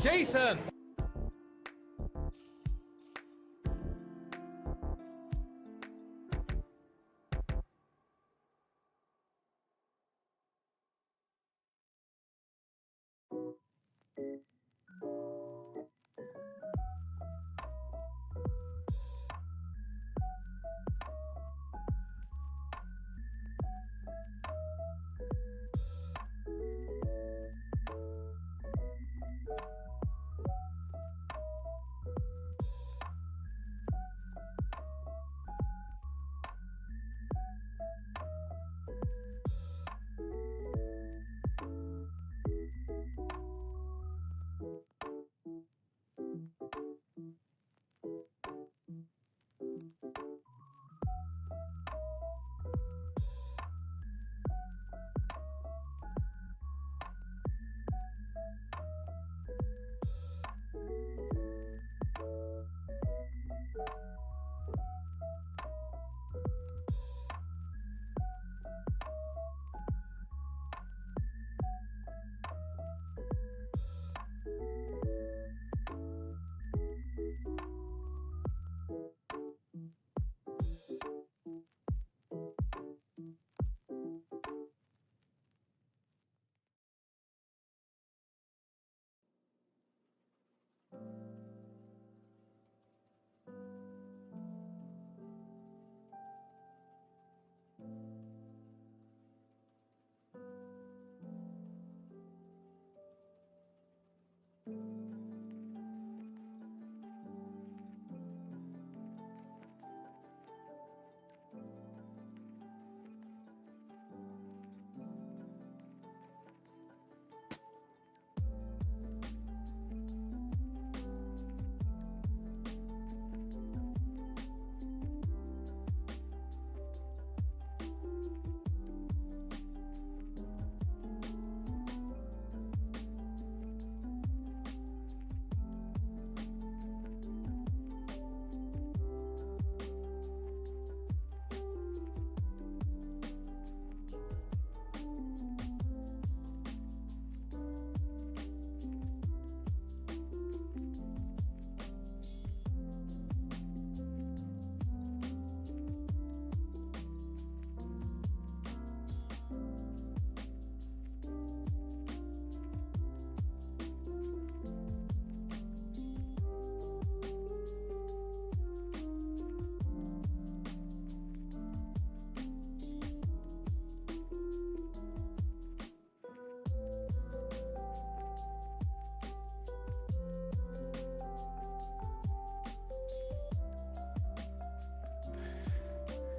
Jason!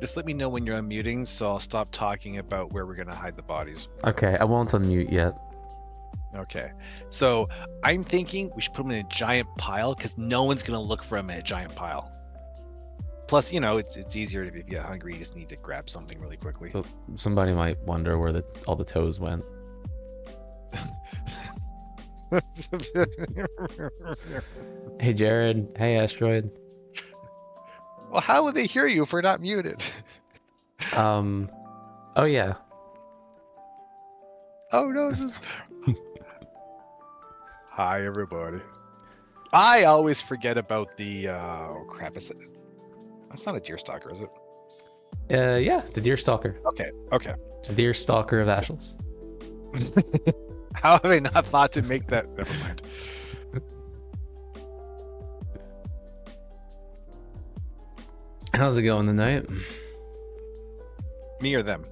Just let me know when you're unmuting, so I'll stop talking about where we're gonna hide the bodies. Okay, I won't unmute yet. Okay, so I'm thinking we should put them in a giant pile because no one's gonna look for them in a giant pile. Plus, you know, it's easier if you get hungry. You just need to grab something really quickly. But somebody might wonder where all the toes went. Hey Jared. Hey Asteroid. Well, how would they hear you if we're not muted? Oh yeah. Oh no, this is... Hi everybody. I always forget about the oh crap, that's not a deer stalker, is it? Yeah, it's a deer stalker. Okay. A deer stalker of Ashles. How have I not thought to make that? Never mind. How's it going tonight? Me or them?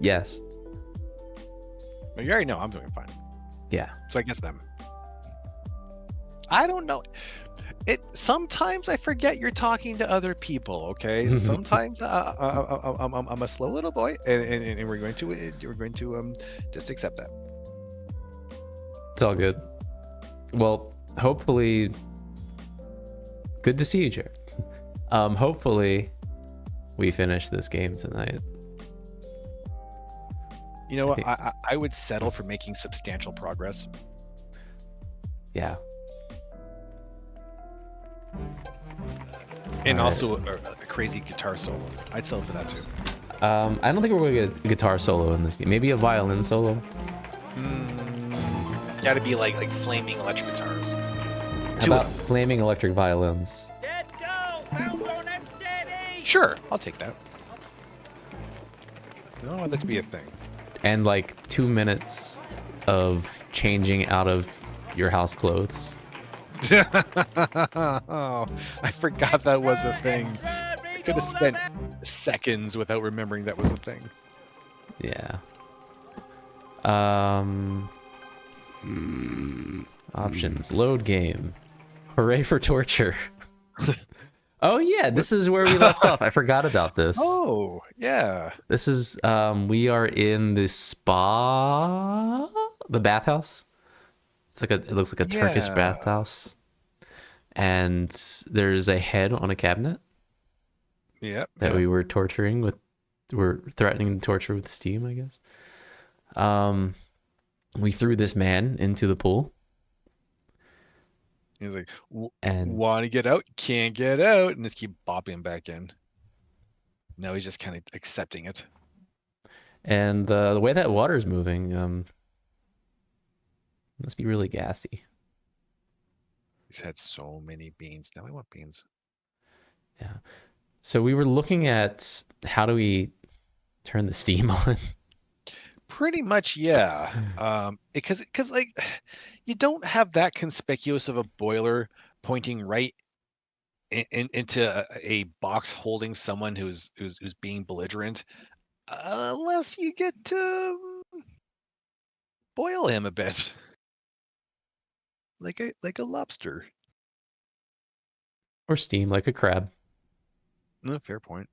Yes. Well, you already know I'm doing fine. Yeah. So I guess them. I don't know. Sometimes I forget you're talking to other people. Okay. Sometimes I'm a slow little boy, and we're going to just accept that. It's all good. Well, hopefully. Good to see you, Jared. Hopefully, we finish this game tonight. You know what? I would settle for making substantial progress. Yeah. And also a crazy guitar solo. I'd settle for that too. I don't think we're going to get a guitar solo in this game. Maybe a violin solo. Gotta be like flaming electric guitars. How Two of about them. flaming electric violins? Let's go! Pound on them steady! Sure, I'll take that. I don't want that to be a thing. And like 2 minutes of changing out of your house clothes. Oh, I forgot that was a thing. I could have spent seconds without remembering that was a thing. Yeah. Um. Options. Load game. Hooray for torture. Oh yeah, this is where we left off. I forgot about this. Oh, yeah. This is we are in the spa, the bathhouse. It looks like a Turkish Yeah. bathhouse. And there's a head on a cabinet Yep. that Yep. we were torturing with, we're threatening to torture with steam, I guess. We threw this man into the pool. He's like, And want to get out? Can't get out. And just keep bopping him back in. Now he's just kind of accepting it. the way that water's moving, must be really gassy. He's had so many beans. Now I want beans. Yeah. So we were looking at how do we turn the steam on? Pretty much, yeah. Because like you don't have that conspicuous of a boiler pointing right into a box holding someone who's being belligerent, unless you get to boil him a bit, like a lobster. Or steam like a crab. No, fair point.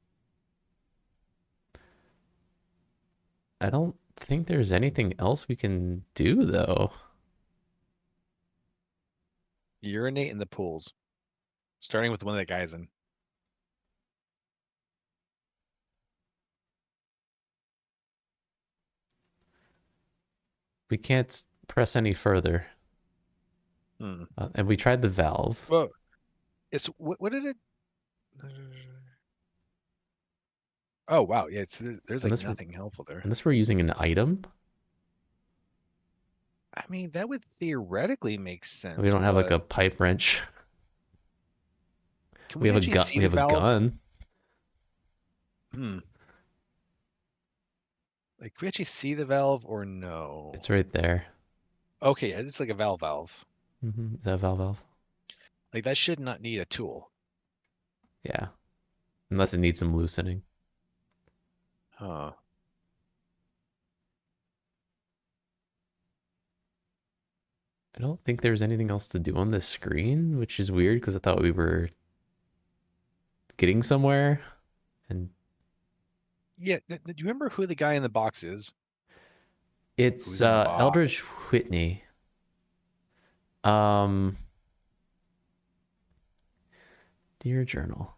I don't think there's anything else we can do though. Urinate in the pools, starting with the one that guy's in. We can't press any further. Hmm. And we tried the valve. Well, it's what did it? Oh wow, yeah. There's like Unless nothing helpful there. we're using an item. I mean, that would theoretically make We sense, don't have like but a pipe wrench. can We we have a actually gun. see We the have a valve? gun. Hmm. Like, can we actually see the valve or no? It's right there. Okay, yeah, it's like a valve. Is that a valve? Like that should not need a tool. Yeah. Unless it needs some loosening. Huh. I don't think there's anything else to do on this screen, which is weird because I thought we were getting somewhere. And Yeah, do you remember who the guy in the box is? it's Who's in the box? Eldridge Whitney. Dear Journal.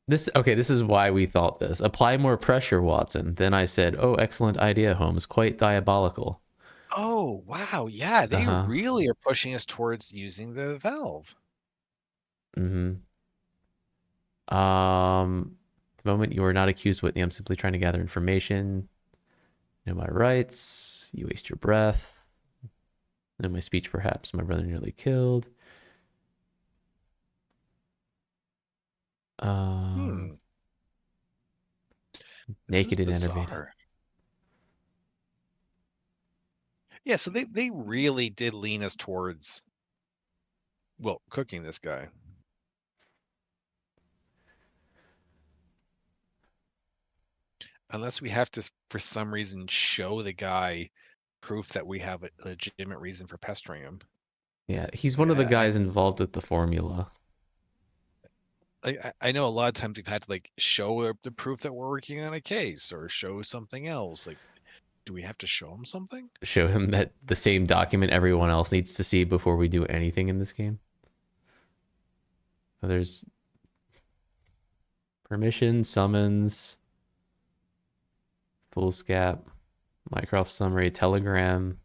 This is why we thought this. Apply more pressure, Watson. Then I said, "Oh, excellent idea, Holmes. Quite diabolical." Oh, wow. Yeah, they Uh-huh. really are pushing us towards using the valve. Mm-hmm. The moment you are not accused, Whitney, I'm simply trying to gather information. Know my rights. You waste your breath. Know my speech, perhaps. My brother nearly killed. This is Naked and enervated. bizarre. Yeah, so they really did lean us towards, well, cooking this guy. Unless we have to, for some reason, show the guy proof that we have a legitimate reason for pestering him. Yeah, he's one Like, of the guys involved with the formula. I know a lot of times we've had to like show the proof that we're working on a case or show something else. Like, do we have to show him something? Show him that the same document everyone else needs to see before we do anything in this game. So there's permission, summons, foolscap, Mycroft summary, telegram.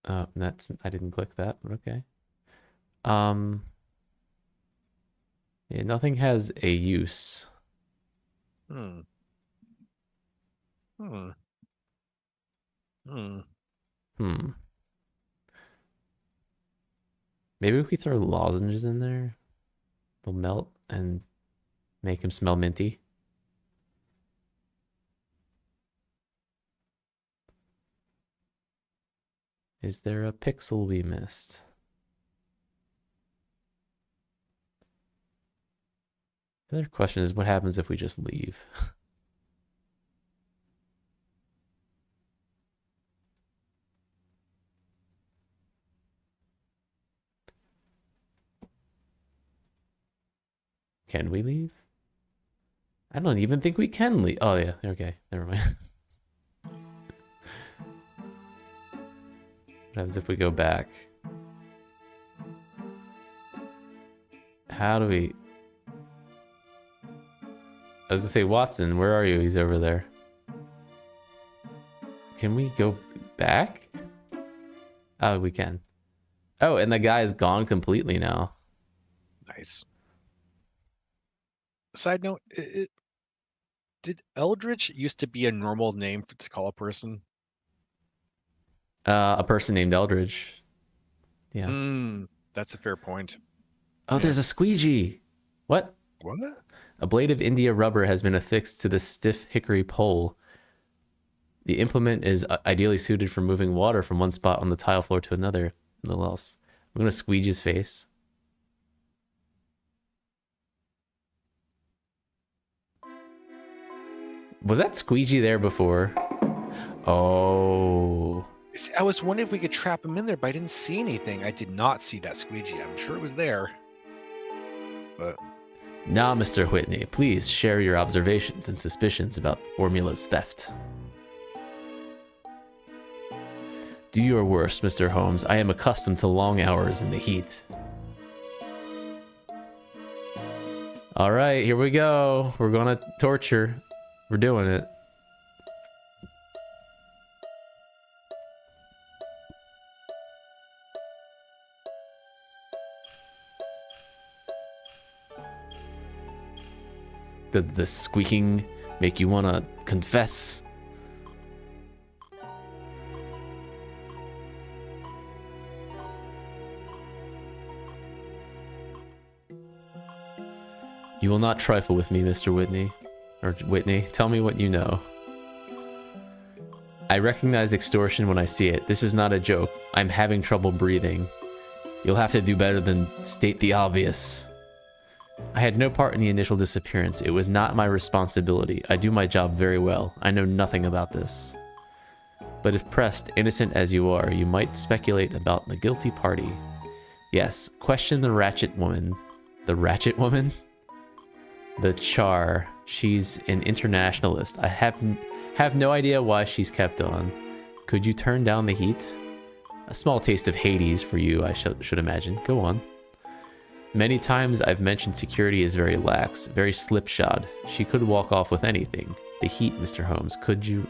That's I didn't click that, but okay. Yeah, nothing has a use. Hmm. Hmm. Hmm. Hmm. Maybe if we throw lozenges in there, they'll melt and make him smell minty. Is there a pixel we missed? The other question is, what happens if we just leave? Can we leave? I don't even think we can leave. Oh, yeah. Okay. Never mind. What happens if we go back? How do we... I was gonna say, Watson, where are you? He's over there. Can we go back? Oh, we can. Oh, and the guy is gone completely now. Nice. Side note, did Eldritch used to be a normal name to call a person? A person named Eldridge. Yeah. That's a fair point. Oh, Yeah. there's a squeegee. What? What? A blade of India rubber has been affixed to the stiff hickory pole. The implement is ideally suited for moving water from one spot on the tile floor to another. Little else. I'm gonna squeege his face. Was that squeegee there before? Oh. See, I was wondering if we could trap him in there, but I didn't see anything. I did not see that squeegee. I'm sure it was there. But Now, Mr. Whitney, please share your observations and suspicions about the formula's theft. Do your worst, Mr. Holmes. I am accustomed to long hours in the heat. All right, here we go. We're gonna torture. We're doing it. Does the squeaking make you want to confess? You will not trifle with me, Mr. Whitney. Or Whitney, tell me what you know. I recognize extortion when I see it. This is not a joke. I'm having trouble breathing. You'll have to do better than state the obvious. I had no part in the initial disappearance. It was not my responsibility. I do my job very well. I know nothing about this. But if pressed, innocent as you are, you might speculate about the guilty party. Yes, question the ratchet woman. The ratchet woman? The Char. She's an internationalist. I have no idea why she's kept on. Could you turn down the heat? A small taste of Hades for you, I should imagine. Go on. Many times I've mentioned security is very lax, very slipshod. She could walk off with anything. The heat, Mr. Holmes. Could you...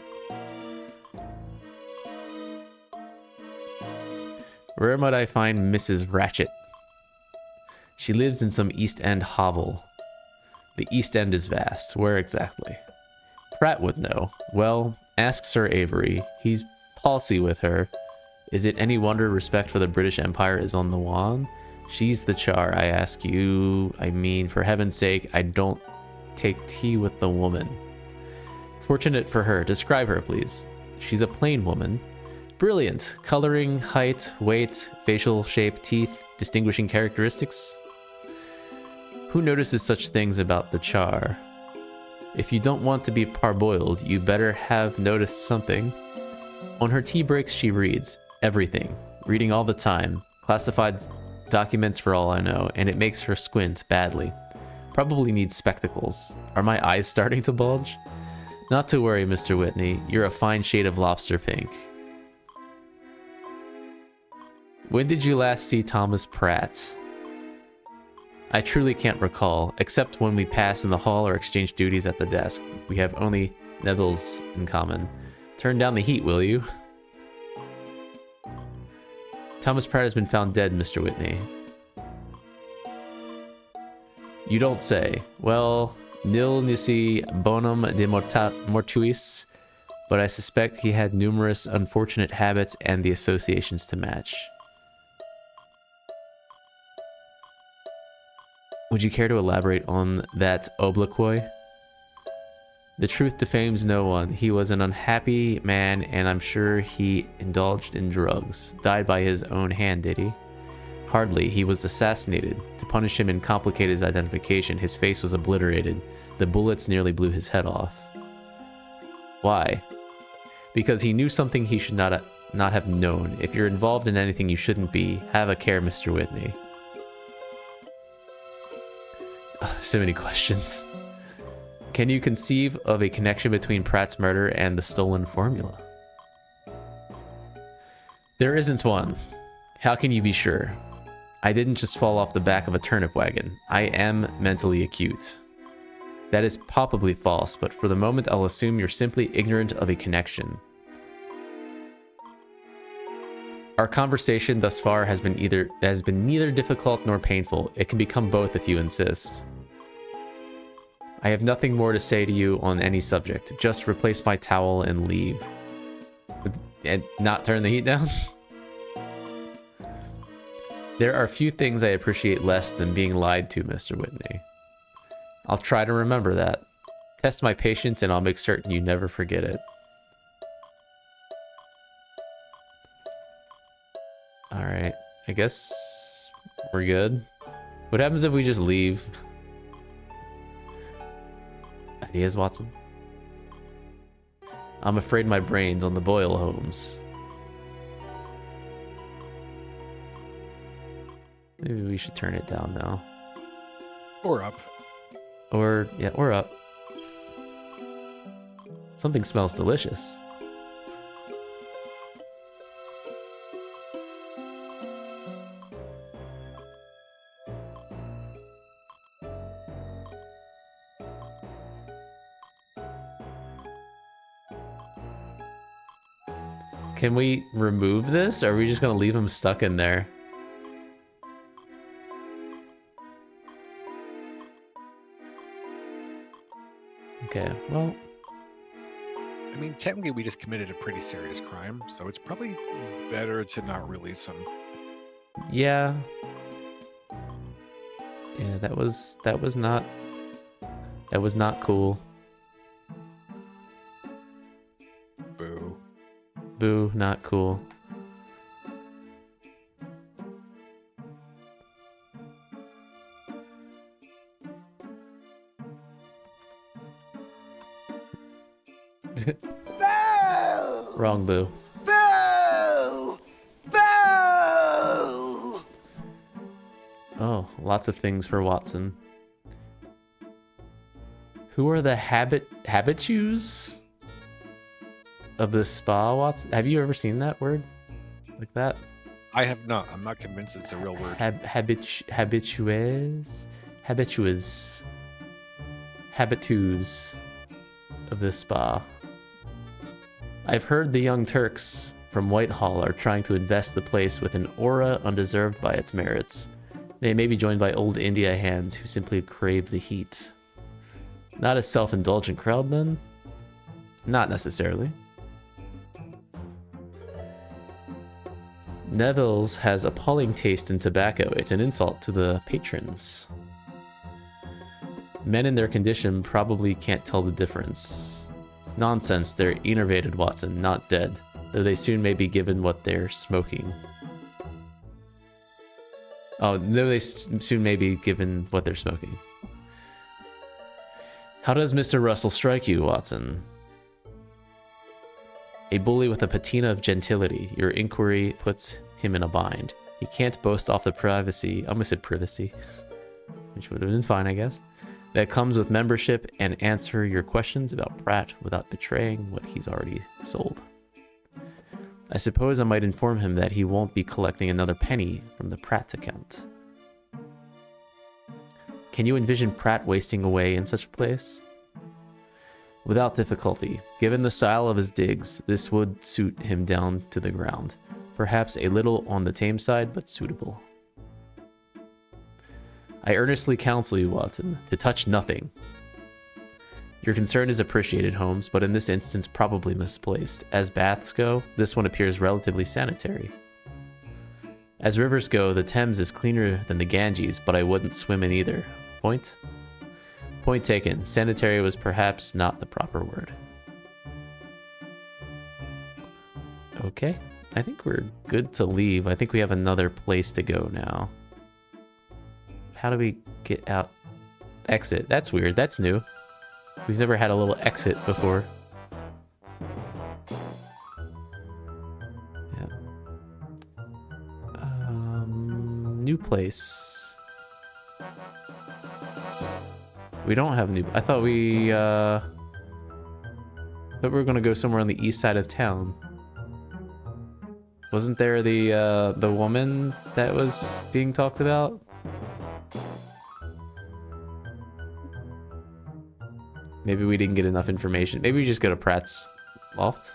Where might I find Mrs. Ratchet? She lives in some East End hovel. The East End is vast. Where exactly? Pratt would know. Well, ask Sir Avery. He's palsy with her. Is it any wonder respect for the British Empire is on the wane? She's the Char, I ask you. I mean, for heaven's sake, I don't take tea with the woman. Fortunate for her. Describe her, please. She's a plain woman. Brilliant. Coloring, height, weight, facial shape, teeth, distinguishing characteristics. Who notices such things about the Char? If you don't want to be parboiled, you better have noticed something. On her tea breaks, she reads everything. Reading all the time. Classified documents for all I know, and it makes her squint badly. Probably needs spectacles. Are my eyes starting to bulge? Not to worry, Mr. Whitney. You're a fine shade of lobster pink. When did you last see Thomas Pratt? I truly can't recall, except when we pass in the hall or exchange duties at the desk. We have only Neville's in common. Turn down the heat, will you? Thomas Pratt has been found dead, Mr. Whitney. You don't say. Well, nil nisi bonum de mortuis, but I suspect he had numerous unfortunate habits and the associations to match. Would you care to elaborate on that obloquy? The truth defames no one. He was an unhappy man, and I'm sure he indulged in drugs. Died by his own hand, did he? Hardly. He was assassinated. To punish him and complicate his identification, his face was obliterated. The bullets nearly blew his head off. Why? Because he knew something he should not have known. If you're involved in anything you shouldn't be, have a care, Mr. Whitney. So many questions. Can you conceive of a connection between Pratt's murder and the stolen formula? There isn't one. How can you be sure? I didn't just fall off the back of a turnip wagon. I am mentally acute. That is palpably false, but for the moment I'll assume you're simply ignorant of a connection. Our conversation thus far has been neither difficult nor painful. It can become both if you insist. I have nothing more to say to you on any subject. Just replace my towel and leave. And not turn the heat down? There are few things I appreciate less than being lied to, Mr. Whitney. I'll try to remember that. Test my patience and I'll make certain you never forget it. Alright, I guess we're good. What happens if we just leave? Ideas, Watson? I'm afraid my brain's on the boil, Holmes. Maybe we should turn it down now. Or up. Or, yeah, or up. Something smells delicious. Can we remove this, or are we just gonna leave him stuck in there? Okay, well... I mean, technically we just committed a pretty serious crime, so it's probably better to not release him. Yeah. Yeah, that was not cool. Boo. Boo, not cool. Boo! Wrong boo. Boo! Boo! Oh, lots of things for Watson. Who are the habitues of the spa, Watson? Have you ever seen that word? Like that? I have not. I'm not convinced it's a real word. Habitues? Habitus of the spa. I've heard the Young Turks from Whitehall are trying to invest the place with an aura undeserved by its merits. They may be joined by old India hands who simply crave the heat. Not a self-indulgent crowd, then? Not necessarily. Neville's has appalling taste in tobacco. It's an insult to the patrons. Men in their condition probably can't tell the difference. Nonsense, they're enervated, Watson, not dead, though they soon may be given what they're smoking. Oh, no, they soon may be given what they're smoking. How does Mr. Russell strike you, Watson? A bully with a patina of gentility. Your inquiry puts him in a bind. He can't boast off the privacy, I almost said privacy, which would have been fine, I guess, that comes with membership, and answer your questions about Pratt without betraying what he's already sold. I suppose I might inform him that he won't be collecting another penny from the Pratt account. Can you envision Pratt wasting away in such a place? Without difficulty. Given the style of his digs, this would suit him down to the ground. perhaps a little on the tame side, but suitable. I earnestly counsel you, Watson, to touch nothing. Your concern is appreciated, Holmes, but in this instance probably misplaced. As baths go, this one appears relatively sanitary. As rivers go, the Thames is cleaner than the Ganges, but I wouldn't swim in either. Point? Point taken. Sanitary was perhaps not the proper word. Okay. I think we're good to leave. I think we have another place to go now. How do we get out? Exit. That's weird. That's new. We've never had a little exit before. Yeah. New place. We don't have new. I thought we were gonna go somewhere on the east side of town. Wasn't there the woman that was being talked about? Maybe we didn't get enough information. Maybe we just go to Pratt's loft.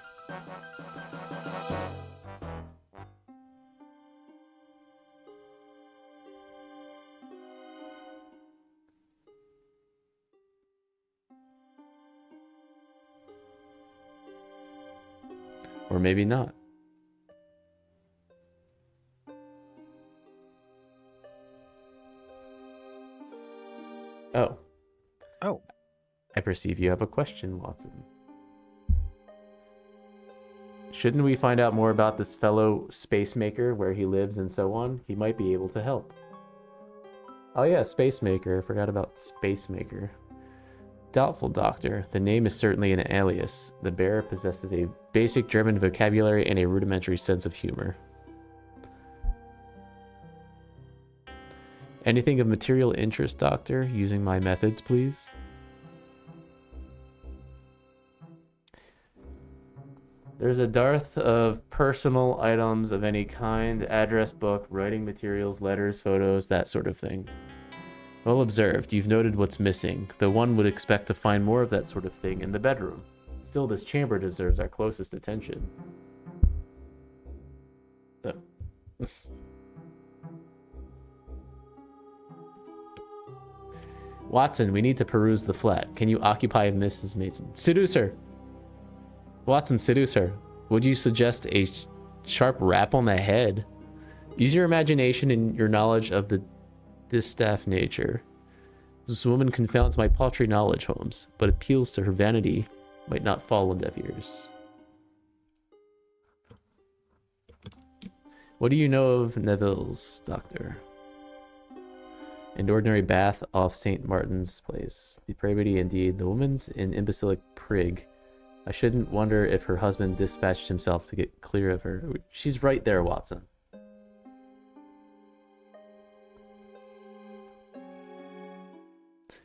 Or maybe not. Oh. Oh. I perceive you have a question, Watson. Shouldn't we find out more about this fellow space maker, where he lives and so on? He might be able to help. Oh yeah, space maker. I forgot about space maker. Doubtful, Doctor. The name is certainly an alias. The bearer possesses a basic German vocabulary and a rudimentary sense of humor. Anything of material interest, Doctor? Using my methods, please. There's a dearth of personal items of any kind, address book, writing materials, letters, photos, that sort of thing. Well observed. You've noted what's missing, though one would expect to find more of that sort of thing in the bedroom. Still, this chamber deserves our closest attention. Watson, we need to peruse the flat. Can you occupy Mrs. Mason? Seduce her! Watson, seduce her. Would you suggest a sharp rap on the head? Use your imagination and your knowledge of the distaff nature. This woman confounds my paltry knowledge, Holmes, but appeals to her vanity might not fall on deaf ears. What do you know of Neville's, Doctor? An ordinary bath off St. Martin's Place. Depravity indeed. The woman's an imbecilic prig. I shouldn't wonder if her husband dispatched himself to get clear of her. She's right there, Watson.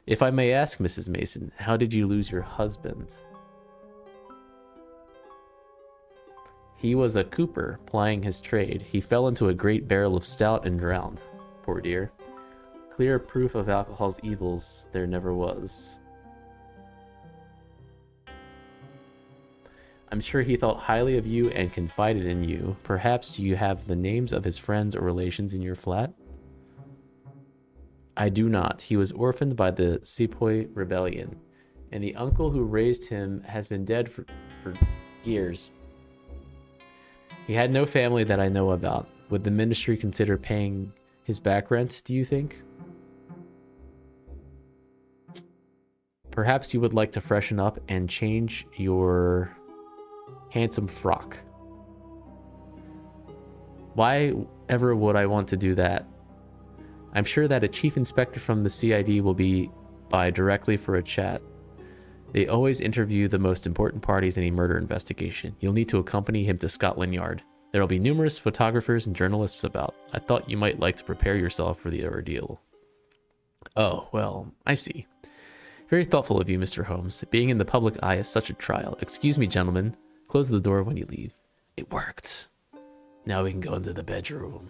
If I may ask, Mrs. Mason, how did you lose your husband? He was a cooper, plying his trade. He fell into a great barrel of stout and drowned. Poor dear. Clear proof of alcohol's evils there never was. I'm sure he thought highly of you and confided in you. Perhaps you have the names of his friends or relations in your flat? I do not. He was orphaned by the Sepoy Rebellion, and the uncle who raised him has been dead for years. He had no family that I know about. Would the ministry consider paying his back rent, do you think? Perhaps you would like to freshen up and change your handsome frock. Why ever would I want to do that? I'm sure that a chief inspector from the CID will be by directly for a chat. They always interview the most important parties in a murder investigation. You'll need to accompany him to Scotland Yard. There will be numerous photographers and journalists about. I thought you might like to prepare yourself for the ordeal. Oh, well, I see. Very thoughtful of you, Mr. Holmes. Being in the public eye is such a trial. Excuse me, gentlemen. Close the door when you leave. It worked. Now we can go into the bedroom.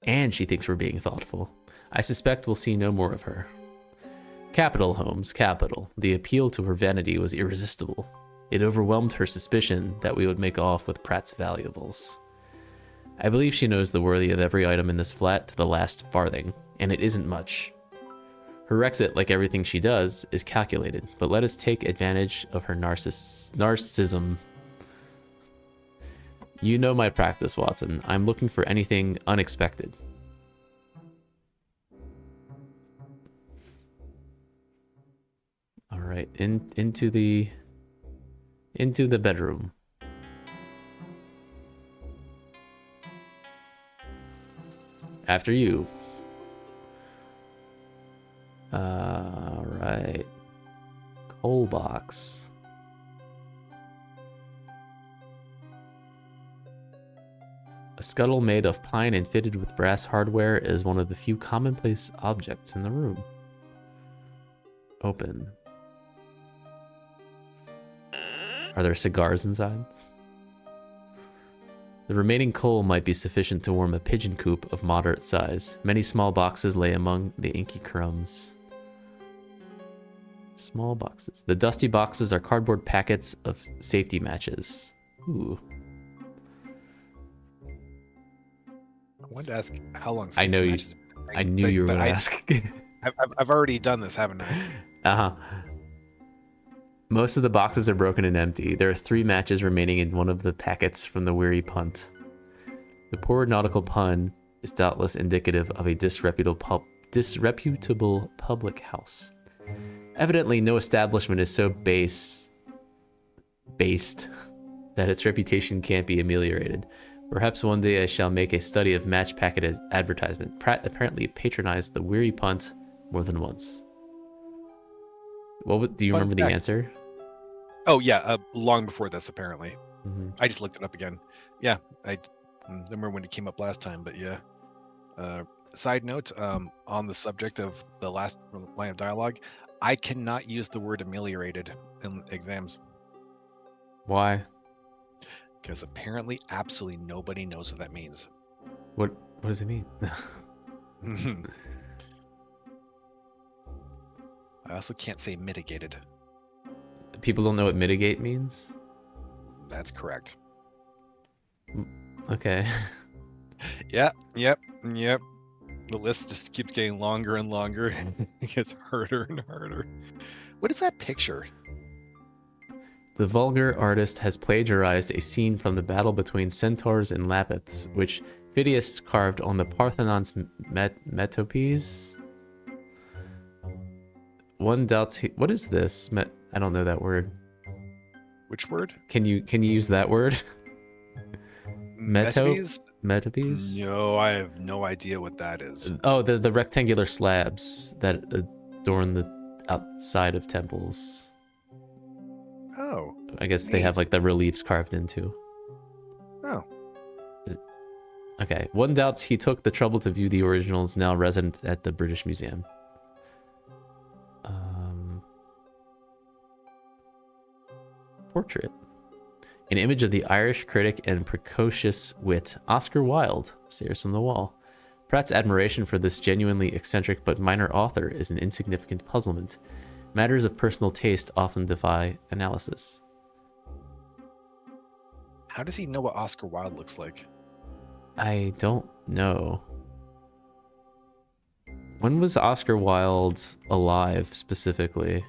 And she thinks we're being thoughtful. I suspect we'll see no more of her. Capital, Holmes, capital. The appeal to her vanity was irresistible. It overwhelmed her suspicion that we would make off with Pratt's valuables. I believe she knows the worth of every item in this flat to the last farthing, and it isn't much. Her exit, like everything she does, is calculated, but let us take advantage of her narcissism. You know my practice, Watson. I'm looking for anything unexpected. All right, into the bedroom. After you. All right. Coal box. A scuttle made of pine and fitted with brass hardware is one of the few commonplace objects in the room. Open. Are there cigars inside? The remaining coal might be sufficient to warm a pigeon coop of moderate size. Many small boxes lay among the inky crumbs. Small boxes. The dusty boxes are cardboard packets of safety matches. Ooh. I wanted to ask how long. I know you. matches have been, I knew you were but going to ask. I've already done this, haven't I? Uh-huh. Most of the boxes are broken and empty. There are 3 matches remaining in one of the packets from the weary punt. The poor nautical pun is doubtless indicative of a disreputable public house. Evidently, no establishment is so based that its reputation can't be ameliorated. Perhaps one day I shall make a study of match packet advertisement. Pratt apparently patronized the weary punt more than once. Do you remember the answer? Oh yeah, long before this apparently. Mm-hmm. I just looked it up again. Yeah, I remember when it came up last time, but yeah. Side note, on the subject of the last line of dialogue, I cannot use the word ameliorated in exams. Why? Because apparently absolutely nobody knows what that means. What does it mean? I also can't say mitigated. People don't know what mitigate means? That's correct. Okay. Yep. The list just keeps getting longer and longer. It gets harder and harder. What is that picture? The vulgar artist has plagiarized a scene from the battle between centaurs and Lapiths, which Phidias carved on the Parthenon's metopes. One doubts what is this? I don't know that word. Which word? Can you use that word? Metopes? Metopes? No, I have no idea what that is. Oh, the rectangular slabs that adorn the outside of temples. Oh. I guess they have like the reliefs carved into. Oh. Okay. One doubts he took the trouble to view the originals now resident at the British Museum. Portrait. An image of the Irish critic and precocious wit Oscar Wilde stares from the wall. Pratt's admiration for this genuinely eccentric but minor author is an insignificant puzzlement. Matters of personal taste often defy analysis. How does he know what Oscar Wilde looks like? I don't know. When was Oscar Wilde alive specifically?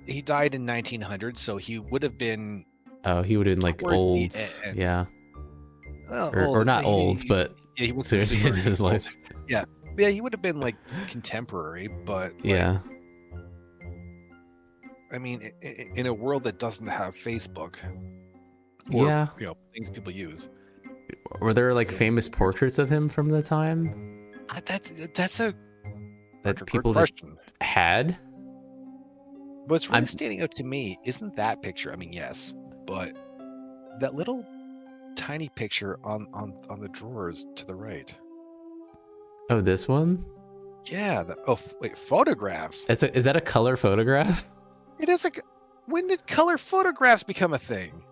He died in 1900, so he would have been... Oh, he would have been like old. Yeah. Well, or not old, but yeah, he was seriously into his life. Yeah, he would have been like contemporary, but like, yeah. I mean, in a world that doesn't have Facebook, or, yeah, things people use. Were there like famous portraits of him from the time? That's a people just had. What's really standing out to me isn't that picture. I mean, yes, but that little tiny picture on the drawers to the right. Oh, this one? Yeah. Wait, photographs. Is that a color photograph? It is when did color photographs become a thing?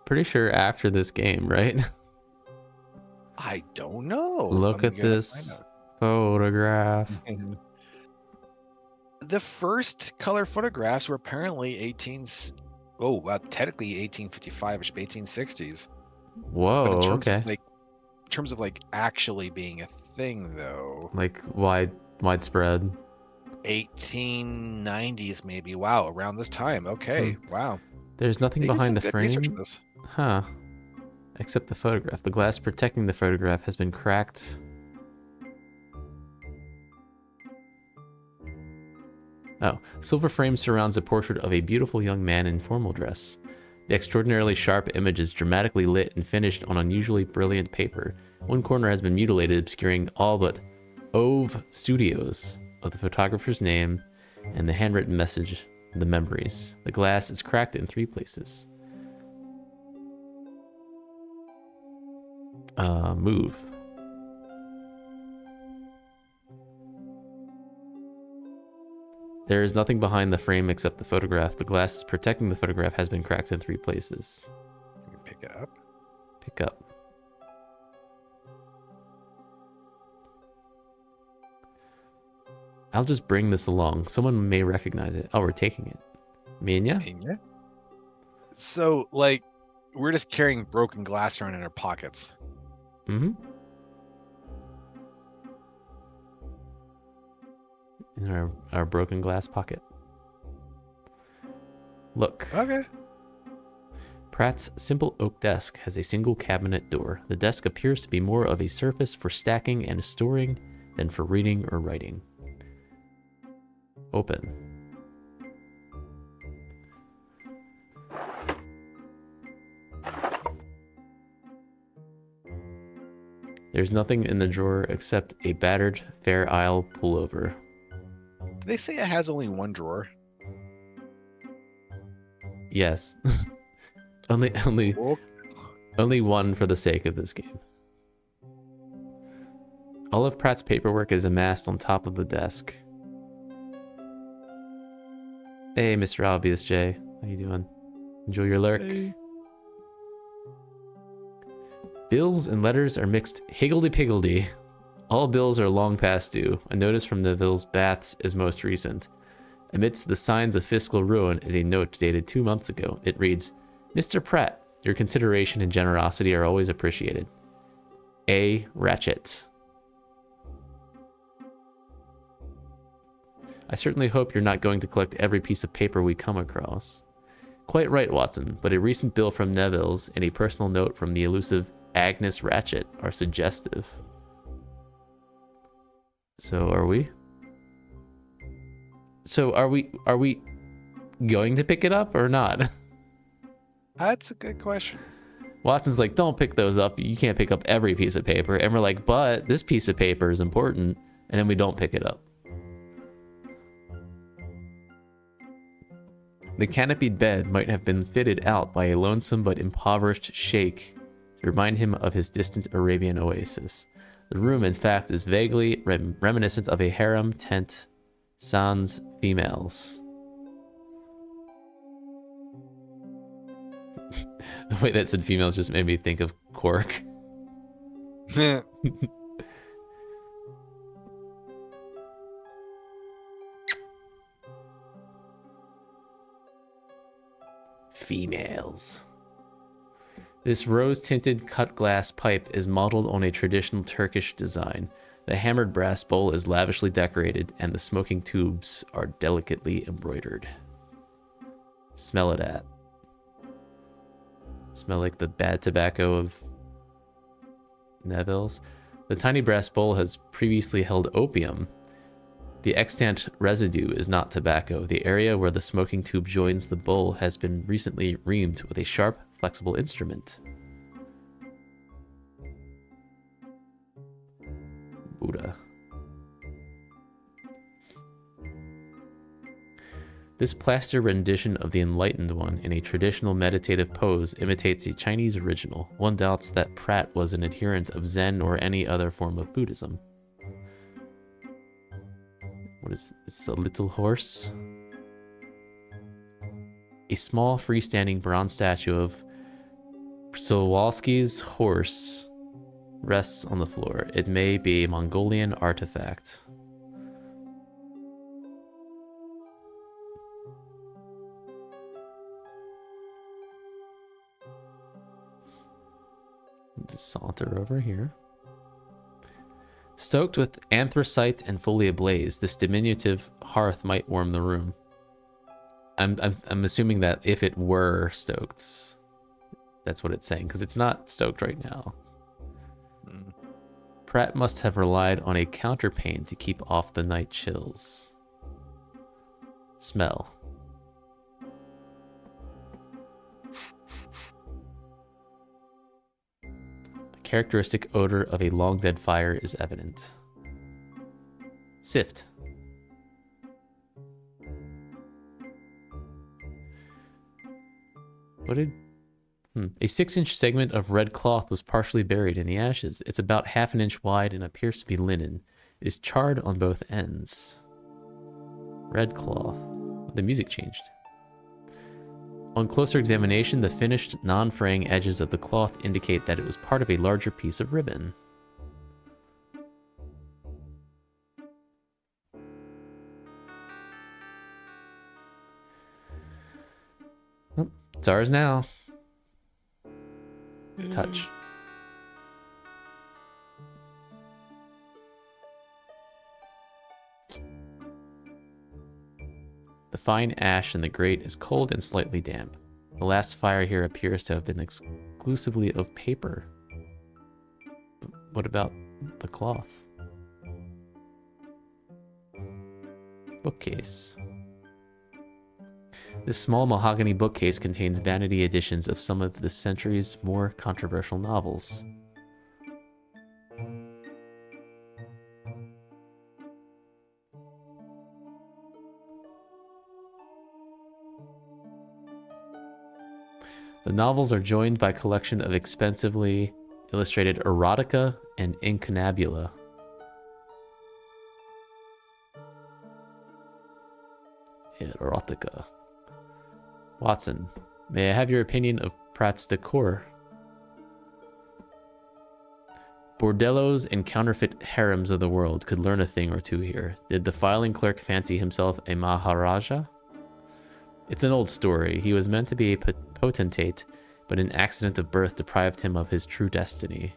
Pretty sure after this game, right? I don't know. Look at this photograph. The first color photographs were apparently technically 1855ish, 1860s. But Whoa, okay. in terms of like actually being a thing though, Like widespread. 1890s maybe. Wow, around this time. Okay, wow. There's nothing They did behind some the good research on frame. this. Huh. Except the photograph. The glass protecting the photograph has been cracked. Oh, silver frame surrounds a portrait of a beautiful young man in formal dress. The extraordinarily sharp image is dramatically lit and finished on unusually brilliant paper. One corner has been mutilated, obscuring all but Ove Studios of the photographer's name and the handwritten message, the memories. The glass is cracked in 3 places. Move. There is nothing behind the frame except the photograph. The glass protecting the photograph has been cracked in 3 places. You can pick it up. Pick up. I'll just bring this along. Someone may recognize it. Oh, we're taking it. Me and ya? Yeah. So, like, we're just carrying broken glass around in our pockets. Mm-hmm. In our broken glass pocket. Look. Okay. Pratt's simple oak desk has a single cabinet door. The desk appears to be more of a surface for stacking and storing than for reading or writing. Open. There's nothing in the drawer except a battered Fair Isle pullover. They say it has only one drawer. Yes. only one for the sake of this game. All of Pratt's paperwork is amassed on top of the desk. Hey, Mr. Obvious J. How you doing? Enjoy your lurk. Hey. Bills and letters are mixed higgledy-piggledy. All bills are long past due. A notice from Neville's Baths is most recent. Amidst the signs of fiscal ruin is a note dated 2 months ago. It reads, Mr. Pratt, your consideration and generosity are always appreciated. A. Ratchet. I certainly hope you're not going to collect every piece of paper we come across. Quite right, Watson, but a recent bill from Neville's and a personal note from the elusive Agnes Ratchet are suggestive. So are we? So are we going to pick it up or not? That's a good question. Watson's like, don't pick those up. You can't pick up every piece of paper. And we're like, but this piece of paper is important. And then we don't pick it up. The canopied bed might have been fitted out by a lonesome but impoverished sheikh to remind him of his distant Arabian oasis. The room, in fact, is vaguely reminiscent of a harem tent sans females. The way that said females just made me think of Quark. Females. This rose-tinted cut glass pipe is modeled on a traditional Turkish design. The hammered brass bowl is lavishly decorated, and the smoking tubes are delicately embroidered. Smell it at. Smell like the bad tobacco of Neville's. The tiny brass bowl has previously held opium. The extant residue is not tobacco. The area where the smoking tube joins the bowl has been recently reamed with a sharp, flexible instrument. Buddha. This plaster rendition of the Enlightened One in a traditional meditative pose imitates a Chinese original. One doubts that Pratt was an adherent of Zen or any other form of Buddhism. What is this? A little horse? A small freestanding bronze statue of Przewalski's horse rests on the floor. It may be a Mongolian artifact. Just saunter over here. Stoked with anthracite and fully ablaze, this diminutive hearth might warm the room. I'm assuming that if it were stoked, that's what it's saying, because it's not stoked right now. Pratt must have relied on a counterpane to keep off the night chills. Smell. The characteristic odor of a long dead fire is evident. Sift. What did... A 6-inch segment of red cloth was partially buried in the ashes. It's about half an inch wide and appears to be linen. It is charred on both ends. Red cloth. The music changed. On closer examination, the finished, non-fraying edges of the cloth indicate that it was part of a larger piece of ribbon. Oh, it's ours now. Touch. The fine ash in the grate is cold and slightly damp. The last fire here appears to have been exclusively of paper. But what about the cloth? Bookcase. This small mahogany bookcase contains vanity editions of some of this century's more controversial novels. The novels are joined by a collection of expensively illustrated erotica and incunabula. Erotica. Watson, may I have your opinion of Pratt's decor? Bordellos and counterfeit harems of the world could learn a thing or two here. Did the filing clerk fancy himself a Maharaja? It's an old story. He was meant to be a potentate, but an accident of birth deprived him of his true destiny.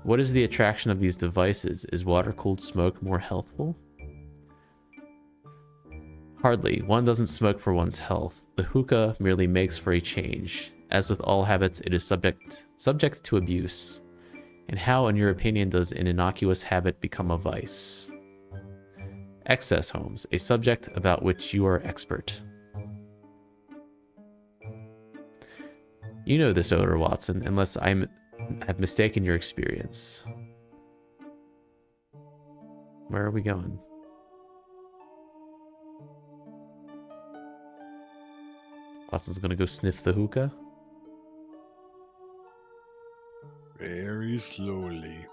What is the attraction of these devices? Is water-cooled smoke more healthful? Hardly. One doesn't smoke for one's health. The hookah merely makes for a change. As with all habits, it is subject to abuse. And how, in your opinion, does an innocuous habit become a vice? Excess, Holmes, a subject about which you are expert. You know this odor, Watson, unless I have mistaken your experience. Where are we going? Watson's gonna go sniff the hookah. Very slowly.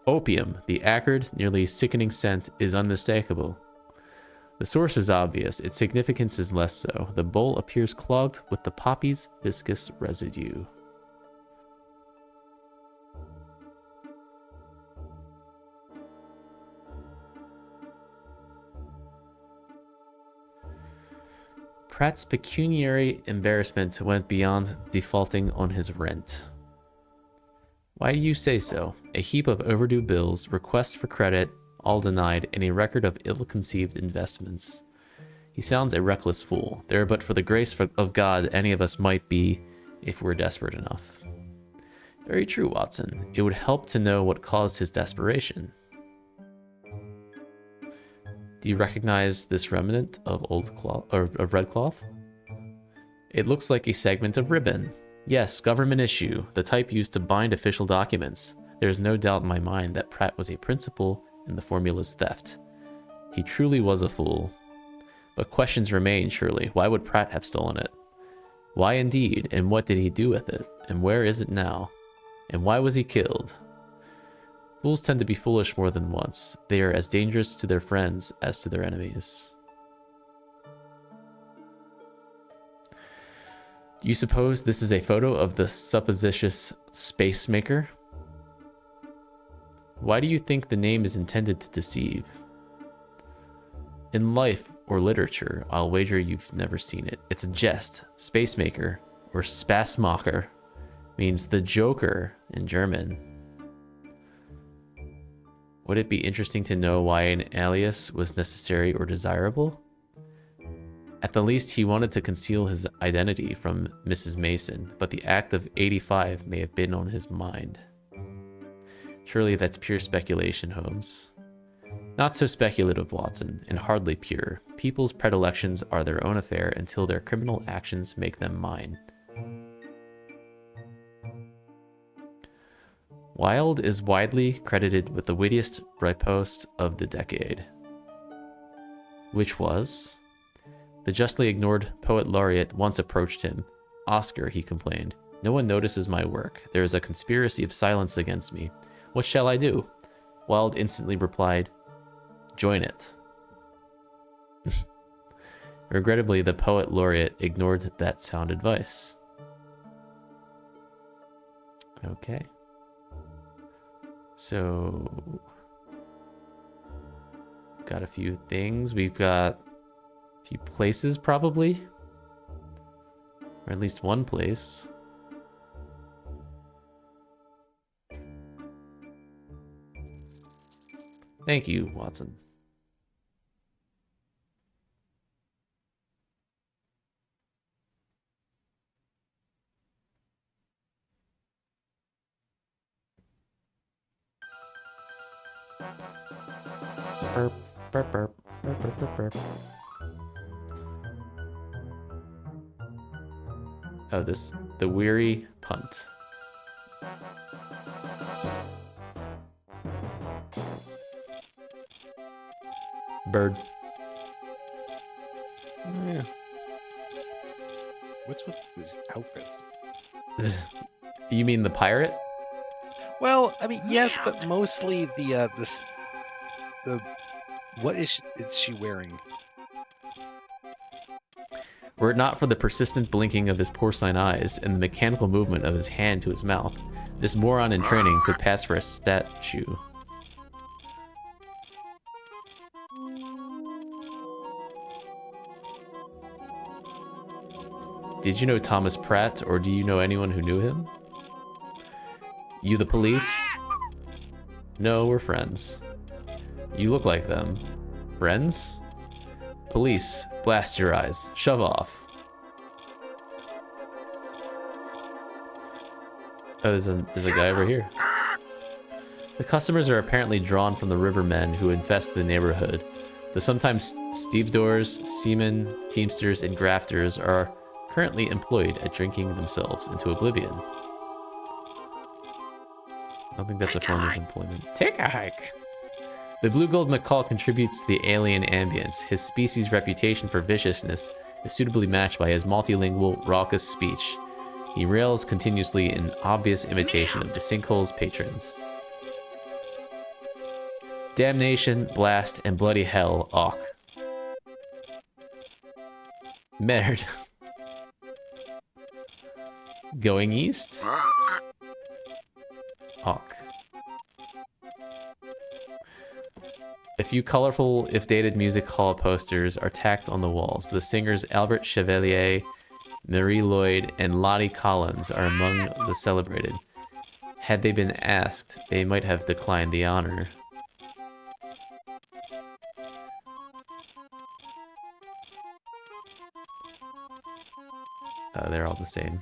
Opium, the acrid, nearly sickening scent, is unmistakable. The source is obvious, its significance is less so. The bowl appears clogged with the poppy's viscous residue. Pratt's pecuniary embarrassment went beyond defaulting on his rent. Why do you say so? A heap of overdue bills, requests for credit, all denied, and a record of ill-conceived investments. He sounds a reckless fool. There, but for the grace of God, any of us might be, if we're desperate enough. Very true, Watson. It would help to know what caused his desperation. Do you recognize this remnant of old cloth or of red cloth? It looks like a segment of ribbon. Yes, government issue, the type used to bind official documents. There is no doubt in my mind that Pratt was a principal in the formula's theft. He truly was a fool. But questions remain, surely. Why would Pratt have stolen it? Why indeed, and what did he do with it? And where is it now? And why was he killed? Fools tend to be foolish more than once. They are as dangerous to their friends as to their enemies. Do you suppose this is a photo of the supposititious space maker? Why do you think the name is intended to deceive? In life, or literature, I'll wager you've never seen it. It's a jest. Spacemaker, or Spaßmacher, means the Joker in German. Would it be interesting to know why an alias was necessary or desirable? At the least, he wanted to conceal his identity from Mrs. Mason, but the Act of '85 may have been on his mind. Surely that's pure speculation, Holmes. Not so speculative, Watson, and hardly pure. People's predilections are their own affair until their criminal actions make them mine. Wilde is widely credited with the wittiest riposte of the decade. Which was? The justly ignored poet laureate once approached him. Oscar, he complained, no one notices my work. There is a conspiracy of silence against me. What shall I do? Wilde instantly replied, join it. Regrettably, the poet laureate ignored that sound advice. Okay. So, got a few things. We've got a few places, probably. Or at least one place. Thank you, Watson. Burp, burp, burp, burp, burp, burp, burp. Oh, the weary punt. Bird. Yeah. What's with his outfits? You mean the pirate? Well, I mean, yes, but mostly the what is she wearing? Were it not for the persistent blinking of his porcine eyes and the mechanical movement of his hand to his mouth, this moron in training could pass for a statue. Did you know Thomas Pratt, or do you know anyone who knew him? You the police? No, we're friends. You look like them. Friends? Police, blast your eyes. Shove off. Oh, there's a guy over here. The customers are apparently drawn from the rivermen who infest the neighborhood. The sometimes stevedores, seamen, teamsters, and grafters are currently employed at drinking themselves into oblivion. I don't think that's a form of employment. Take a hike. The blue gold macaw contributes to the alien ambience. His species' reputation for viciousness is suitably matched by his multilingual, raucous speech. He rails continuously in obvious imitation of the sinkhole's patrons. Damnation, blast, and bloody hell, Auk. Merd. Going east? Auk. A few colorful, if dated, music hall posters are tacked on the walls. The singers Albert Chevalier, Marie Lloyd, and Lottie Collins are among the celebrated. Had they been asked, they might have declined the honor. They're all the same.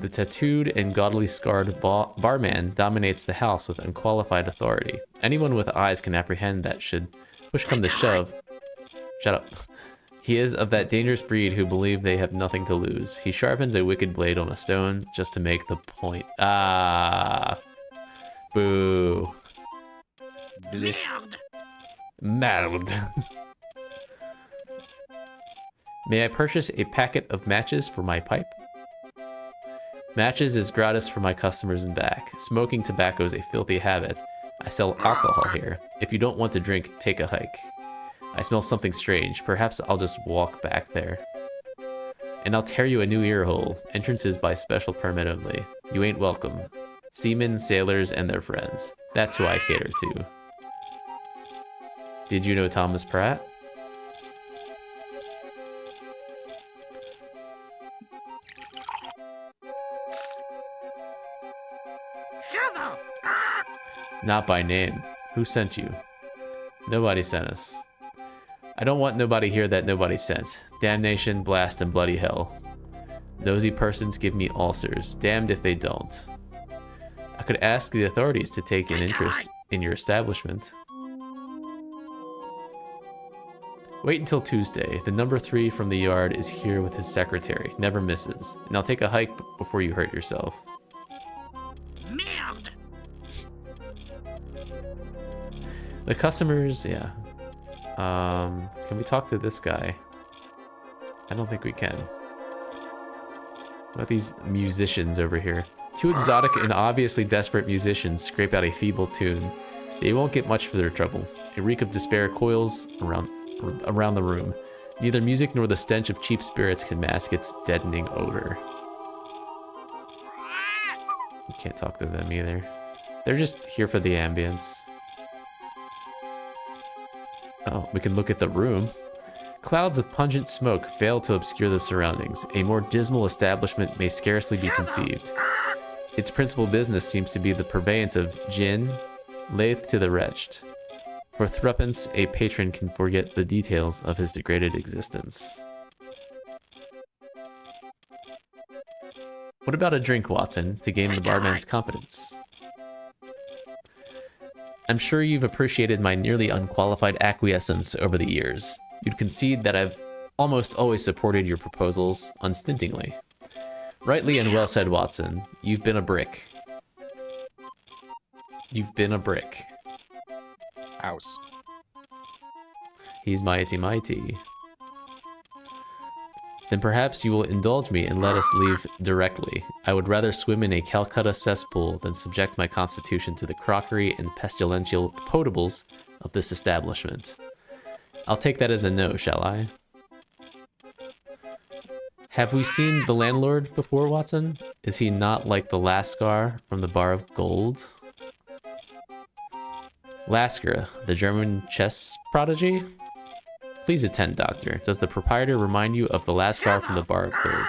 The tattooed and gaudily scarred barman dominates the house with unqualified authority. Anyone with eyes can apprehend that should push come to shove. Shut up. He is of that dangerous breed who believe they have nothing to lose. He sharpens a wicked blade on a stone just to make the point. Ah. Boo. Mad. May I purchase a packet of matches for my pipe? Matches is gratis for my customers and back. Smoking tobacco is a filthy habit. I sell alcohol here. If you don't want to drink, take a hike. I smell something strange. Perhaps I'll just walk back there. And I'll tear you a new ear hole. Entrances by special permit only. You ain't welcome. Seamen, sailors, and their friends. That's who I cater to. Did you know Thomas Pratt? Shovel! Not by name. Who sent you? Nobody sent us. I don't want nobody here that nobody sent. Damnation, blast, and bloody hell. Nosy persons give me ulcers. Damned if they don't. I could ask the authorities to take an interest in your establishment. Wait until Tuesday. The number 3 from the yard is here with his secretary. Never misses. And I'll take a hike before you hurt yourself. Merde! The customers, yeah. Can we talk to this guy? I don't think we can. What about these musicians over here? 2 exotic and obviously desperate musicians scrape out a feeble tune. They won't get much for their trouble. A reek of despair coils around the room. Neither music nor the stench of cheap spirits can mask its deadening odor. We can't talk to them either. They're just here for the ambience. Oh, we can look at the room. Clouds of pungent smoke fail to obscure the surroundings. A more dismal establishment may scarcely be conceived. Its principal business seems to be the purveyance of gin, lathe to the wretched. For threepence, a patron can forget the details of his degraded existence. What about a drink, Watson, to gain the barman's confidence? I'm sure you've appreciated my nearly unqualified acquiescence over the years. You'd concede that I've almost always supported your proposals unstintingly. Rightly and well said, Watson. You've been a brick. You've been a brick. House. He's mighty mighty. Then perhaps you will indulge me and let us leave directly. I would rather swim in a Calcutta cesspool than subject my constitution to the crockery and pestilential potables of this establishment. I'll take that as a no, shall I? Have we seen the landlord before, Watson? Is he not like the Lascar from the Bar of Gold? Lasker, the German chess prodigy? Please attend, Doctor. Does the proprietor remind you of the Lascar from the Bar of Gold?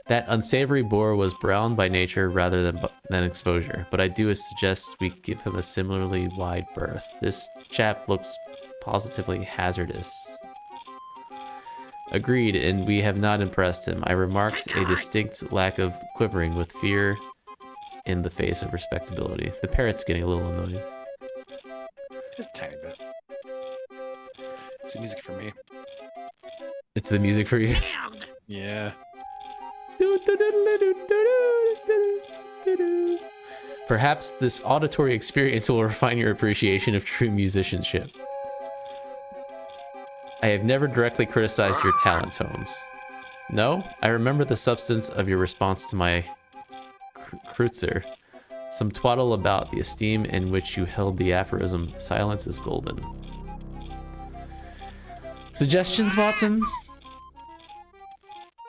That unsavory boar was brown by nature rather than exposure, but I do suggest we give him a similarly wide berth. This chap looks positively hazardous. Agreed, and we have not impressed him. I remarked a distinct lack of quivering with fear in the face of respectability. The parrot's getting a little annoyed. Just a tiny bit. It's the music for me. It's the music for you? Yeah. Perhaps this auditory experience will refine your appreciation of true musicianship. I have never directly criticized your talents, Holmes. No, I remember the substance of your response to my kreutzer. Some twaddle about the esteem in which you held the aphorism, silence is golden. Suggestions, Watson?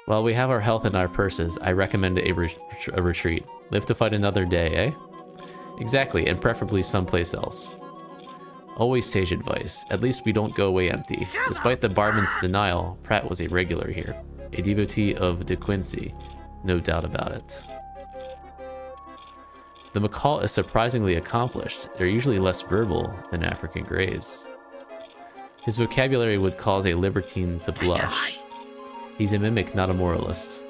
While we have our health in our purses, I recommend a retreat. Live to fight another day, eh? Exactly, and preferably someplace else. Always sage advice. At least we don't go away empty. Despite the barman's denial, Pratt was a regular here. A devotee of De Quincey. No doubt about it. The macaw is surprisingly accomplished. They're usually less verbal than African greys. His vocabulary would cause a libertine to blush. He's a mimic, not a moralist.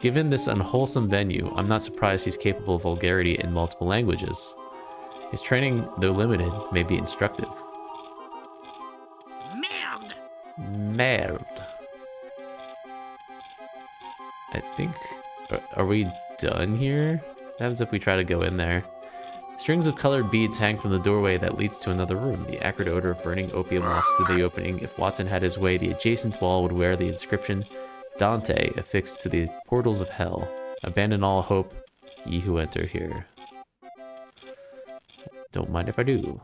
Given this unwholesome venue, I'm not surprised he's capable of vulgarity in multiple languages. His training, though limited, may be instructive. Merde! Merde. I think... Are we done here? What happens if we try to go in there? Strings of colored beads hang from the doorway that leads to another room. The acrid odor of burning opium wafts through the opening. If Watson had his way, the adjacent wall would wear the inscription Dante affixed to the portals of hell. Abandon all hope, ye who enter here. Don't mind if I do.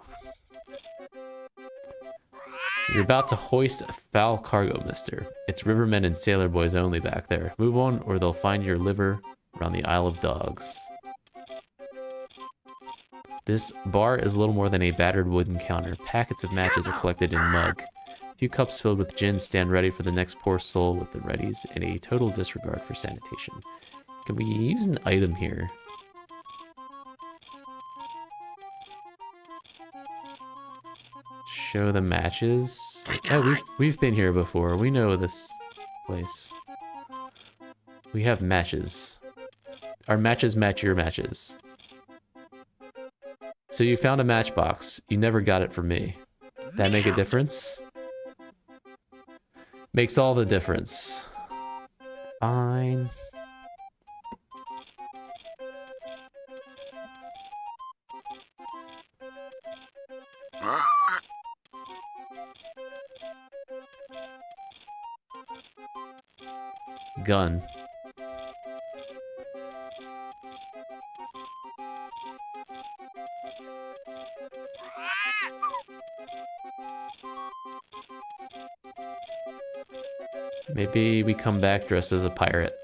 You're about to hoist a foul cargo, mister. It's rivermen and sailor boys only back there. Move on, or they'll find your liver around the Isle of Dogs. This bar is little more than a battered wooden counter. Packets of matches are collected in mug. A few cups filled with gin stand ready for the next poor soul with the readies, and a total disregard for sanitation. Can we use an item here? Show the matches. Oh, we've been here before. We know this place. We have matches. Our matches match your matches. So you found a matchbox. You never got it from me. That make a difference? Makes all the difference. Fine. Gun. Maybe we come back dressed as a pirate.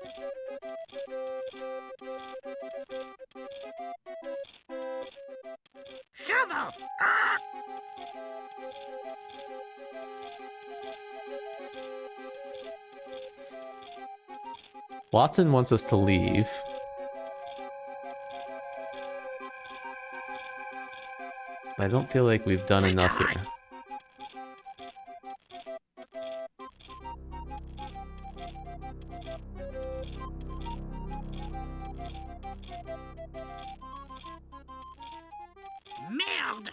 Shovel! Watson wants us to leave. I don't feel like we've done enough here. Merde!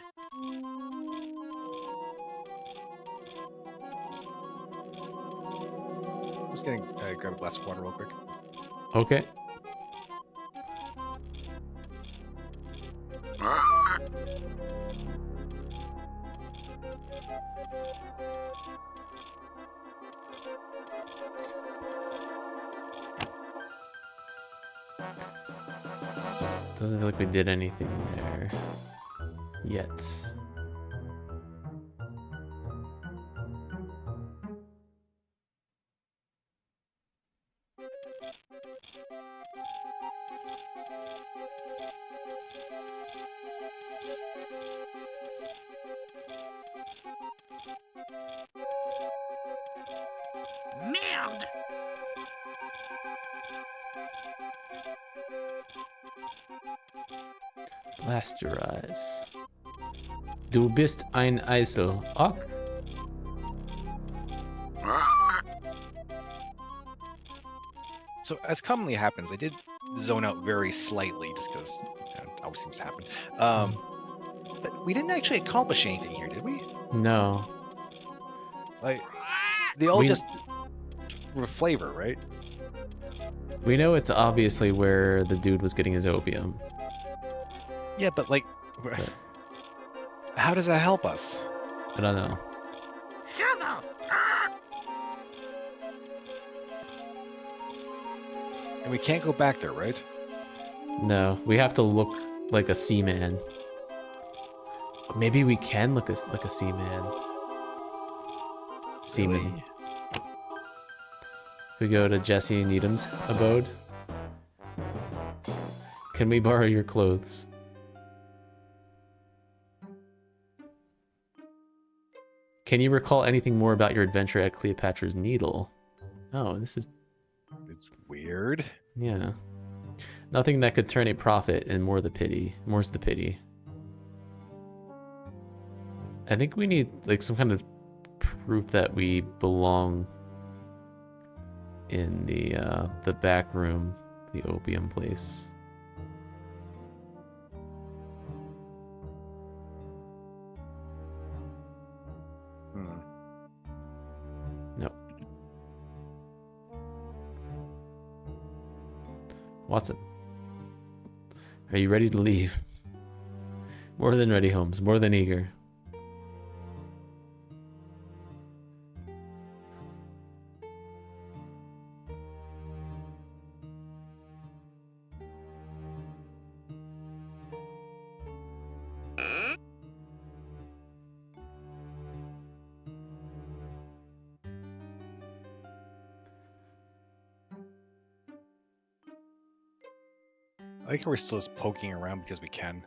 I'm just gonna grab a glass of water real quick. Okay. Doesn't feel like we did anything there yet. Merde! Blast your eyes. Du bist ein Eisel. Ok. So as commonly happens, I did zone out very slightly just because it always seems to happen. But we didn't actually accomplish anything here, did we? No. Like they all We- just were flavor, right? We know it's obviously where the dude was getting his opium. Yeah, but like, how does that help us? I don't know. Shovel! And we can't go back there, right? No, we have to look like a seaman. Maybe we can look like a seaman. Seaman. Really? We go to Jesse Needham's abode. Can we borrow your clothes? Can you recall anything more about your adventure at Cleopatra's Needle? Oh, this is... It's weird. yeah. Nothing that could turn a profit, and more's the pity. I think we need like some kind of proof that we belong in the back room, the opium place. No. Watson, are you ready to leave? More than ready, Holmes. More than eager. I think we're still just poking around because we can.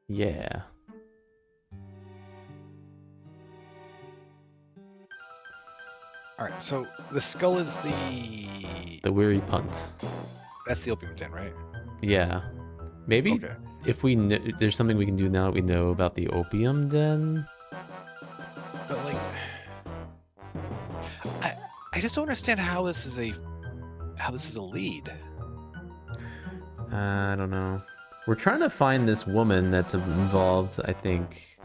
Yeah. All right, so the skull is the... The weary punt. That's the opium den, right? Yeah. Maybe Okay. if we there's something we can do now that we know about the opium den. But like, I just don't understand how this is a lead. I don't know. We're trying to find this woman that's involved, I think.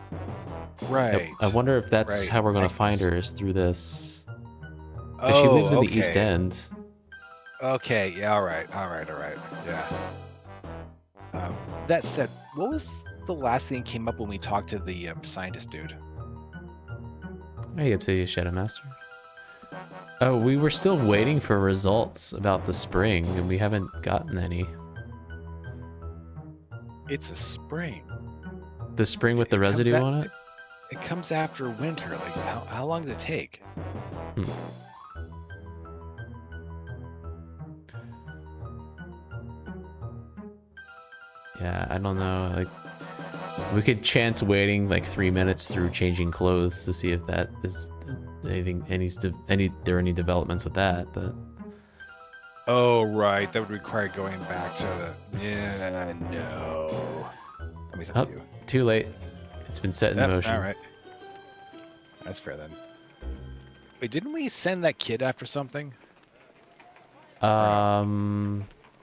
Right. I wonder if that's Right. how we're going to find Agnes. her, is through this. Because she Oh, lives in the East okay. End. Okay. Yeah. All right. Yeah. That said, what was the last thing that came up when we talked to the scientist dude? Hey, Obsidian Shadow Master. Oh, we were still waiting for results about the spring, and we haven't gotten any. It's a spring. The spring with the It comes residue at- on it? It comes after winter. Like, how long does it take? Yeah, I don't know. Like, we could chance waiting like 3 minutes through changing clothes to see if that is anything, there are any developments with that. But Oh, right. That would require going back to the... Yeah, no. I mean, it's up oh, to you. too late. It's been set in Yep, motion. all right. That's fair then. Wait, didn't we send that kid after something?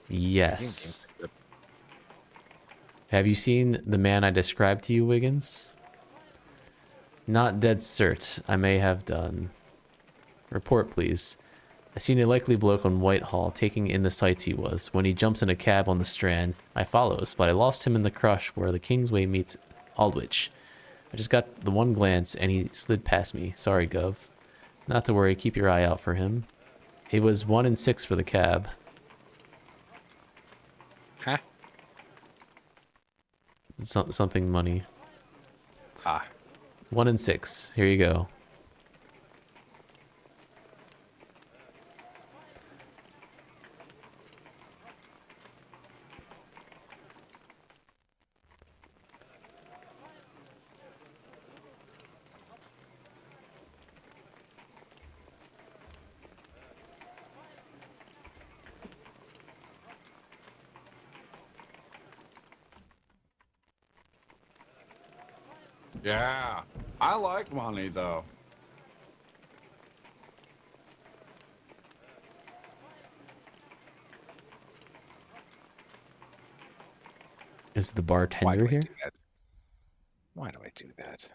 Yes. Have you seen the man I described to you, Wiggins? Not dead cert. I may have done. Report, please. I seen a likely bloke on Whitehall taking in the sights he was. When he jumps in a cab on the Strand, I follows, but I lost him in the crush where the Kingsway meets Aldwych. I just got the one glance and he slid past me. Sorry, Gov. Not to worry, keep your eye out for him. It was 1 in 6 for the cab. Huh? Something money. Ah. 1 in 6. Here you go. Yeah, I like money though. Is the Why bartender do I here? do that? Why do I do that?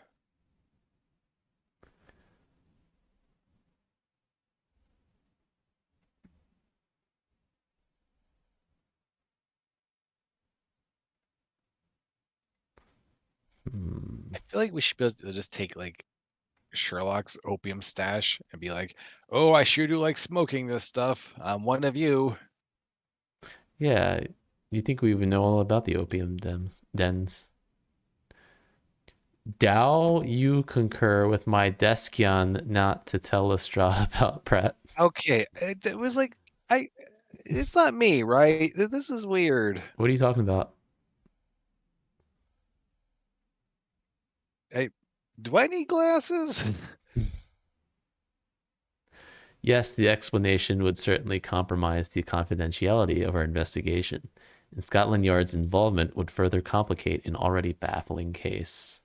I feel like we should be able to just take like Sherlock's opium stash and be like, "Oh, I sure do like smoking this stuff. I'm one of you." Yeah, you think we would know all about the opium dens? Dow, you concur with my Deskion not to tell Lestrade about Pratt. Okay, it was like I. It's not me, right? This is weird. What are you talking about? Do I need glasses? Yes, the explanation would certainly compromise the confidentiality of our investigation, and Scotland Yard's involvement would further complicate an already baffling case.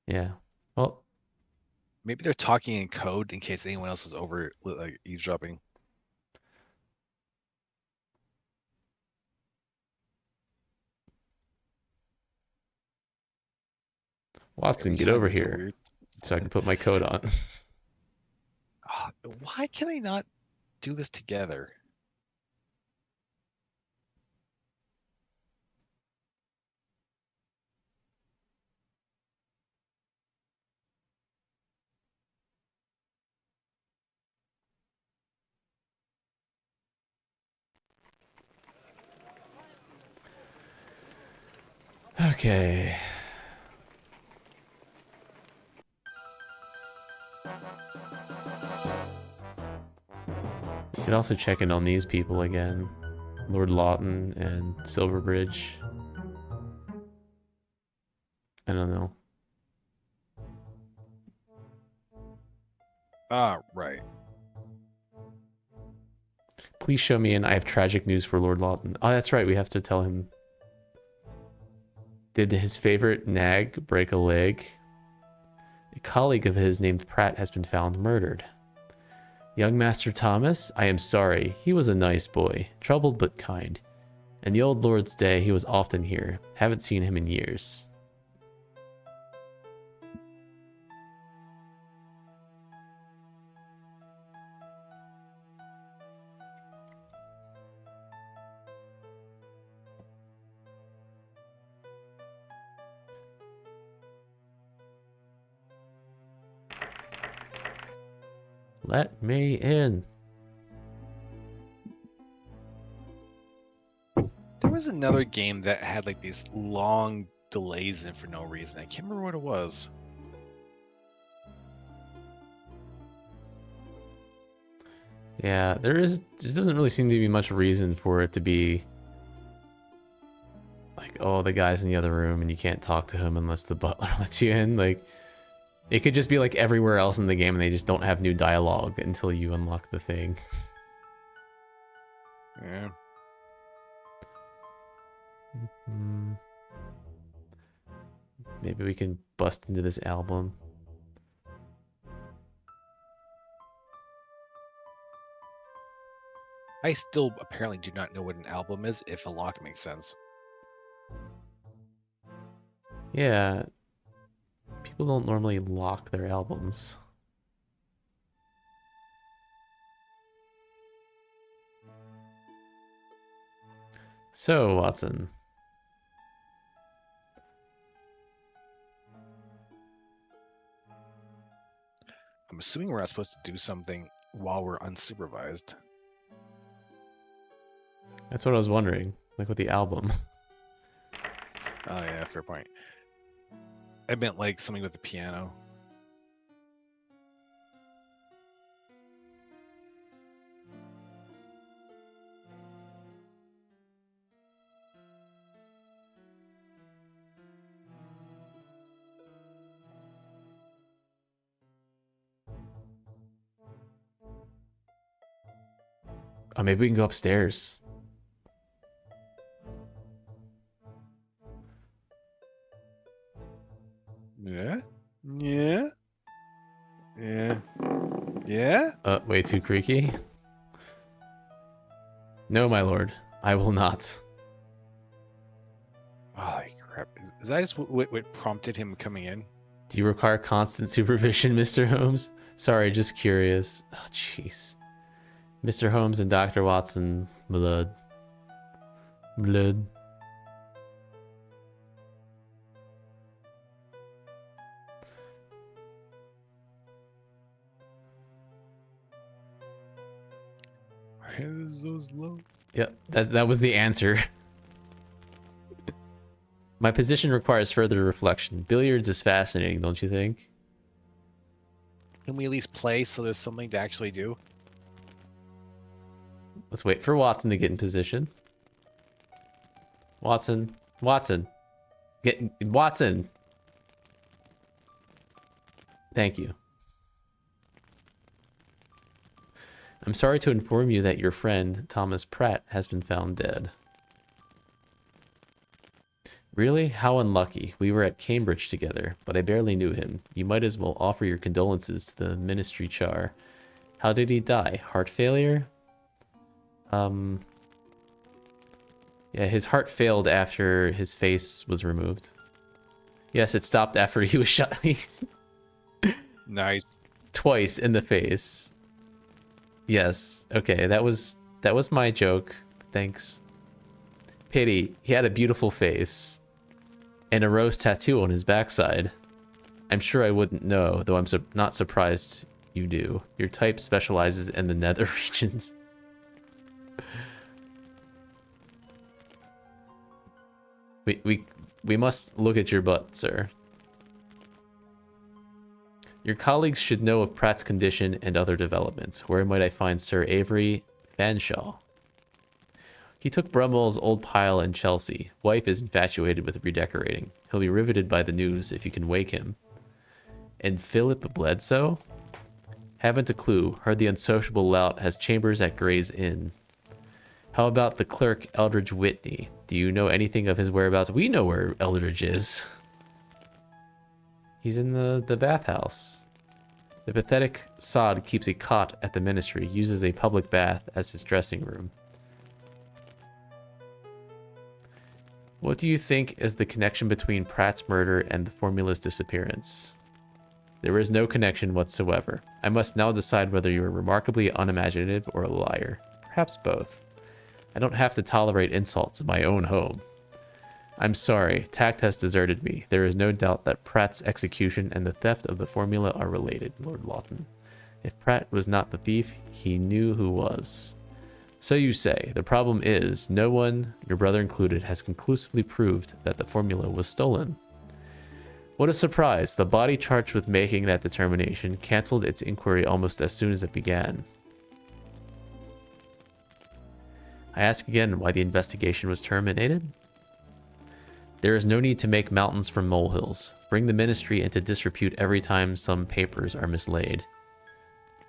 Yeah. Well, Maybe they're talking in code in case anyone else is over like eavesdropping. Watson, Every get time over there's a here weird. so I can put my coat on. Why can I not do this together? Okay. You could also check in on these people again. Lord Lawton and Silverbridge. I don't know. Ah, right. Please show me in. I have tragic news for Lord Lawton. Oh, that's right. We have to tell him. Did his favorite nag break a leg? A colleague of his named Pratt has been found murdered. Young Master Thomas, I am sorry. He was a nice boy, troubled but kind. In the old Lord's day, he was often here. Haven't seen him in years. Let me in. There was another game that had like these long delays in for no reason. I can't remember what it was. Yeah, there doesn't really seem to be much reason for it to be like, oh, the guy's in the other room and you can't talk to him unless the butler lets you in. Like, it could just be like everywhere else in the game and they just don't have new dialogue until you unlock the thing. Yeah. Maybe we can bust into this album. I still apparently do not know what an album is, if a lock makes sense. Yeah. People don't normally lock their albums. So, Watson. I'm assuming we're not supposed to do something while we're unsupervised. That's what I was wondering. Like with the album. Oh yeah, fair point. I meant like something with the piano. Oh, maybe we can go upstairs. Yeah? Yeah? Yeah? Yeah? Way too creaky? No, my lord. I will not. Holy crap. Is that just what prompted him coming in? Do you require constant supervision, Mr. Holmes? Sorry, just curious. Oh, jeez. Mr. Holmes and Dr. Watson, blood. Blood. Why is those low? Yep, that was the answer. My position requires further reflection. Billiards is fascinating, don't you think? Can we at least play so there's something to actually do? Let's wait for Watson to get in position. Watson. Watson. Watson. Thank you. I'm sorry to inform you that your friend, Thomas Pratt, has been found dead. Really? How unlucky. We were at Cambridge together, but I barely knew him. You might as well offer your condolences to the ministry char. How did he die? Heart failure? Yeah, his heart failed after his face was removed. Yes, it stopped after he was shot. Nice. Twice in the face. Yes. Okay, that was my joke. Thanks. Pity. He had a beautiful face and a rose tattoo on his backside. I'm sure I wouldn't know, though I'm not surprised you do. Your type specializes in the nether regions. We must look at your butt, sir. Your colleagues should know of Pratt's condition and other developments. Where might I find Sir Avery Fanshawe? He took Brumwell's old pile in Chelsea. Wife is infatuated with redecorating. He'll be riveted by the news if you can wake him. And Philip Bledsoe? Haven't a clue. Heard the unsociable lout has chambers at Gray's Inn. How about the clerk Eldridge Whitney? Do you know anything of his whereabouts? We know where Eldridge is. He's in the bathhouse. The pathetic sod keeps a cot at the ministry, uses a public bath as his dressing room. What do you think is the connection between Pratt's murder and the formula's disappearance? There is no connection whatsoever. I must now decide whether you are remarkably unimaginative or a liar. Perhaps both. I don't have to tolerate insults in my own home. I'm sorry, tact has deserted me. There is no doubt that Pratt's execution and the theft of the formula are related, Lord Lawton. If Pratt was not the thief, he knew who was. So you say. The problem is, no one, your brother included, has conclusively proved that the formula was stolen. What a surprise. The body charged with making that determination cancelled its inquiry almost as soon as it began. I ask again why the investigation was terminated? There is no need to make mountains from molehills. Bring the ministry into disrepute every time some papers are mislaid.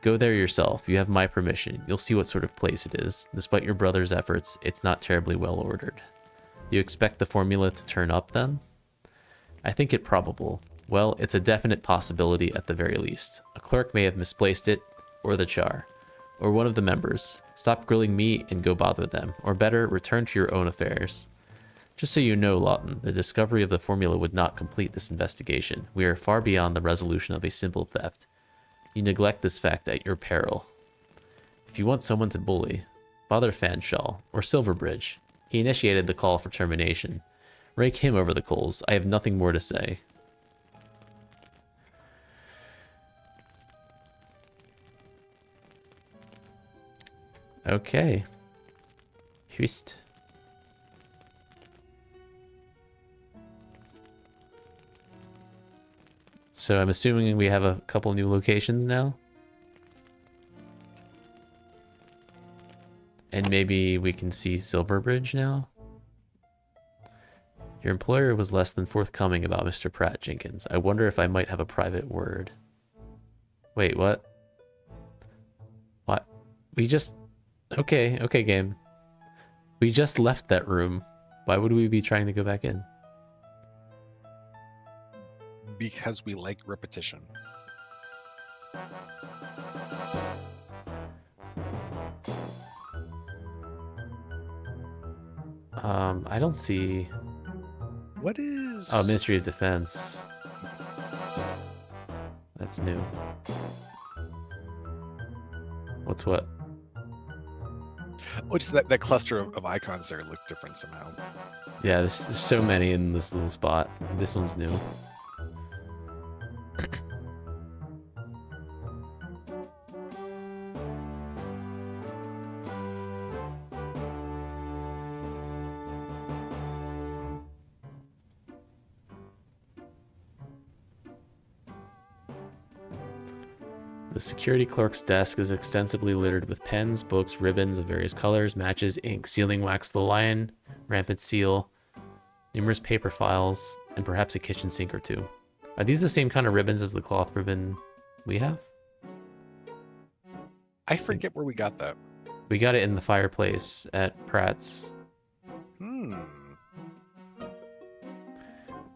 Go there yourself. You have my permission. You'll see what sort of place it is. Despite your brother's efforts, it's not terribly well ordered. You expect the formula to turn up then? I think it probable. Well, it's a definite possibility at the very least. A clerk may have misplaced it, or the char, or one of the members. Stop grilling me and go bother them. Or better, return to your own affairs. Just so you know, Lawton, the discovery of the formula would not complete this investigation. We are far beyond the resolution of a simple theft. You neglect this fact at your peril. If you want someone to bully, bother Fanshawe or Silverbridge. He initiated the call for termination. Rake him over the coals. I have nothing more to say. Okay. Hüst. So I'm assuming we have a couple new locations now. And maybe we can see Silverbridge now. Your employer was less than forthcoming about Mr. Pratt, Jenkins. I wonder if I might have a private word. Wait, what? What? We just... Okay, game. We just left that room. Why would we be trying to go back in? Because we like repetition. I don't see... What is... Oh, Ministry of Defense. That's new. What's what? Oh, just that cluster of icons there look different somehow. Yeah, there's so many in this little spot. This one's new. The security clerk's desk is extensively littered with pens, books, ribbons of various colors, matches, ink, sealing wax, the lion, rampant seal, numerous paper files, and perhaps a kitchen sink or two. Are these the same kind of ribbons as the cloth ribbon we have? I forget where we got that. We got it in the fireplace at Pratt's.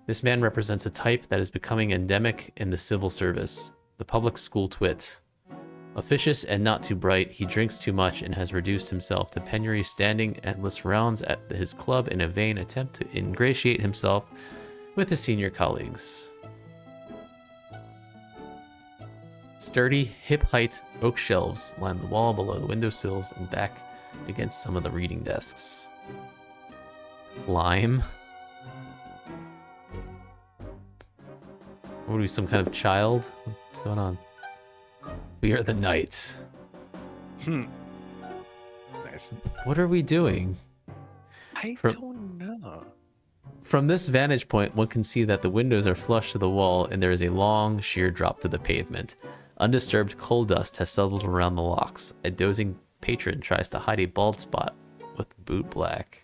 This man represents a type that is becoming endemic in the civil service. The public school twit. Officious and not too bright, he drinks too much and has reduced himself to penury, standing endless rounds at his club in a vain attempt to ingratiate himself with his senior colleagues. Sturdy, hip-height oak shelves line the wall below the windowsills and back against some of the reading desks. Lime? What are we, some kind of child? What's going on? We are the knights. Nice. What are we doing? I don't know. From this vantage point, one can see that the windows are flush to the wall and there is a long, sheer drop to the pavement. Undisturbed coal dust has settled around the locks. A dozing patron tries to hide a bald spot with boot black.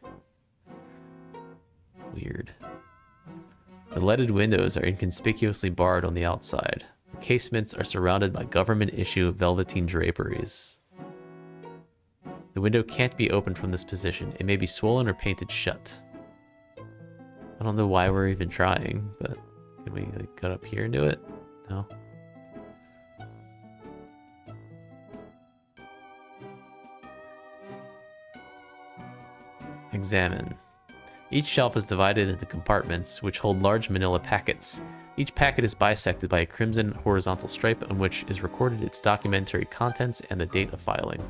Weird. The leaded windows are inconspicuously barred on the outside. The casements are surrounded by government-issue velveteen draperies. The window can't be opened from this position. It may be swollen or painted shut. I don't know why we're even trying, but can we like cut up here and do it? No. Examine. Each shelf is divided into compartments, which hold large manila packets. Each packet is bisected by a crimson horizontal stripe on which is recorded its documentary contents and the date of filing.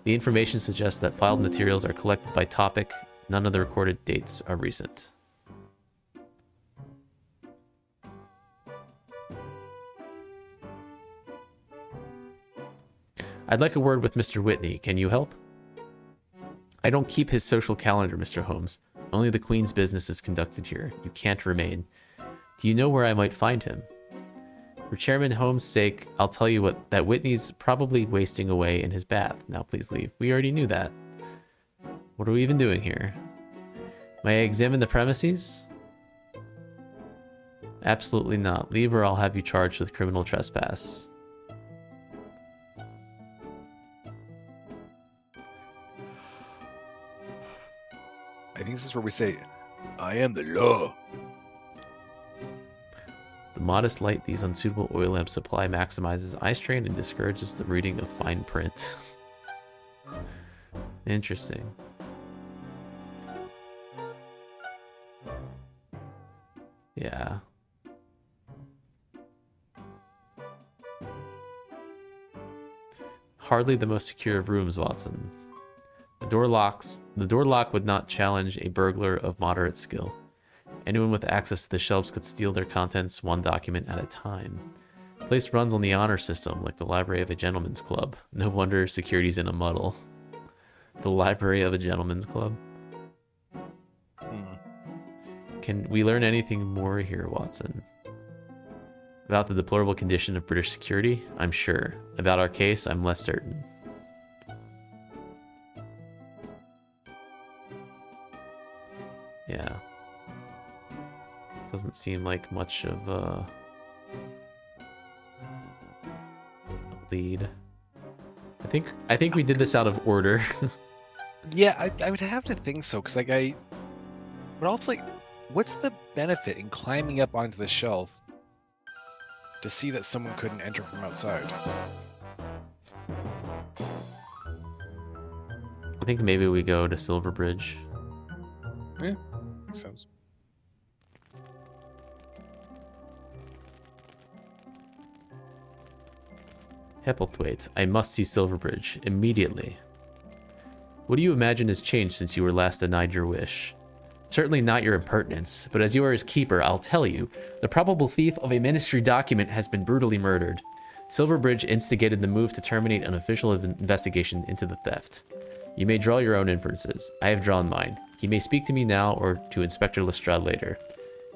The information suggests that filed materials are collected by topic. None of the recorded dates are recent. I'd like a word with Mr. Whitney. Can you help? I don't keep his social calendar, Mr. Holmes. Only the Queen's business is conducted here. You can't remain. Do you know where I might find him? For Chairman Holmes' sake, I'll tell you that Whitney's probably wasting away in his bath. Now please leave. We already knew that. What are we even doing here? May I examine the premises? Absolutely not. Leave or I'll have you charged with criminal trespass. I think this is where we say, I am the law. The modest light these unsuitable oil lamps supply maximizes eye strain and discourages the reading of fine print. Interesting. Yeah. Hardly the most secure of rooms, Watson. The door lock would not challenge a burglar of moderate skill. Anyone with access to the shelves could steal their contents one document at a time. The place runs on the honor system, like the library of a gentleman's club. No wonder security's in a muddle. The library of a gentleman's club. Can we learn anything more here, Watson? About the deplorable condition of British security? I'm sure. About our case, I'm less certain. Yeah. Doesn't seem like much of a lead. I think we did this out of order. Yeah, I would have to think so, because but also like, what's the benefit in climbing up onto the shelf to see that someone couldn't enter from outside? I think maybe we go to Silverbridge. Yeah, makes sense. Hepplethwaite, I must see Silverbridge immediately. What do you imagine has changed since you were last denied your wish? Certainly not your impertinence, but as you are his keeper, I'll tell you. The probable thief of a ministry document has been brutally murdered. Silverbridge instigated the move to terminate an official investigation into the theft. You may draw your own inferences. I have drawn mine. He may speak to me now or to Inspector Lestrade later.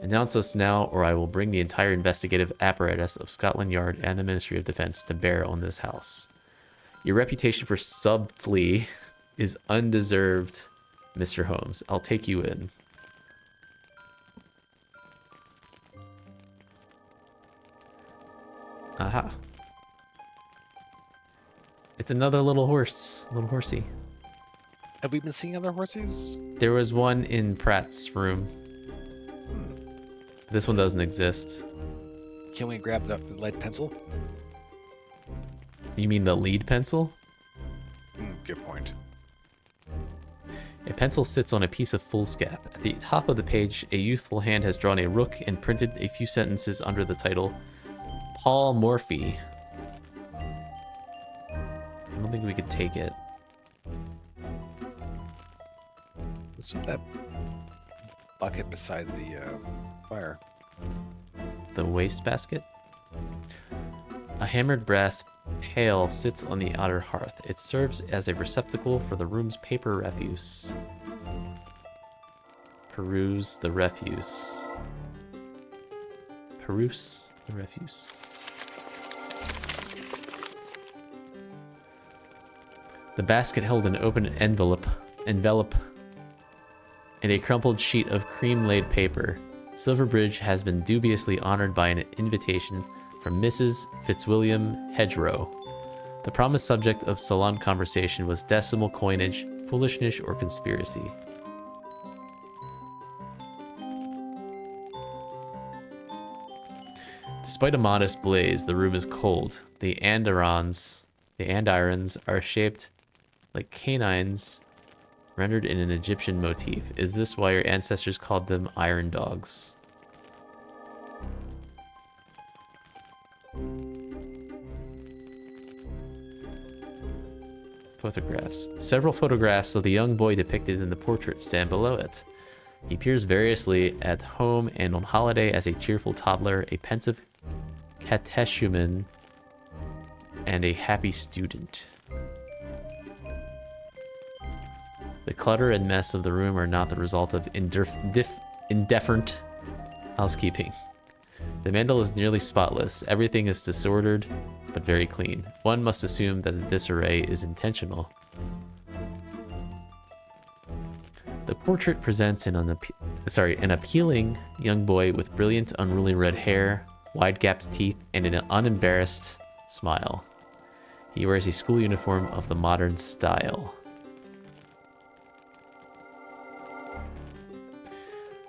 Announce us now, or I will bring the entire investigative apparatus of Scotland Yard and the Ministry of Defense to bear on this house. Your reputation for sub-flea is undeserved, Mr. Holmes. I'll take you in. Aha. It's another little horse. Little horsey. Have we been seeing other horses? There was one in Pratt's room. This one doesn't exist. Can we grab the lead pencil? You mean the lead pencil? Good point. A pencil sits on a piece of foolscap. At the top of the page, a youthful hand has drawn a rook and printed a few sentences under the title, Paul Morphy. I don't think we could take it. What's with that bucket beside the fire? The wastebasket? A hammered brass pail sits on the outer hearth. It serves as a receptacle for the room's paper refuse. peruse the refuse. Peruse the refuse. The basket held an open envelope and a crumpled sheet of cream-laid paper. Silverbridge has been dubiously honored by an invitation from Mrs. Fitzwilliam Hedgerow. The promised subject of salon conversation was decimal coinage, foolishness, or conspiracy. Despite a modest blaze, the room is cold. The andirons are shaped like canines rendered in an Egyptian motif. Is this why your ancestors called them iron dogs? Photographs. Several photographs of the young boy depicted in the portrait stand below it. He appears variously at home and on holiday as a cheerful toddler, a pensive catechumen, and a happy student. The clutter and mess of the room are not the result of indifferent housekeeping. The mantel is nearly spotless. Everything is disordered, but very clean. One must assume that the disarray is intentional. The portrait presents an appealing young boy with brilliant, unruly red hair, wide-gapped teeth, and an unembarrassed smile. He wears a school uniform of the modern style.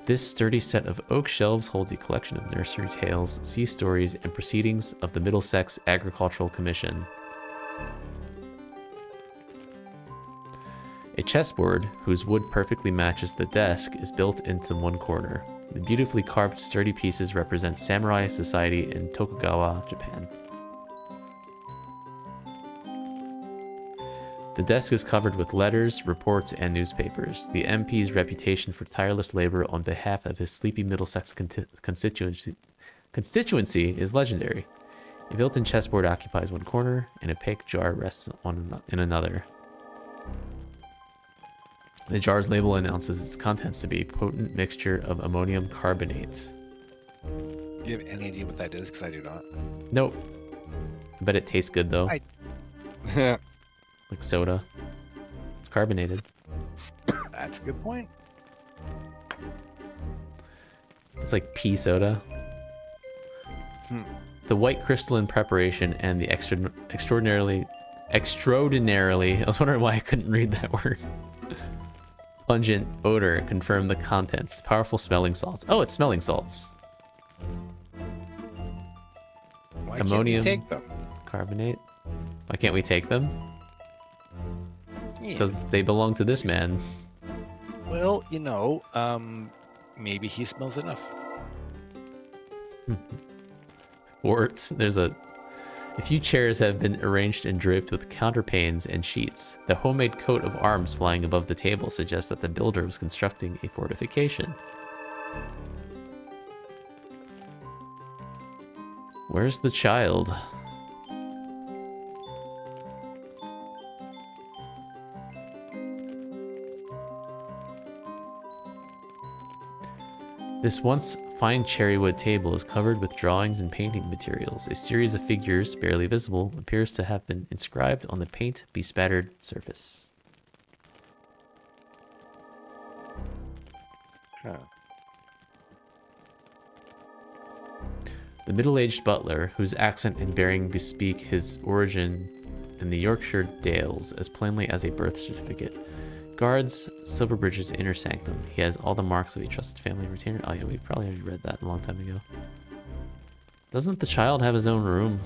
This sturdy set of oak shelves holds a collection of nursery tales, sea stories, and proceedings of the Middlesex Agricultural Commission. A chessboard, whose wood perfectly matches the desk, is built into one corner. The beautifully carved sturdy pieces represent samurai society in Tokugawa, Japan. The desk is covered with letters, reports, and newspapers. The MP's reputation for tireless labor on behalf of his sleepy Middlesex constituency is legendary. A built-in chessboard occupies one corner, and a opaque jar rests in another. The jar's label announces its contents to be a potent mixture of ammonium carbonate. Do you have any idea what that is? Because I do not. Nope. I bet it tastes good, though. Like soda. It's carbonated. That's a good point. It's like pea soda. The white crystalline preparation and the extraordinarily, I was wondering why I couldn't read that word. Pungent odor confirm the contents. Powerful smelling salts. Oh, it's smelling salts. Why Ammonium can't we take them? carbonate. Why can't we take them? Yeah. Because they belong to this man. Well, maybe he smells enough. Fort. A few chairs have been arranged and draped with counterpanes and sheets. The homemade coat of arms flying above the table suggests that the builder was constructing a fortification. Where's the child? This once fine cherrywood table is covered with drawings and painting materials. A series of figures, barely visible, appears to have been inscribed on the paint-bespattered surface. Huh. The middle-aged butler, whose accent and bearing bespeak his origin in the Yorkshire Dales as plainly as a birth certificate, guards Silverbridge's inner sanctum. He has all the marks of a trusted family retainer. Oh yeah, we probably already read that a long time ago. Doesn't the child have his own room?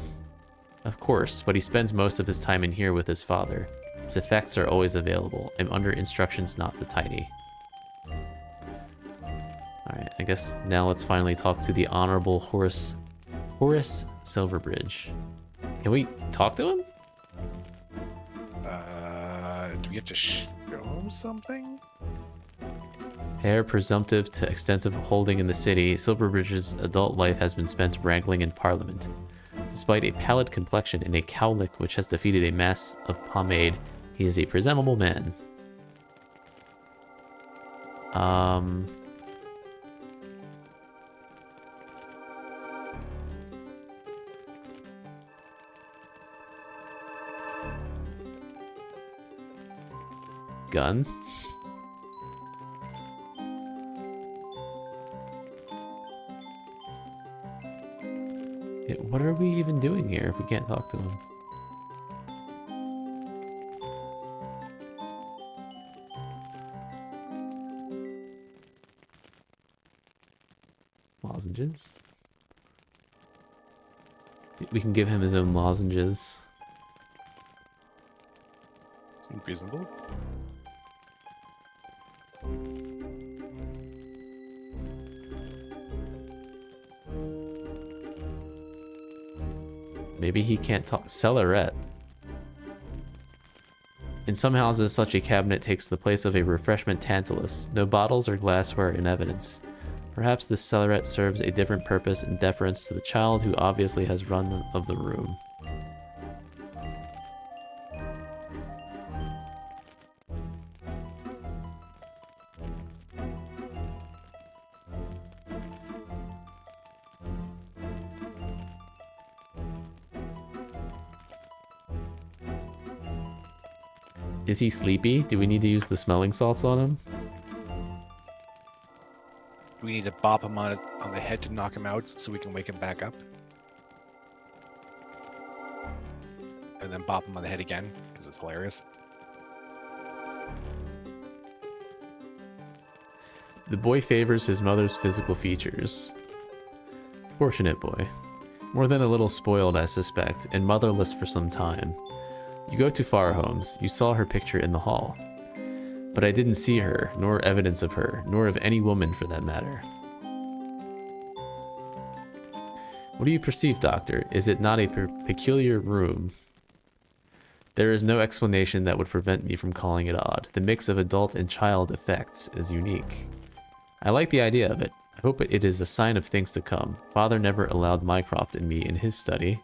Of course, but he spends most of his time in here with his father. His effects are always available. I'm under instructions not to tidy. Alright, I guess now let's finally talk to the Honorable Horace Silverbridge. Can we talk to him? Do we have to show him something? Heir presumptive to extensive holding in the city, Silverbridge's adult life has been spent wrangling in Parliament. Despite a pallid complexion and a cowlick which has defeated a mass of pomade, he is a presentable man. gun. What are we even doing here if we can't talk to him? Lozenges. We can give him his own lozenges. Seems reasonable. Maybe he can't talk. Cellaret. In some houses, such a cabinet takes the place of a refreshment tantalus. No bottles or glassware in evidence. Perhaps this cellaret serves a different purpose in deference to the child who obviously has run of the room. Is he sleepy? Do we need to use the smelling salts on him? Do we need to bop him on the head to knock him out so we can wake him back up? And then bop him on the head again, because it's hilarious. The boy favors his mother's physical features. Fortunate boy. More than a little spoiled, I suspect, and motherless for some time. You go too far, Holmes. You saw her picture in the hall. But I didn't see her, nor evidence of her, nor of any woman for that matter. What do you perceive, Doctor? Is it not a peculiar room? There is no explanation that would prevent me from calling it odd. The mix of adult and child effects is unique. I like the idea of it. I hope it is a sign of things to come. Father never allowed Mycroft and me in his study.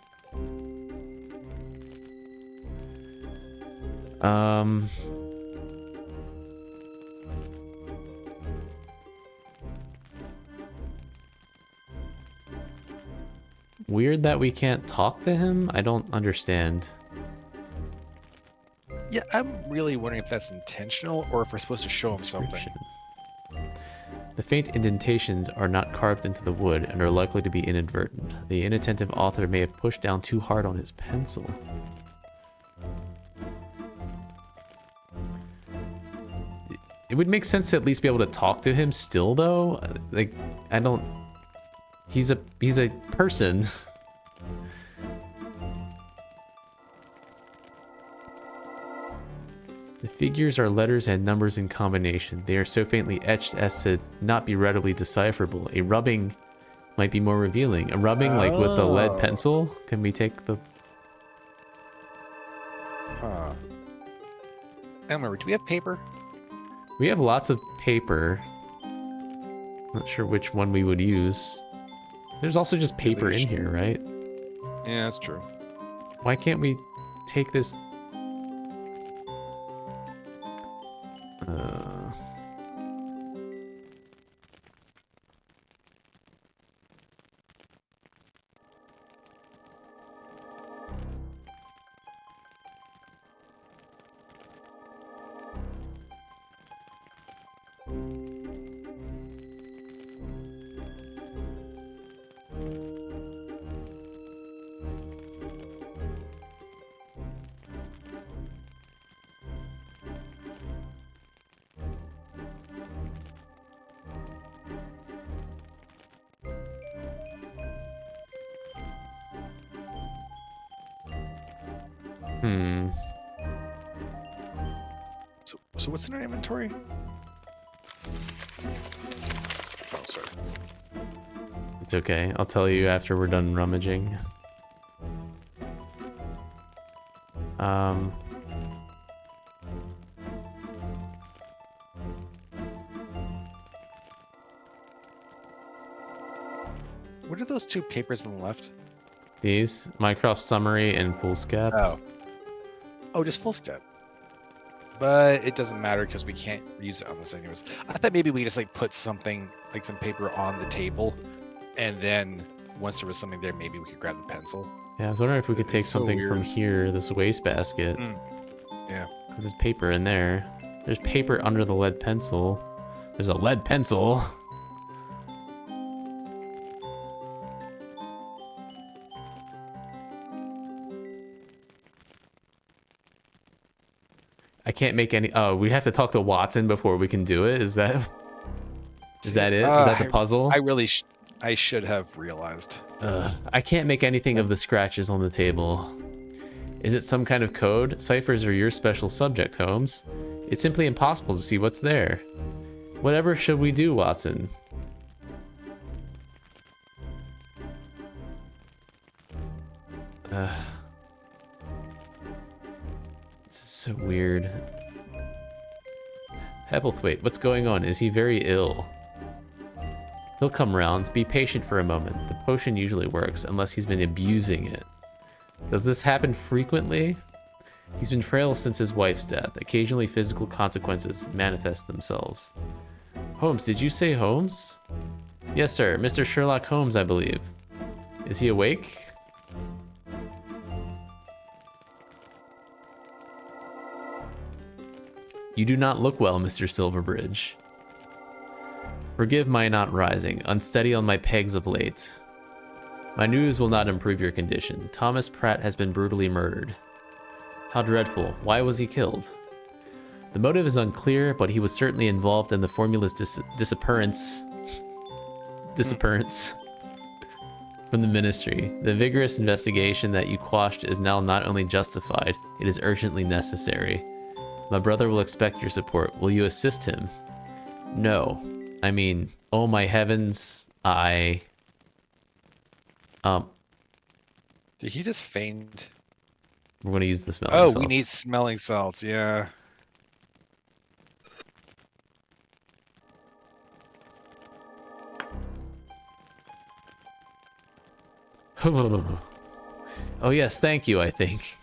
Weird that we can't talk to him? I don't understand. Yeah, I'm really wondering if that's intentional or if we're supposed to show him something. Description. The faint indentations are not carved into the wood and are likely to be inadvertent. The inattentive author may have pushed down too hard on his pencil. It would make sense to at least be able to talk to him still, though. Like, I don't... He's a person. The figures are letters and numbers in combination. They are so faintly etched as to not be readily decipherable. A rubbing might be more revealing. A rubbing, like with a lead pencil? Can we take the... Huh. I don't remember. Do we have paper? We have lots of paper. Not sure which one we would use. There's also just paper in here, right? Yeah, that's true. Why can't we take this... So what's in our inventory? Oh, sorry. It's okay. I'll tell you after we're done rummaging. What are those two papers on the left? These? Mycroft Summary and Foolscap. Oh, just Foolscap. But it doesn't matter because we can't use it on this anyways. I thought maybe we just like put something, like some paper on the table, and then once there was something there, maybe we could grab the pencil. Yeah, I was wondering if we could take It's so something from weird. here, this wastebasket. Yeah. Because there's paper in there. There's paper under the lead pencil. There's a lead pencil. I can't make any... Oh, we have to talk to Watson before we can do it? Is that it? Is that the puzzle? I should have realized. I can't make anything of the scratches on the table. Is it some kind of code? Ciphers are your special subject, Holmes. It's simply impossible to see what's there. Whatever should we do, Watson? This is so weird. Hebblethwaite, what's going on? Is he very ill? He'll come round. Be patient for a moment. The potion usually works, unless he's been abusing it. Does this happen frequently? He's been frail since his wife's death. Occasionally physical consequences manifest themselves. Holmes, did you say Holmes? Yes, sir. Mr. Sherlock Holmes, I believe. Is he awake? You do not look well, Mr. Silverbridge. Forgive my not rising, unsteady on my pegs of late. My news will not improve your condition. Thomas Pratt has been brutally murdered. How dreadful. Why was he killed? The motive is unclear, but he was certainly involved in the formula's disappearance from the ministry. The vigorous investigation that you quashed is now not only justified, it is urgently necessary. My brother will expect your support. Will you assist him? No. I mean, oh my heavens, Did he just faint? We're going to use the smelling salts. Oh, we need smelling salts, yeah. Oh yes, thank you, I think.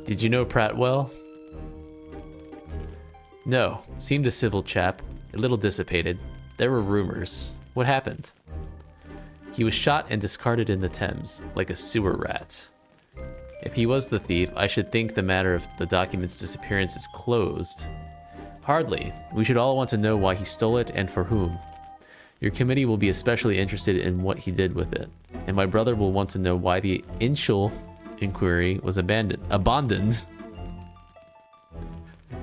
Did you know Pratt well? No, seemed a civil chap, a little dissipated. There were rumors. What happened? He was shot and discarded in the Thames, like a sewer rat. If he was the thief, I should think the matter of the document's disappearance is closed. Hardly. We should all want to know why he stole it and for whom. Your committee will be especially interested in what he did with it, and my brother will want to know why the initial inquiry was abandoned.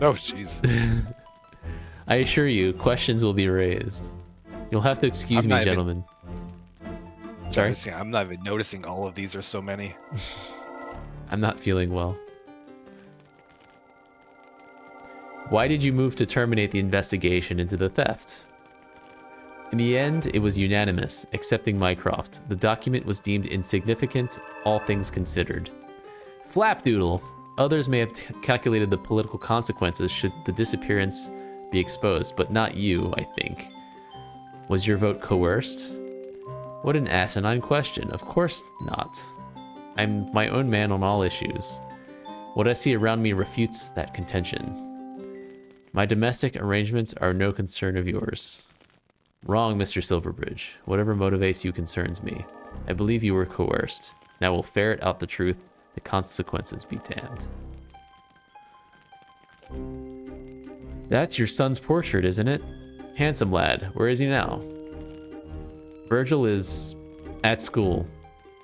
Oh, jeez. I assure you, questions will be raised. You'll have to excuse me, gentlemen. Sorry? I'm not even noticing all of these are so many. I'm not feeling well. Why did you move to terminate the investigation into the theft? In the end, it was unanimous, excepting Mycroft. The document was deemed insignificant, all things considered. Flapdoodle! Others may have calculated the political consequences should the disappearance be exposed, but not you, I think. Was your vote coerced? What an asinine question. Of course not. I'm my own man on all issues. What I see around me refutes that contention. My domestic arrangements are no concern of yours. Wrong, Mr. Silverbridge. Whatever motivates you concerns me. I believe you were coerced, and I will ferret out the truth. The consequences be damned. That's your son's portrait, isn't it? Handsome lad. Where is he now? Virgil is at school,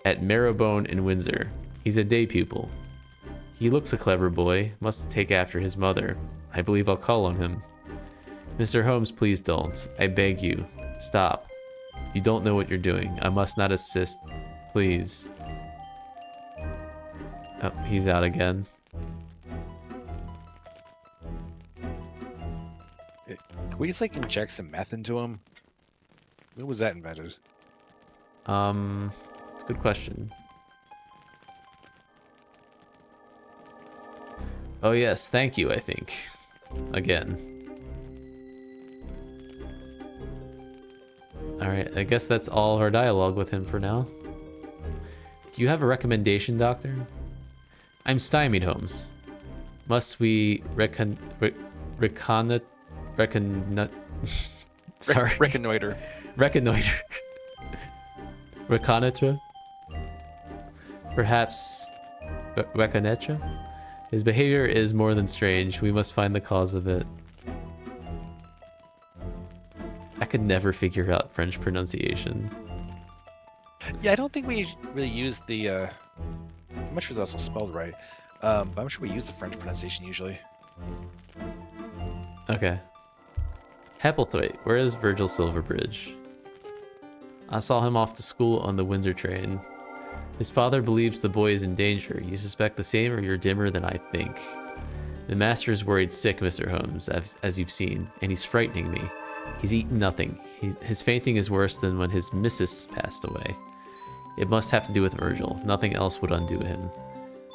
at Marrowbone in Windsor. He's a day pupil. He looks a clever boy, must take after his mother. I believe I'll call on him. Mr. Holmes, please don't. I beg you. Stop. You don't know what you're doing. I must not assist. Please. Oh, he's out again. Can we just, like, inject some meth into him? When was that invented? It's a good question. Oh yes, thank you, I think. Again. Alright, I guess that's all our dialogue with him for now. Do you have a recommendation, Doctor? I'm stymied, Holmes. Must we sorry. Reconnoiter. Reconnoiter. Reconnoitre? Perhaps Wakanecha? His behavior is more than strange. We must find the cause of it. I could never figure out French pronunciation. Yeah, I don't think we really use the. I'm not sure it's also spelled right, but I'm sure we use the French pronunciation usually. Okay. Hepplethwaite, where is Virgil Silverbridge? I saw him off to school on the Windsor train. His father believes the boy is in danger. You suspect the same, or you're dimmer than I think. The master is worried sick, Mr. Holmes, as you've seen, and he's frightening me. He's eaten nothing. His fainting is worse than when his missus passed away. It must have to do with Virgil. Nothing else would undo him.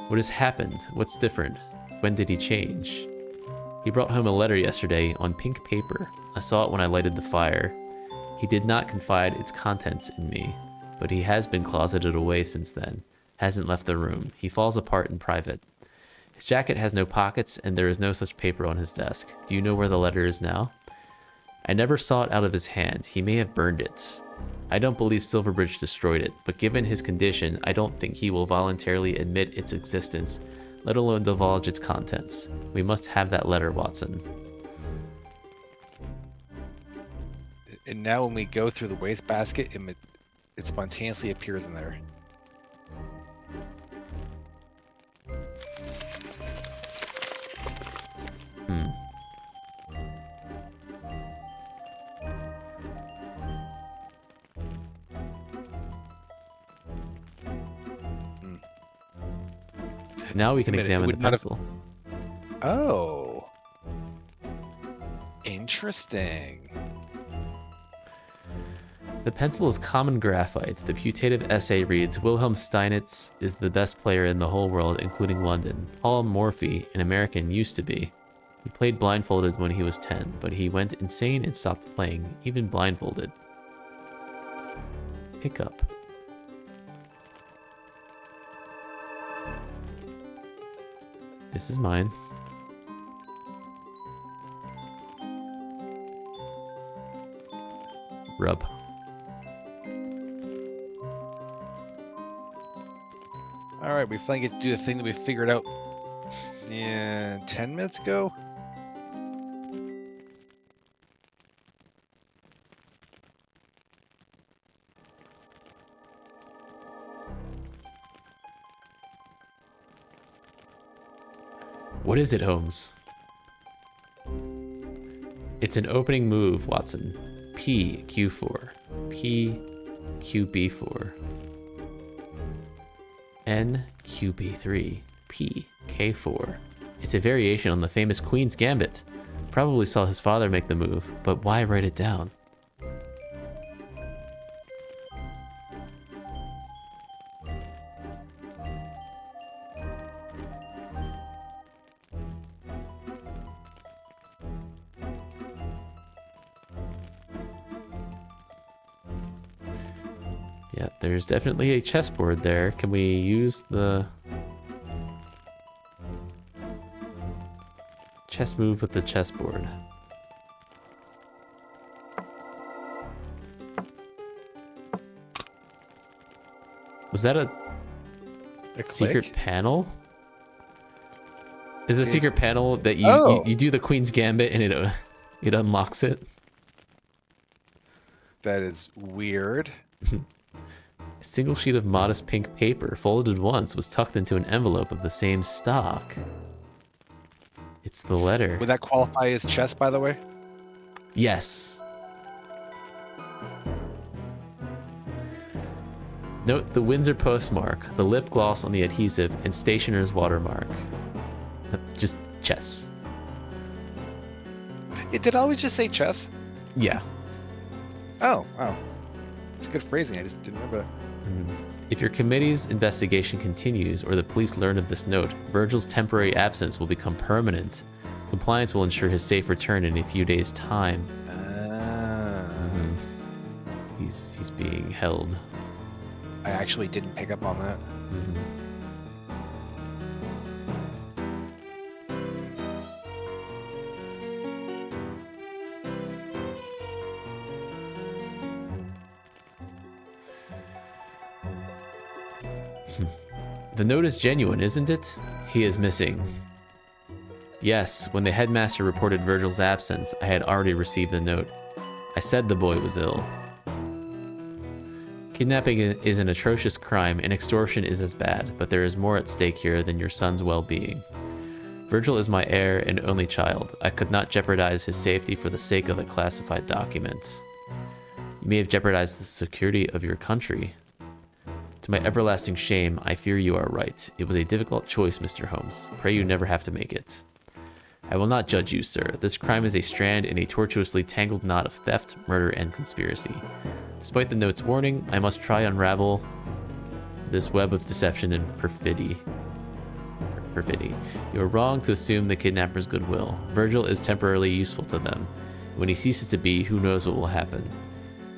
What has happened? What's different? When did he change? He brought home a letter yesterday on pink paper. I saw it when I lighted the fire. He did not confide its contents in me, but he has been closeted away since then. Hasn't left the room. He falls apart in private. His jacket has no pockets, and there is no such paper on his desk. Do you know where the letter is now? I never saw it out of his hand. He may have burned it. I don't believe Silverbridge destroyed it, but given his condition, I don't think he will voluntarily admit its existence, let alone divulge its contents. We must have that letter, Watson. And now when we go through the wastebasket, it spontaneously appears in there. Now we can Wait a minute, it examine the would not have- pencil. Oh. Interesting. The pencil is common graphite. The putative essay reads, Wilhelm Steinitz is the best player in the whole world, including London. Paul Morphy, an American, used to be. He played blindfolded when he was 10, but he went insane and stopped playing, even blindfolded. Hiccup. This is mine. Rub. All right, we finally get to do this thing that we figured out 10 minutes ago. What is it, Holmes? It's an opening move, Watson. P, Q4. P, QB4. N, QB3. P, K4. It's a variation on the famous Queen's Gambit. Probably saw his father make the move, but why write it down? Yeah, there's definitely a chessboard there. Can we use the chess move with the chessboard? Was that a secret click? panel? Is a Okay. secret panel that you, Oh. you do the Queen's Gambit and it unlocks it? That is weird. A single sheet of modest pink paper, folded once, was tucked into an envelope of the same stock. It's the letter. Would that qualify as chess, by the way? Yes. Note the Windsor postmark, the lip gloss on the adhesive, and stationer's watermark. Just chess. It did always just say chess. Yeah. Oh, wow. It's good phrasing. I just didn't remember that. If your committee's investigation continues or the police learn of this note, Virgil's temporary absence will become permanent. Compliance will ensure his safe return in a few days' time. He's being held. I actually didn't pick up on that. The note is genuine, isn't it? He is missing. Yes, when the headmaster reported Virgil's absence, I had already received the note. I said the boy was ill. Kidnapping is an atrocious crime, and extortion is as bad, but there is more at stake here than your son's well-being. Virgil is my heir and only child. I could not jeopardize his safety for the sake of a classified document. You may have jeopardized the security of your country. To my everlasting shame, I fear you are right. It was a difficult choice, Mr. Holmes. Pray you never have to make it. I will not judge you, sir. This crime is a strand in a tortuously tangled knot of theft, murder, and conspiracy. Despite the note's warning, I must try unravel this web of deception and perfidy. You are wrong to assume the kidnapper's goodwill. Virgil is temporarily useful to them. When he ceases to be, who knows what will happen.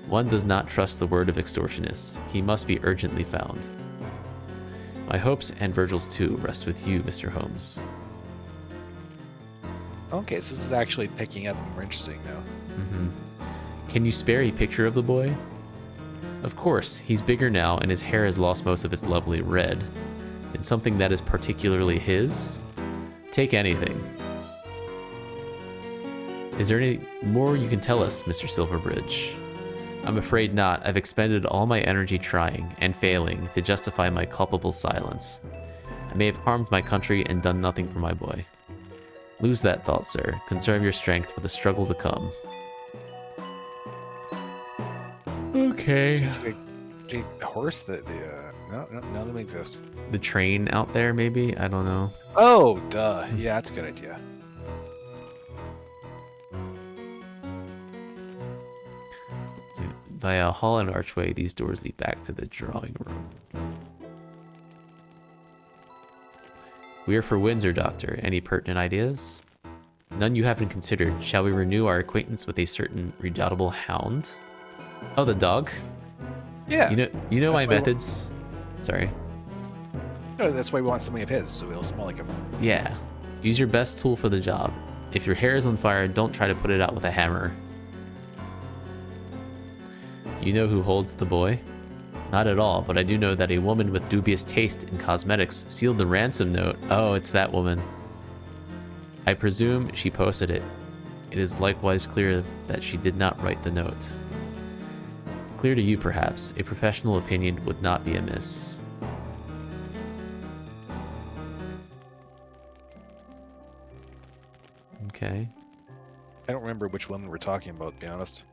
One does not trust the word of extortionists. He must be urgently found. My hopes, and Virgil's too, rest with you, Mr. Holmes. Okay, so this is actually picking up more interesting now. Can you spare a picture of the boy? Of course, he's bigger now and his hair has lost most of its lovely red. And something that is particularly his? Take anything. Is there any more you can tell us, Mr. Silverbridge? I'm afraid not. I've expended all my energy trying, and failing, to justify my culpable silence. I may have harmed my country and done nothing for my boy. Lose that thought, sir. Conserve your strength for the struggle to come. Okay. The horse, no, none of them exist. The train out there, maybe? I don't know. Oh, duh. Yeah, that's a good idea. Via a hall and archway, these doors lead back to the drawing room. We are for Windsor, Doctor. Any pertinent ideas? None you haven't considered. Shall we renew our acquaintance with a certain redoubtable hound? Oh, the dog? Yeah. You know my That's why methods. Sorry. No, that's why we want somebody of his, so it'll smell like him. Yeah. Use your best tool for the job. If your hair is on fire, don't try to put it out with a hammer. Do you know who holds the boy? Not at all, but I do know that a woman with dubious taste in cosmetics sealed the ransom note. Oh, it's that woman. I presume she posted it. It is likewise clear that she did not write the note. Clear to you, perhaps. A professional opinion would not be amiss. Okay. I don't remember which woman we're talking about, to be honest.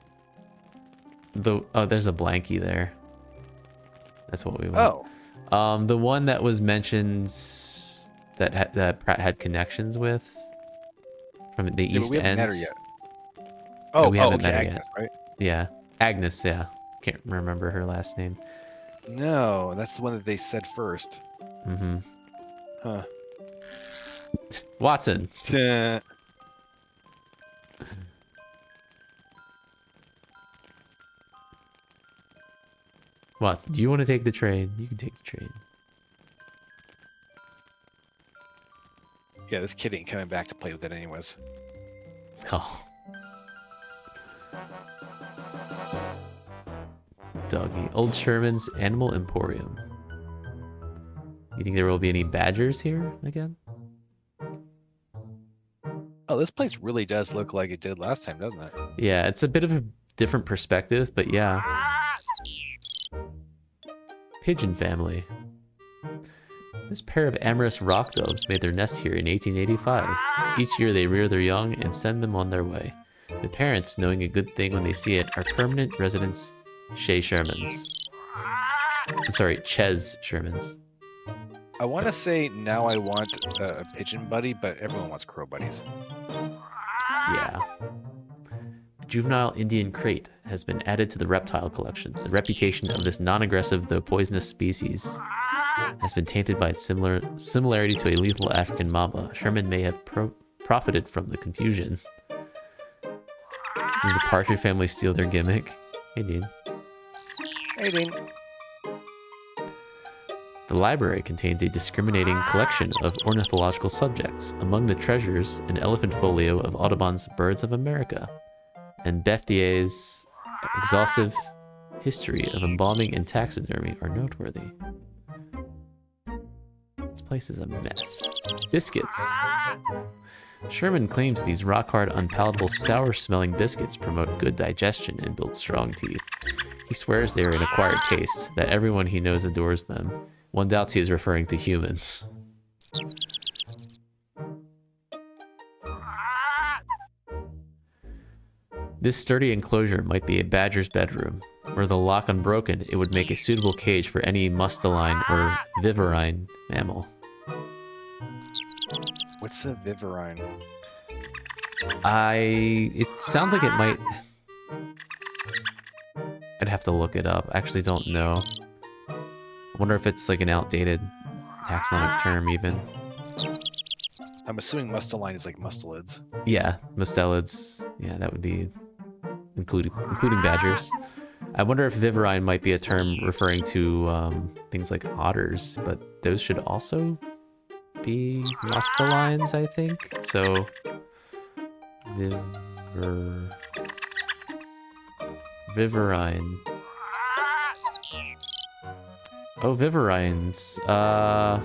Oh, there's a blankie there. That's what we want. Oh. The one that was mentioned that Pratt had connections with from the Yeah, East we End. haven't met her yet. Oh, we haven't okay, met her Agnes, yet. right? Yeah, Agnes. Yeah, can't remember her last name. No, that's the one that they said first. Mm-hmm. Huh. Watson. Watson, do you want to take the train? You can take the train. Yeah, this kid ain't coming back to play with it anyways. Oh. Doggy. Old Sherman's Animal Emporium. You think there will be any badgers here again? Oh, this place really does look like it did last time, doesn't it? Yeah, it's a bit of a different perspective, but yeah. Pigeon family. This pair of amorous rock doves made their nest here in 1885. Each year they rear their young and send them on their way. The parents, knowing a good thing when they see it, are permanent residents Ches Shermans. I want to say now I want a pigeon buddy, but everyone wants crow buddies. Yeah. A juvenile Indian crate has been added to the reptile collection. The reputation of this non-aggressive though poisonous species has been tainted by its similarity to a lethal African mamba. Sherman may have profited from the confusion. Did the Partridge family steal their gimmick? Hey, Dean. Hey, Dean. The library contains a discriminating collection of ornithological subjects. Among the treasures, an elephant folio of Audubon's Birds of America and Bethier's exhaustive history of embalming and taxidermy are noteworthy. place is a mess. Biscuits. Sherman claims these rock-hard, unpalatable, sour-smelling biscuits promote good digestion and build strong teeth. He swears they are an acquired taste, that everyone he knows adores them. One doubts he is referring to humans. This sturdy enclosure might be a badger's bedroom. Were the lock unbroken, it would make a suitable cage for any musteline or viverine mammal. What's a viverine? It sounds like it might... I'd have to look it up. I actually don't know. I wonder if it's like an outdated taxonomic term even. I'm assuming musteline is like mustelids. Yeah, mustelids. Yeah, that would be including badgers. I wonder if viverine might be a term referring to things like otters, but those should also be mustelines, I think. So, viverine. Oh, viverines. Huh.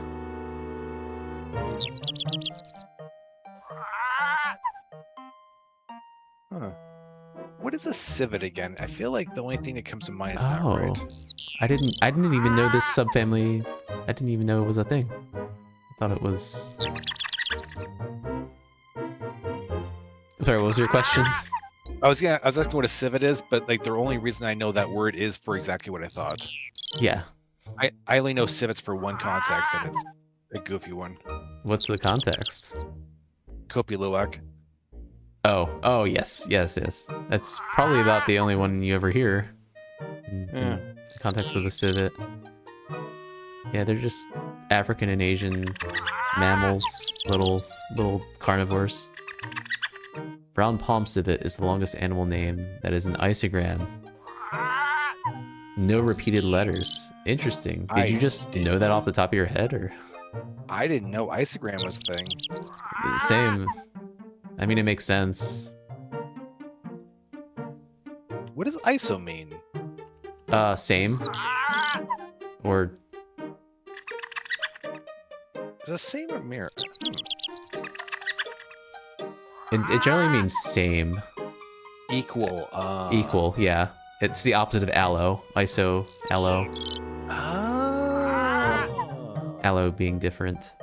What is a civet again? I feel like the only thing that comes to mind is not Oh, right. I didn't even know this subfamily. I didn't even know it was a thing. I thought it was. I'm sorry, what was your question? I was asking what a civet is, but like the only reason I know that word is for exactly what I thought. Yeah. I only know civets for one context, and it's a goofy one. What's the context? Kopiluwak. Oh, yes. That's probably about the only one you ever hear. In the context of a civet. Yeah, they're just African and Asian mammals, little carnivores. Brown palm civet is the longest animal name that is an isogram. No repeated letters. Interesting. Did you just know that off the top of your head, or? I didn't know isogram was a thing. Same. I mean, it makes sense. What does ISO mean? Same. Or Is it same or mirror? it generally means same. Equal. Equal, yeah. It's the opposite of allo. ISO, allo. Allo being different.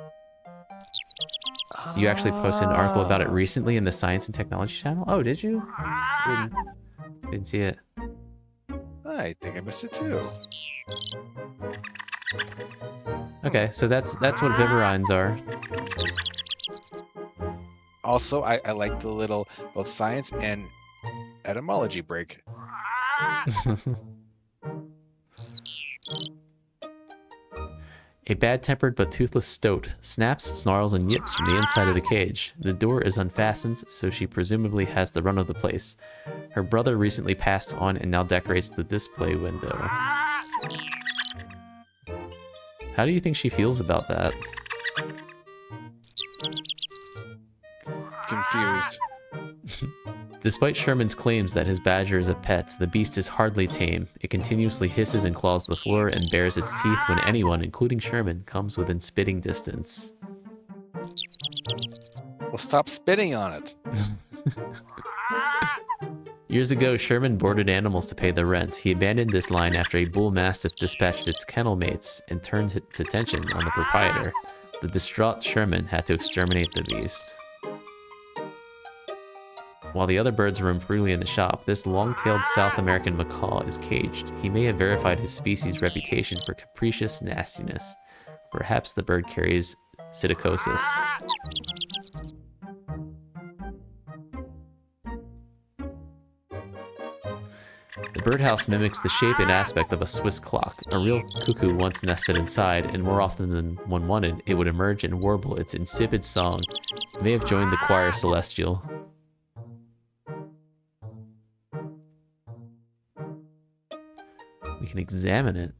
You actually posted an article about it recently in the Science and Technology channel? Oh, did you? Didn't see it. I think I missed it too. Okay, so that's what viverines are. Also, I like the little both science and etymology break. A bad-tempered but toothless stoat snaps, snarls, and yips from the inside of the cage. The door is unfastened, so she presumably has the run of the place. Her brother recently passed on and now decorates the display window. How do you think she feels about that? Confused. Despite Sherman's claims that his badger is a pet, the beast is hardly tame. It continuously hisses and claws the floor and bares its teeth when anyone, including Sherman, comes within spitting distance. Well, stop spitting on it. Years ago, Sherman boarded animals to pay the rent. He abandoned this line after a bull mastiff dispatched its kennel mates and turned its attention on the proprietor. The distraught Sherman had to exterminate the beast. While the other birds roam freely in the shop, this long-tailed South American macaw is caged. He may have verified his species' reputation for capricious nastiness. Perhaps the bird carries psittacosis. The birdhouse mimics the shape and aspect of a Swiss clock. A real cuckoo once nested inside, and more often than one wanted, it would emerge and warble its insipid song. It may have joined the choir celestial. We can examine it.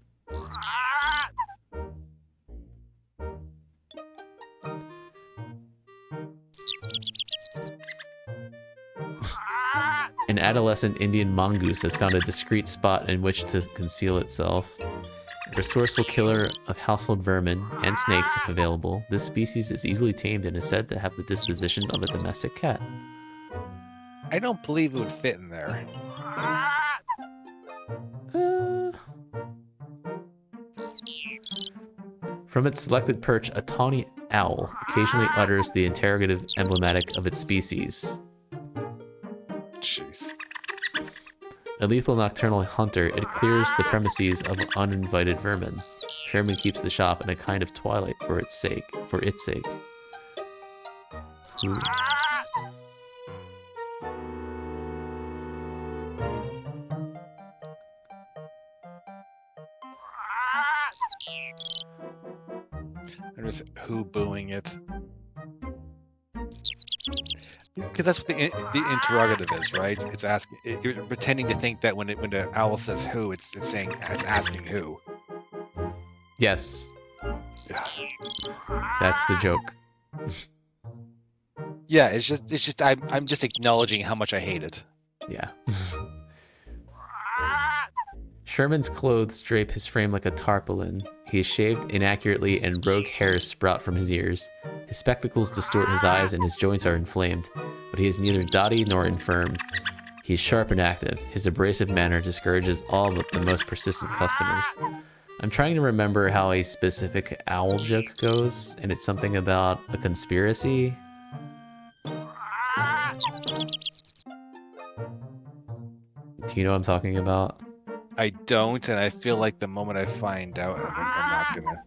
An adolescent Indian mongoose has found a discreet spot in which to conceal itself. Resourceful killer of household vermin and snakes if available, this species is easily tamed and is said to have the disposition of a domestic cat. I don't believe it would fit in there. From its selected perch, a tawny owl occasionally utters the interrogative emblematic of its species. Jeez. A lethal nocturnal hunter, it clears the premises of uninvited vermin. Sherman keeps the shop in a kind of twilight for its sake. Ooh. I'm just who booing it. Because that's what the interrogative is, right? It's asking, you're pretending to think that when the owl says who, it's asking who. Yes, Yeah. that's the joke. Yeah, it's just I'm just acknowledging how much I hate it. Yeah. Sherman's clothes drape his frame like a tarpaulin. He is shaved inaccurately and rogue hairs sprout from his ears. His spectacles distort his eyes and his joints are inflamed, but he is neither dotty nor infirm. He is sharp and active. His abrasive manner discourages all but the most persistent customers. I'm trying to remember how a specific owl joke goes, and it's something about a conspiracy. Do you know what I'm talking about? I don't, and I feel like the moment I find out, I'm not gonna.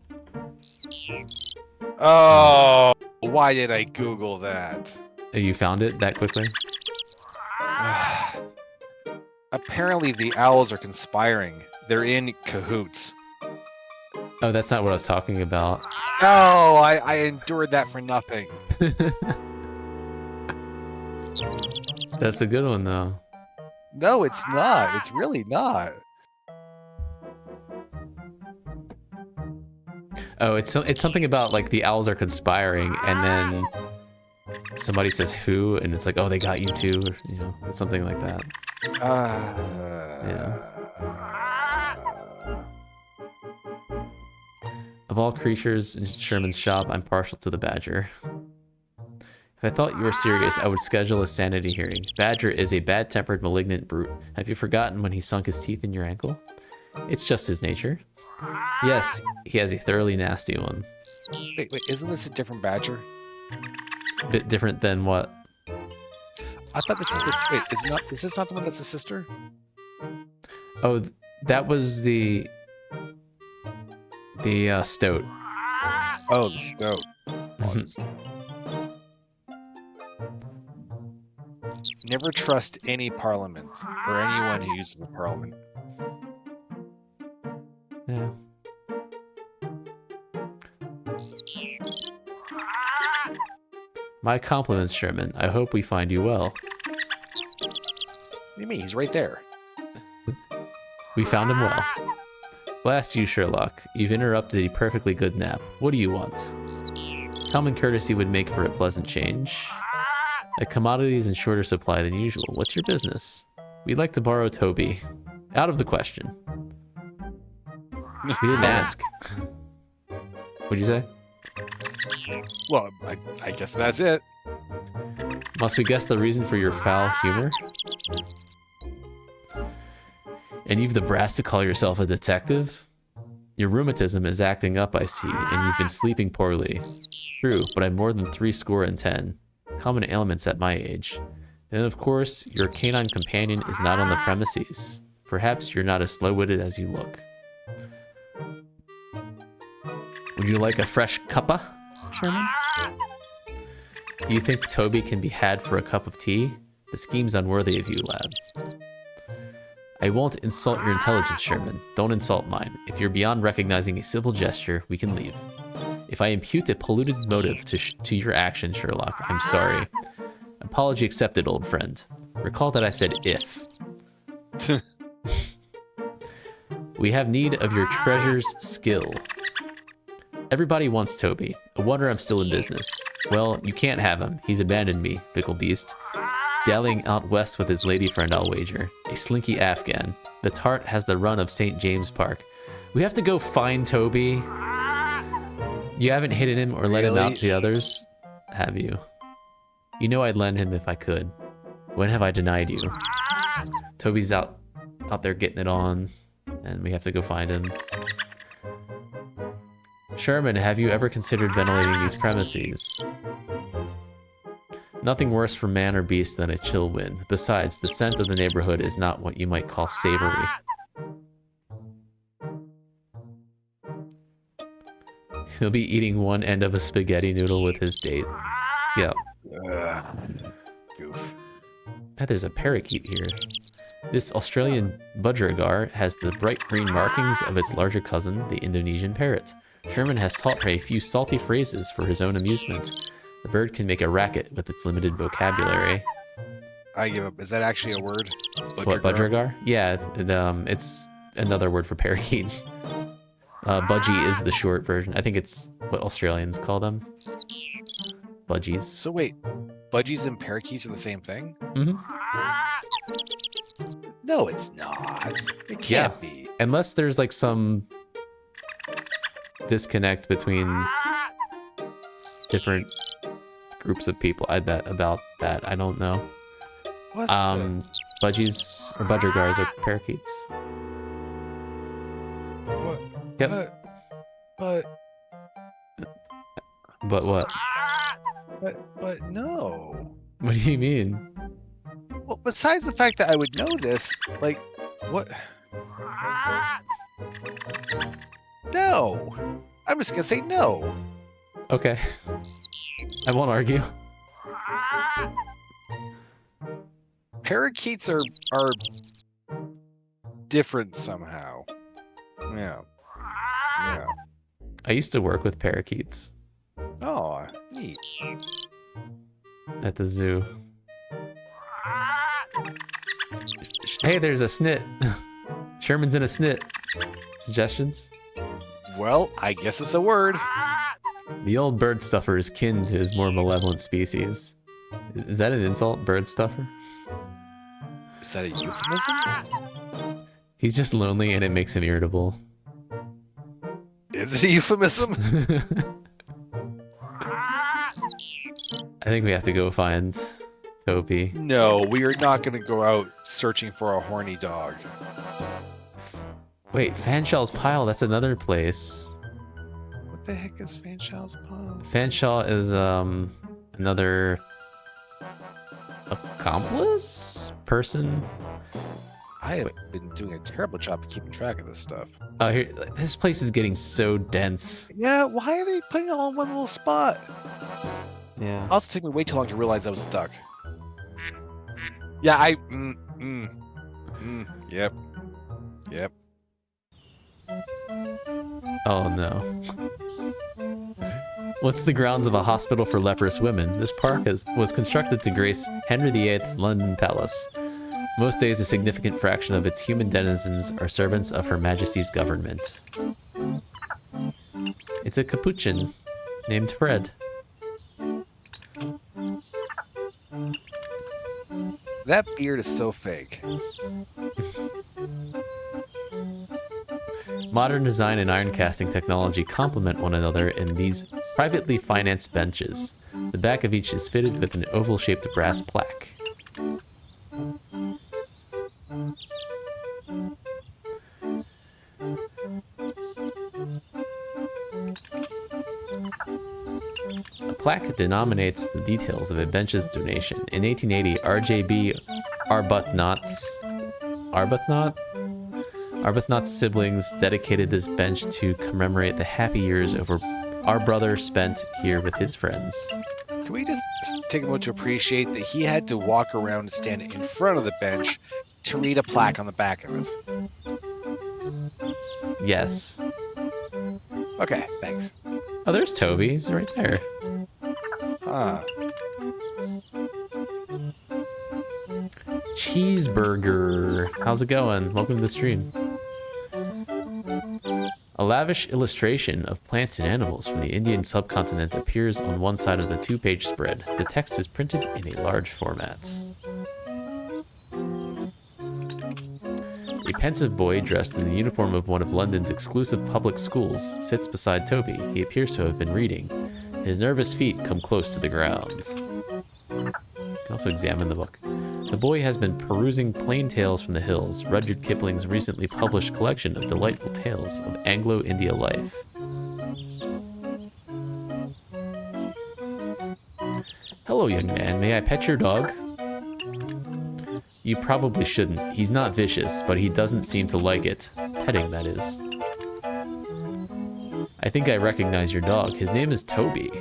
Oh, why did I Google that? You found it that quickly? Apparently, the owls are conspiring. They're in cahoots. Oh, that's not what I was talking about. No, I endured that for nothing. That's a good one, though. No, it's not. It's really not. Oh, it's something about like the owls are conspiring, and then somebody says who, and it's like, oh, they got you too, or, you know, it's something like that. Yeah. Of all creatures in Sherman's shop, I'm partial to the badger. If I thought you were serious, I would schedule a sanity hearing. Badger is a bad-tempered, malignant brute. Have you forgotten when he sunk his teeth in your ankle? It's just his nature. Yes, he has a thoroughly nasty one. Wait, isn't this a different badger? Bit different than what? I thought this is this. Wait, is this not the one that's the sister? Oh, that was the stoat. Oh, the stoat. Never trust any parliament or anyone who uses the parliament. Yeah. My compliments, Sherman. I hope we find you well. What do you mean? He's right there. We found him well. Blast you, Sherlock. You've interrupted a perfectly good nap. What do you want? Common courtesy would make for a pleasant change. A commodity is in shorter supply than usual. What's your business? We'd like to borrow Toby. Out of the question. We didn't ask. What'd you say? Well, I guess that's it. Must we guess the reason for your foul humor? And you've the brass to call yourself a detective? Your rheumatism is acting up, I see, and you've been sleeping poorly. True, but I'm more than 10. Common ailments at my age. Then, of course, your canine companion is not on the premises. Perhaps you're not as slow-witted as you look. Would you like a fresh cuppa, Sherman? Do you think Toby can be had for a cup of tea? The scheme's unworthy of you, lad. I won't insult your intelligence, Sherman. Don't insult mine. If you're beyond recognizing a civil gesture, we can leave. If I impute a polluted motive to your action, Sherlock, I'm sorry. Apology accepted, old friend. Recall that I said if. We have need of your treasure's skill. Everybody wants Toby. A wonder I'm still in business. Well, you can't have him. He's abandoned me, fickle beast. Dallying out west with his lady friend, I'll wager. A slinky Afghan. The tart has the run of St. James Park. We have to go find Toby. You haven't hidden him or let him out to the others, have you? You know I'd lend him if I could. When have I denied you? Toby's out there getting it on, and we have to go find him. Sherman, have you ever considered ventilating these premises? Nothing worse for man or beast than a chill wind. Besides, the scent of the neighborhood is not what you might call savory. He'll be eating one end of a spaghetti noodle with his date. Yep. Goof. Ah, there's a parakeet here. This Australian budgerigar has the bright green markings of its larger cousin, the Indonesian parrot. Sherman has taught her a few salty phrases for his own amusement. The bird can make a racket with its limited vocabulary. I give up. Is that actually a word? What, budgerigar? Yeah, it's another word for parakeet. Budgie is the short version. I think it's what Australians call them. Budgies. So wait, budgies and parakeets are the same thing? Mm-hmm. No, it's not. It can't be. Unless there's like some disconnect between different groups of people. About that. I don't know. What Budgies or budgerigars are parakeets. What? Yep. But what? But no. What do you mean? Well, besides the fact that I would know this, like, what? No. I'm just gonna say no. Okay. I won't argue. Parakeets are different somehow. Yeah. Yeah. I used to work with parakeets Oh, neat. at the zoo. Hey, there's a snit. Sherman's in a snit. Suggestions? Well, I guess it's a word. The old bird stuffer is kin to his more malevolent species. Is that an insult, bird stuffer? Is that a euphemism? He's just lonely and it makes him irritable. Is it a euphemism? I think we have to go find Toby. No, we are not going to go out searching for a horny dog. Wait, Fanshaw's Pile, that's another place. What the heck is Fanshaw's Pond? Fanshaw is another accomplice person. I have been doing a terrible job of keeping track of this stuff. Oh, here, this place is getting so dense. Yeah, why are they putting it all in one little spot? Yeah. Also, took me way too long to realize that was a duck. Yeah, yep. Yep. Oh no. What's the grounds of a hospital for leprous women? This park was constructed to grace Henry VIII's London Palace. Most days, a significant fraction of its human denizens are servants of Her Majesty's government. It's a capuchin named Fred. That beard is so fake. Modern design and iron casting technology complement one another in these privately financed benches. The back of each is fitted with an oval-shaped brass plaque. A plaque denominates the details of a bench's donation. In 1880, R.J.B. Arbuthnot's siblings dedicated this bench to commemorate the happy years our brother spent here with his friends. Can we just take a moment to appreciate that he had to walk around and stand in front of the bench to read a plaque on the back of it? Yes. Okay, thanks. Oh, there's Toby. He's right there. Cheeseburger. How's it going? Welcome to the stream. A lavish illustration of plants and animals from the Indian subcontinent appears on one side of the two-page spread. The text is printed in a large format. A pensive boy dressed in the uniform of one of London's exclusive public schools sits beside Toby. He appears to have been reading. His nervous feet come close to the ground. You can also examine the book. The boy has been perusing Plain Tales from the Hills, Rudyard Kipling's recently published collection of delightful tales of Anglo-India life. Hello, young man. May I pet your dog? You probably shouldn't. He's not vicious, but he doesn't seem to like it. Petting, that is. I think I recognize your dog. His name is Toby.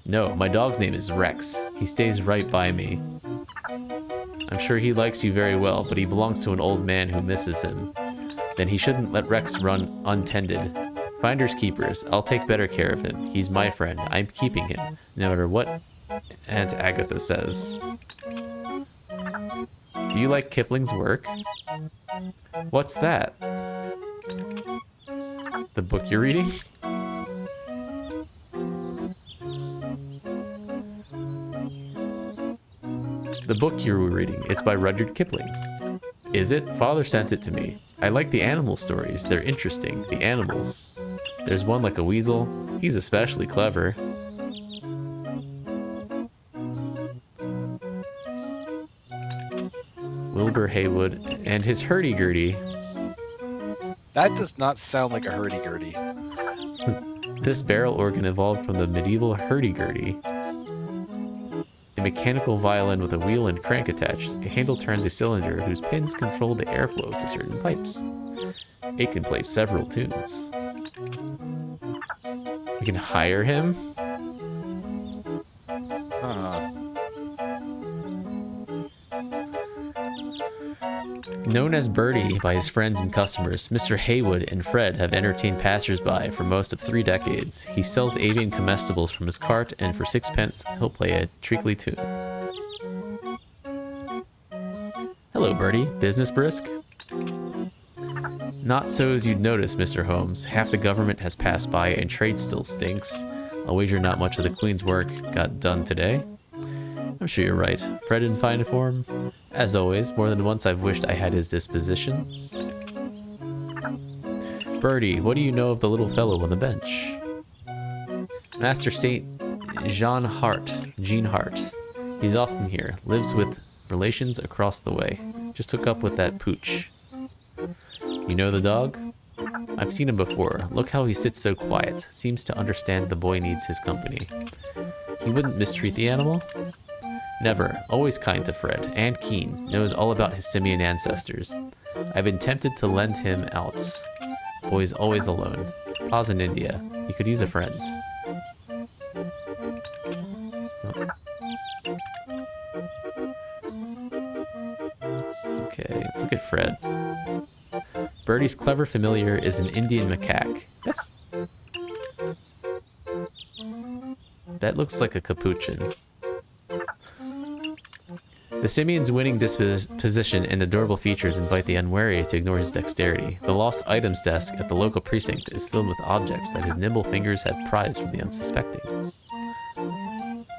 No, my dog's name is Rex. He stays right by me. I'm sure he likes you very well, but he belongs to an old man who misses him. Then he shouldn't let Rex run untended. Finders keepers. I'll take better care of him. He's my friend. I'm keeping him, no matter what Aunt Agatha says. Do you like Kipling's work? What's that? The book you're reading? The book you were reading. It's by Rudyard Kipling. Is it? Father sent it to me. I like the animal stories. They're interesting. The animals. There's one like a weasel. He's especially clever. Wilbur Haywood and his hurdy-gurdy. That does not sound like a hurdy-gurdy. This barrel organ evolved from the medieval hurdy-gurdy. A mechanical violin with a wheel and crank attached. A handle turns a cylinder whose pins control the airflow to certain pipes. It can play several tunes. We can hire him? Huh. Known as Bertie by his friends and customers, Mr. Haywood and Fred have entertained passers-by for most of 3 decades. He sells avian comestibles from his cart, and for 6 pence, he'll play a treacly tune. Hello, Bertie. Business brisk? Not so as you'd notice, Mr. Holmes. Half the government has passed by, and trade still stinks. I'll wager not much of the Queen's work got done today. I'm sure you're right. Fred in fine form? As always, more than once I've wished I had his disposition. Bertie, what do you know of the little fellow on the bench? Master Saint Jean Hart. He's often here. Lives with relations across the way. Just hook up with that pooch. You know the dog? I've seen him before. Look how he sits so quiet. Seems to understand the boy needs his company. He wouldn't mistreat the animal? Never. Always kind to Fred. And keen. Knows all about his simian ancestors. I've been tempted to lend him out. Boy's always alone. Pa's in India. He could use a friend. Okay, let's look at Fred. Bertie's clever familiar is an Indian macaque. That looks like a capuchin. The simian's winning disposition and adorable features invite the unwary to ignore his dexterity. The lost items desk at the local precinct is filled with objects that his nimble fingers have prized from the unsuspecting.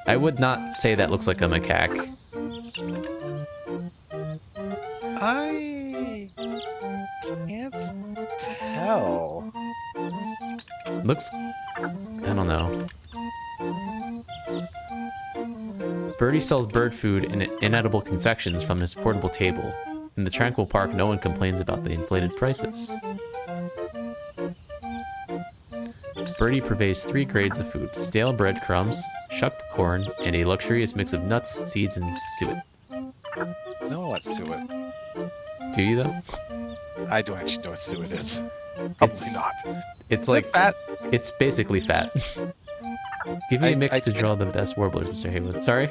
I would not say that looks like a macaque. I can't tell. Looks... I don't know. Bertie sells bird food and inedible confections from his portable table. In the tranquil park, no one complains about the inflated prices. Bertie purveys 3 grades of food: stale breadcrumbs, shucked corn, and a luxurious mix of nuts, seeds, and suet. No, what's suet? Do you, though? I don't actually know what suet is. Probably not. It's Is like it fat? It's basically fat. Give me a mix I- to draw the best warblers, Mr. Haywood. Sorry?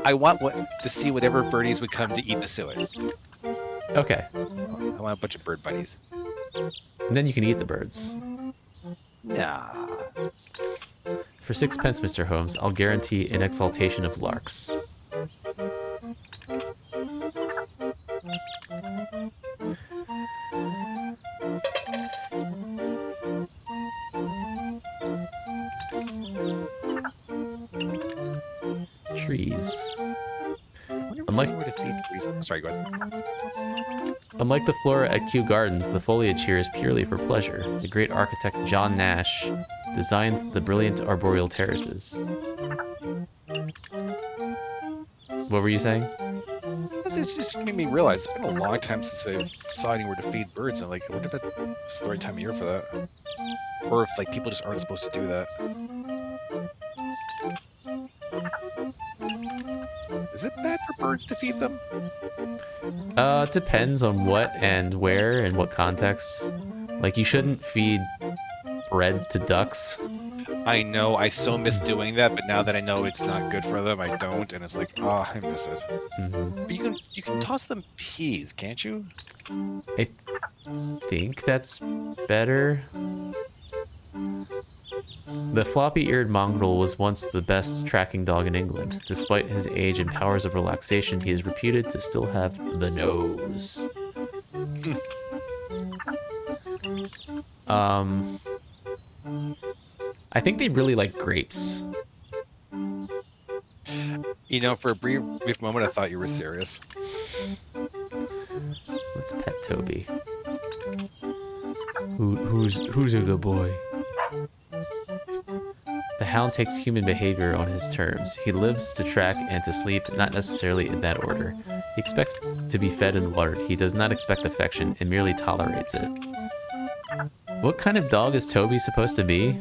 I want to see whatever birdies would come to eat the suet. Okay. I want a bunch of bird buddies. And then you can eat the birds. Nah. For 6 pence, Mr. Holmes, I'll guarantee an exaltation of larks. Trees. I wonder Unlike, Deciding where to feed birds. Sorry, go ahead. unlike the flora at Kew Gardens, the foliage here is purely for pleasure. The great architect John Nash designed the brilliant arboreal terraces. What were you saying? It's just made me realize it's been a long time since I've deciding where to feed birds, and like, I wonder if it's the right time of year for that, or if like people just aren't supposed to do that. Is it bad for birds to feed them? It depends on what and where and what context. Like, you shouldn't feed bread to ducks. I know, I so miss doing that, but now that I know it's not good for them, I don't, and it's like, oh, I miss it. Mhm. But you can toss them peas, can't you? I think that's better. The floppy-eared mongrel was once the best tracking dog in England. Despite his age and powers of relaxation, he is reputed to still have the nose. I think they really like grapes. You know, for a brief moment, I thought you were serious. Let's pet Toby. Who's a good boy? The hound takes human behavior on his terms. He lives to track and to sleep, not necessarily in that order. He expects to be fed and watered. He does not expect affection and merely tolerates it. What kind of dog is Toby supposed to be?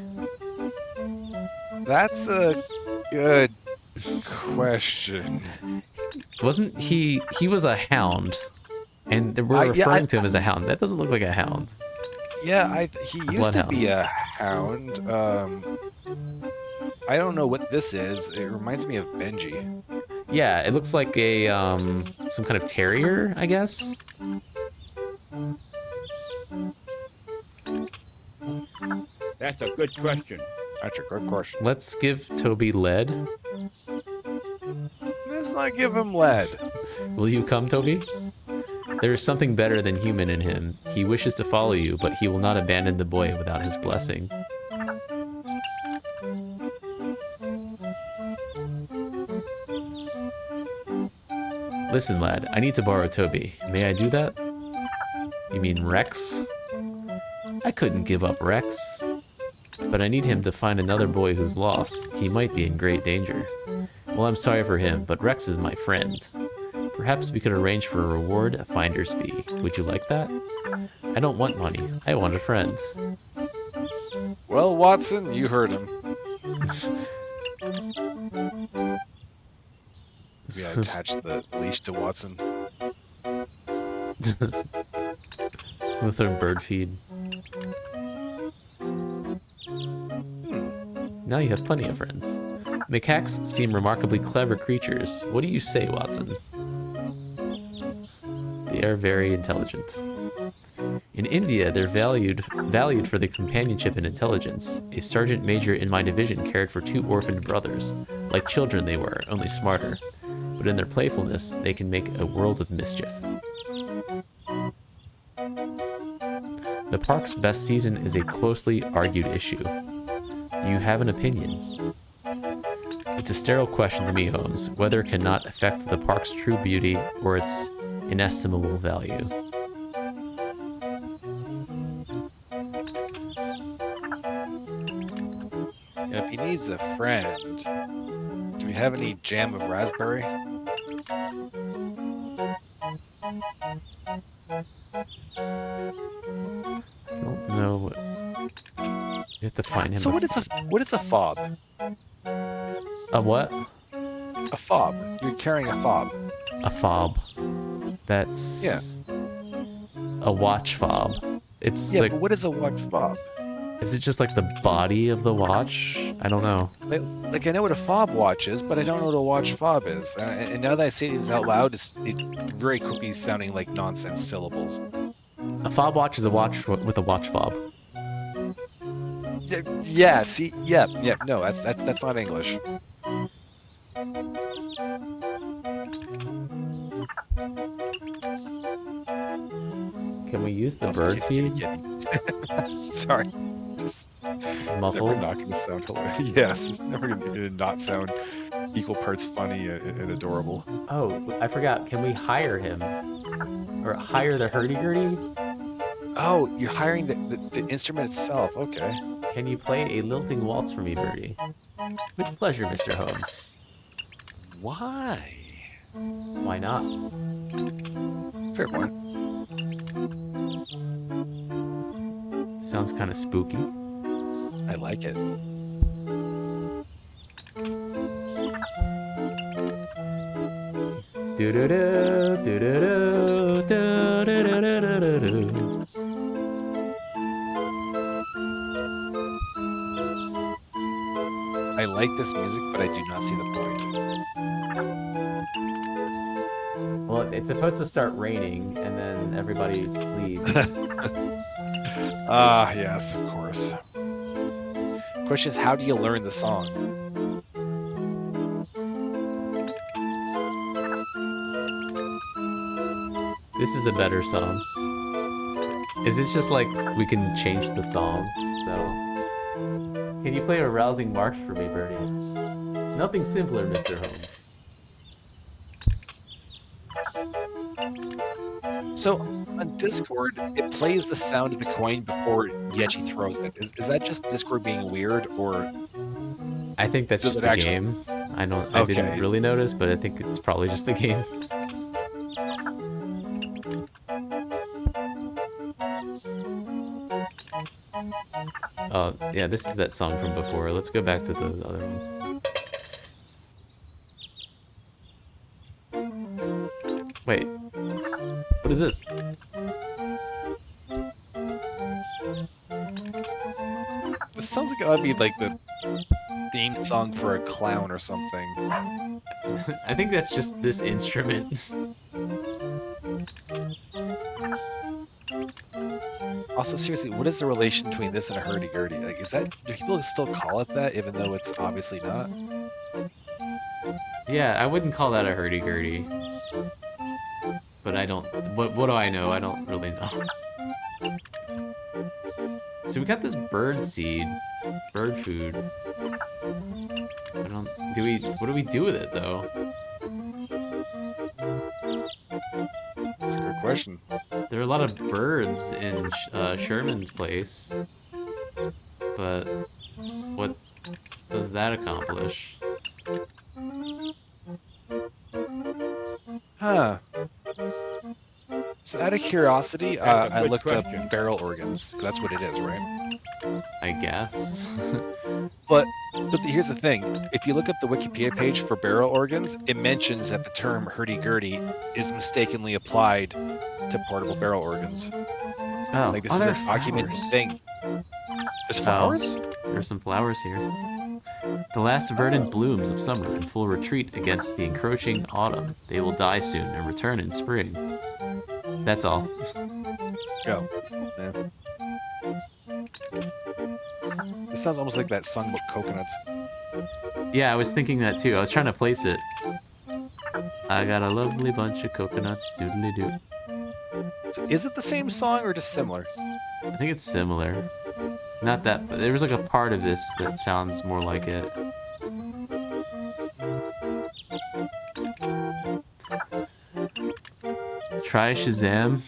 That's a good question. Wasn't he was a hound, and we're referring to him as a hound. That doesn't look like a hound. Yeah, he used to be a hound. I don't know what this is. It reminds me of Benji. Yeah, it looks like a some kind of terrier, I guess. That's a good question. That's a good question. Let's give Toby lead. Let's not give him lead. Will you come, Toby? There is something better than human in him. He wishes to follow you, but he will not abandon the boy without his blessing. Listen, lad, I need to borrow Toby. May I do that? You mean Rex? I couldn't give up Rex. But I need him to find another boy who's lost. He might be in great danger. Well, I'm sorry for him, but Rex is my friend. Perhaps we could arrange for a reward, a finder's fee. Would you like that? I don't want money. I want a friend. Well, Watson, you heard him. We gotta attach the leash to Watson. Slytherin bird feed. Now you have plenty of friends. Macaques seem remarkably clever creatures. What do you say, Watson? They are very intelligent. In India, they're valued for their companionship and intelligence. A sergeant major in my division cared for 2 orphaned brothers. Like children they were, only smarter. But in their playfulness, they can make a world of mischief. The park's best season is a closely argued issue. Do you have an opinion? It's a sterile question to me, Holmes. Weather cannot affect the park's true beauty or its inestimable value. If he needs a friend, do we have any jam of raspberry? I don't know. You have to find him. So what is a fob? A what? A fob. You're carrying a fob. A fob. That's a watch fob. It's Yeah, like, but what is a watch fob? is it just like the body of the watch? I don't know. Like I know what a fob watch is, but I don't know what a watch fob is. And now that I say this out loud, it's very quickly sounding like nonsense syllables. A fob watch is a watch with a watch fob. Yeah. See. Yeah. No, that's not English. Can we use the Also, bird feed? Sorry. Just It's never muffled. not going to sound hilarious. Yes, it's never going to not sound equal parts funny and adorable. Oh, I forgot. Can we hire him? Or hire the hurdy-gurdy? Oh, you're hiring the instrument itself. Okay. Can you play a lilting waltz for me, Birdie? With pleasure, Mr. Holmes. Why? Why not? Fair point. Sounds kind of spooky. I like it. Do-do-do, do-do-do, do-do-do-do-do-do. I like this music, but I do not see the point. Well, it's supposed to start raining, and then everybody leaves. Ah, yes, of course. Question is, how do you learn the song? This is a better song. Is this just like we can change the song? So, can you play a rousing march for me, Bernie? Nothing simpler, Mr. Holmes. So on Discord, it plays the sound of the coin before he actually throws it. Is that just Discord being weird, or I think that's does just it the actually- game. I didn't Okay. really notice, but I think it's probably just the game. Oh, yeah, this is that song from before. Let's go back to the other one. Wait. What is this? This sounds like it ought to be like the theme song for a clown or something. I think that's just this instrument. Also, seriously, what is the relation between this and a hurdy-gurdy? Like, is that, do people still call it that, even though it's obviously not? Yeah, I wouldn't call that a hurdy-gurdy. But I don't... What do I know? I don't really know. So we got this bird seed. Bird food. I don't... Do we... What do we do with it, though? That's a good question. There are a lot of birds in Sherman's place. But... What does that accomplish? Huh. So out of curiosity, That's a I good looked question. up barrel organs, 'cause that's what it is, right? I guess. But here's the thing. If you look up the Wikipedia page for barrel organs, it mentions that the term hurdy-gurdy is mistakenly applied to portable barrel organs. Oh, Like, this is there a are documented flowers. thing. There's flowers? There's some flowers here. The last verdant blooms of summer in full retreat against the encroaching autumn. They will die soon and return in spring. That's all. Go. Yeah. This sounds almost like that song about coconuts. Yeah, I was thinking that too. I was trying to place it. I got a lovely bunch of coconuts, doodly doo. So is it the same song or just similar? I think it's similar. Not that, but there was like a part of this that sounds more like it. Try Shazam.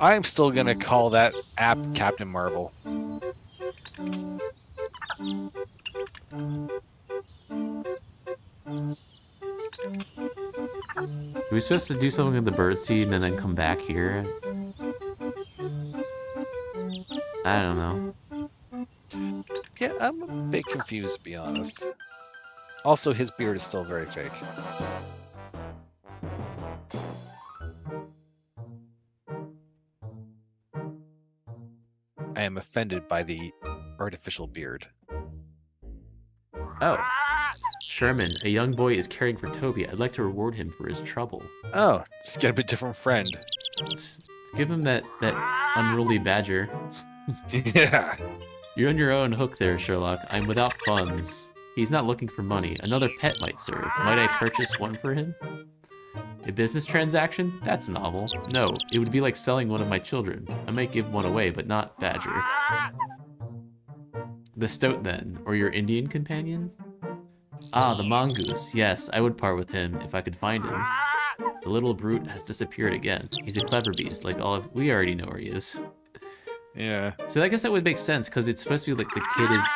I'm still gonna call that app Captain Marvel. Are we supposed to do something with the birdseed and then come back here? I don't know. Yeah, I'm a bit confused, to be honest. Also, his beard is still very fake. I am offended by the artificial beard. Oh. Sherman, a young boy is caring for Toby. I'd like to reward him for his trouble. Oh, just get a bit different friend. Give him that unruly badger. Yeah. You're on your own hook there, Sherlock. I'm without funds. He's not looking for money. Another pet might serve. Might I purchase one for him? A business transaction? That's novel. No, it would be like selling one of my children. I might give one away, but not Badger. The stoat then, or your Indian companion? Ah, the mongoose. Yes, I would part with him if I could find him. The little brute has disappeared again. He's a clever beast, like all of... We already know where he is. Yeah. So I guess that would make sense, because it's supposed to be like the kid is...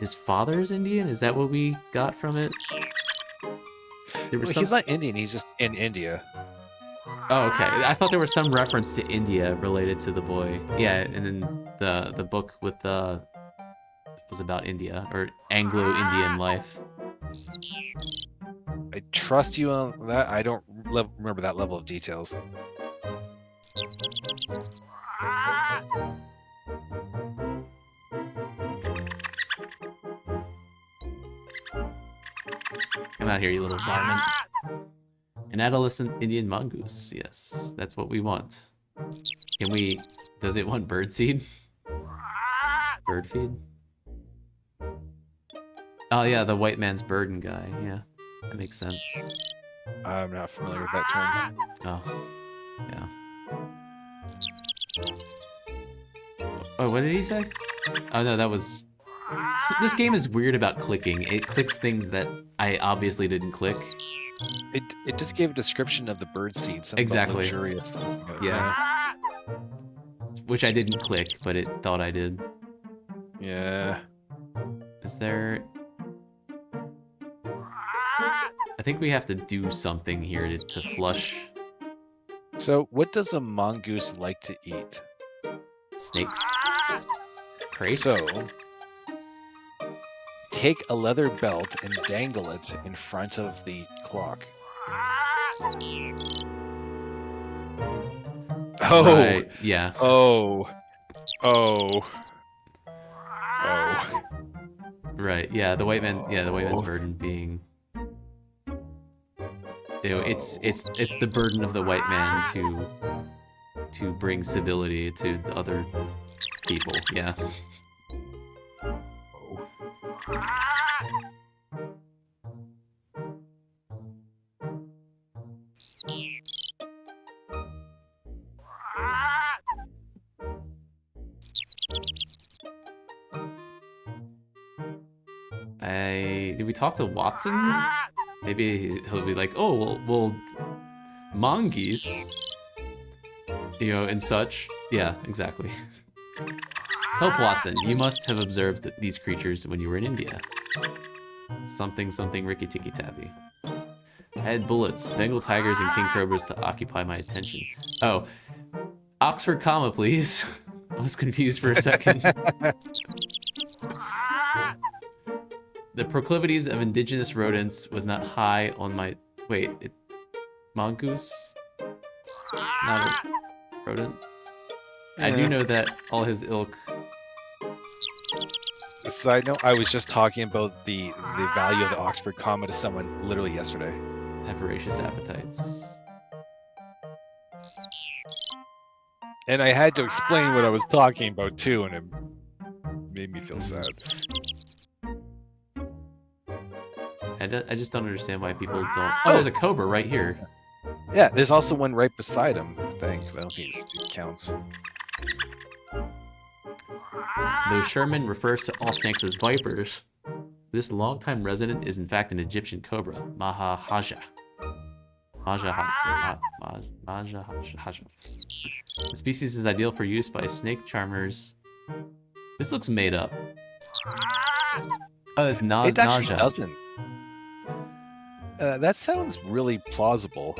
His father's Indian? Is that what we got from it? There was Well, he's not Indian. He's just in India. Oh, okay. I thought there was some reference to India related to the boy. Yeah, and then the book with the... was about India, or Anglo-Indian life. I trust you on that. I don't remember that level of details. Come out here, you little varmint. An adolescent Indian mongoose. Yes, that's what we want. Can we... Does it want birdseed? Bird feed? Oh yeah, the white man's burden guy. Yeah, that makes sense. I'm not familiar with that term. Oh, yeah. Oh, what did he say? Oh no, that was... This game is weird about clicking. It clicks things that I obviously didn't click. It just gave a description of the bird seed. Exactly. Luxurious. Yeah. Which I didn't click, but it thought I did. Yeah. Is there... I think we have to do something here to flush So, what does a mongoose like to eat? snakes. Crate? So, take a leather belt and dangle it in front of the clock. Oh, Right, yeah. oh, Right, yeah, the white man, yeah, the white man's burden being... You know, it's the burden of the white man to bring civility to the other people, yeah. Did we talk to Watson? Maybe he'll be like, oh, well, mongoose, you know, and such. Yeah, exactly. Help Watson, you must have observed these creatures when you were in India. Something, Ricky Tikki Tappy. I had bullets, Bengal tigers, and king cobras to occupy my attention. Oh, Oxford comma, please. I was confused for a second. The proclivities of indigenous rodents was not high on my... Wait, mongoose? It's not a rodent? I do know that all his ilk... Side note, I was just talking about the value of the Oxford comma to someone literally yesterday. have voracious appetites. And I had to explain what I was talking about too, and it made me feel sad. I just don't understand why people don't... Oh, there's a cobra right here. Yeah, there's also one right beside him, I think. I don't think it counts. Though Sherman refers to all snakes as vipers, this longtime resident is in fact an Egyptian cobra, Mahahaja. Mahahaja. The species is ideal for use by snake charmers. This looks made up. Oh, it's not It actually nausea. doesn't. That sounds really plausible.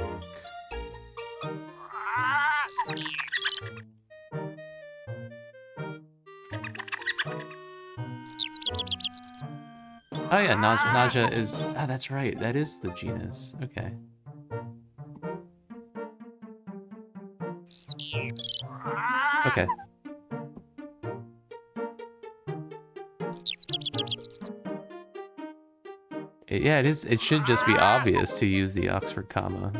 Oh yeah, nausea is... Ah, that's right. That is the genus. Okay. Okay. Yeah, it is. It should just be obvious to use the Oxford comma.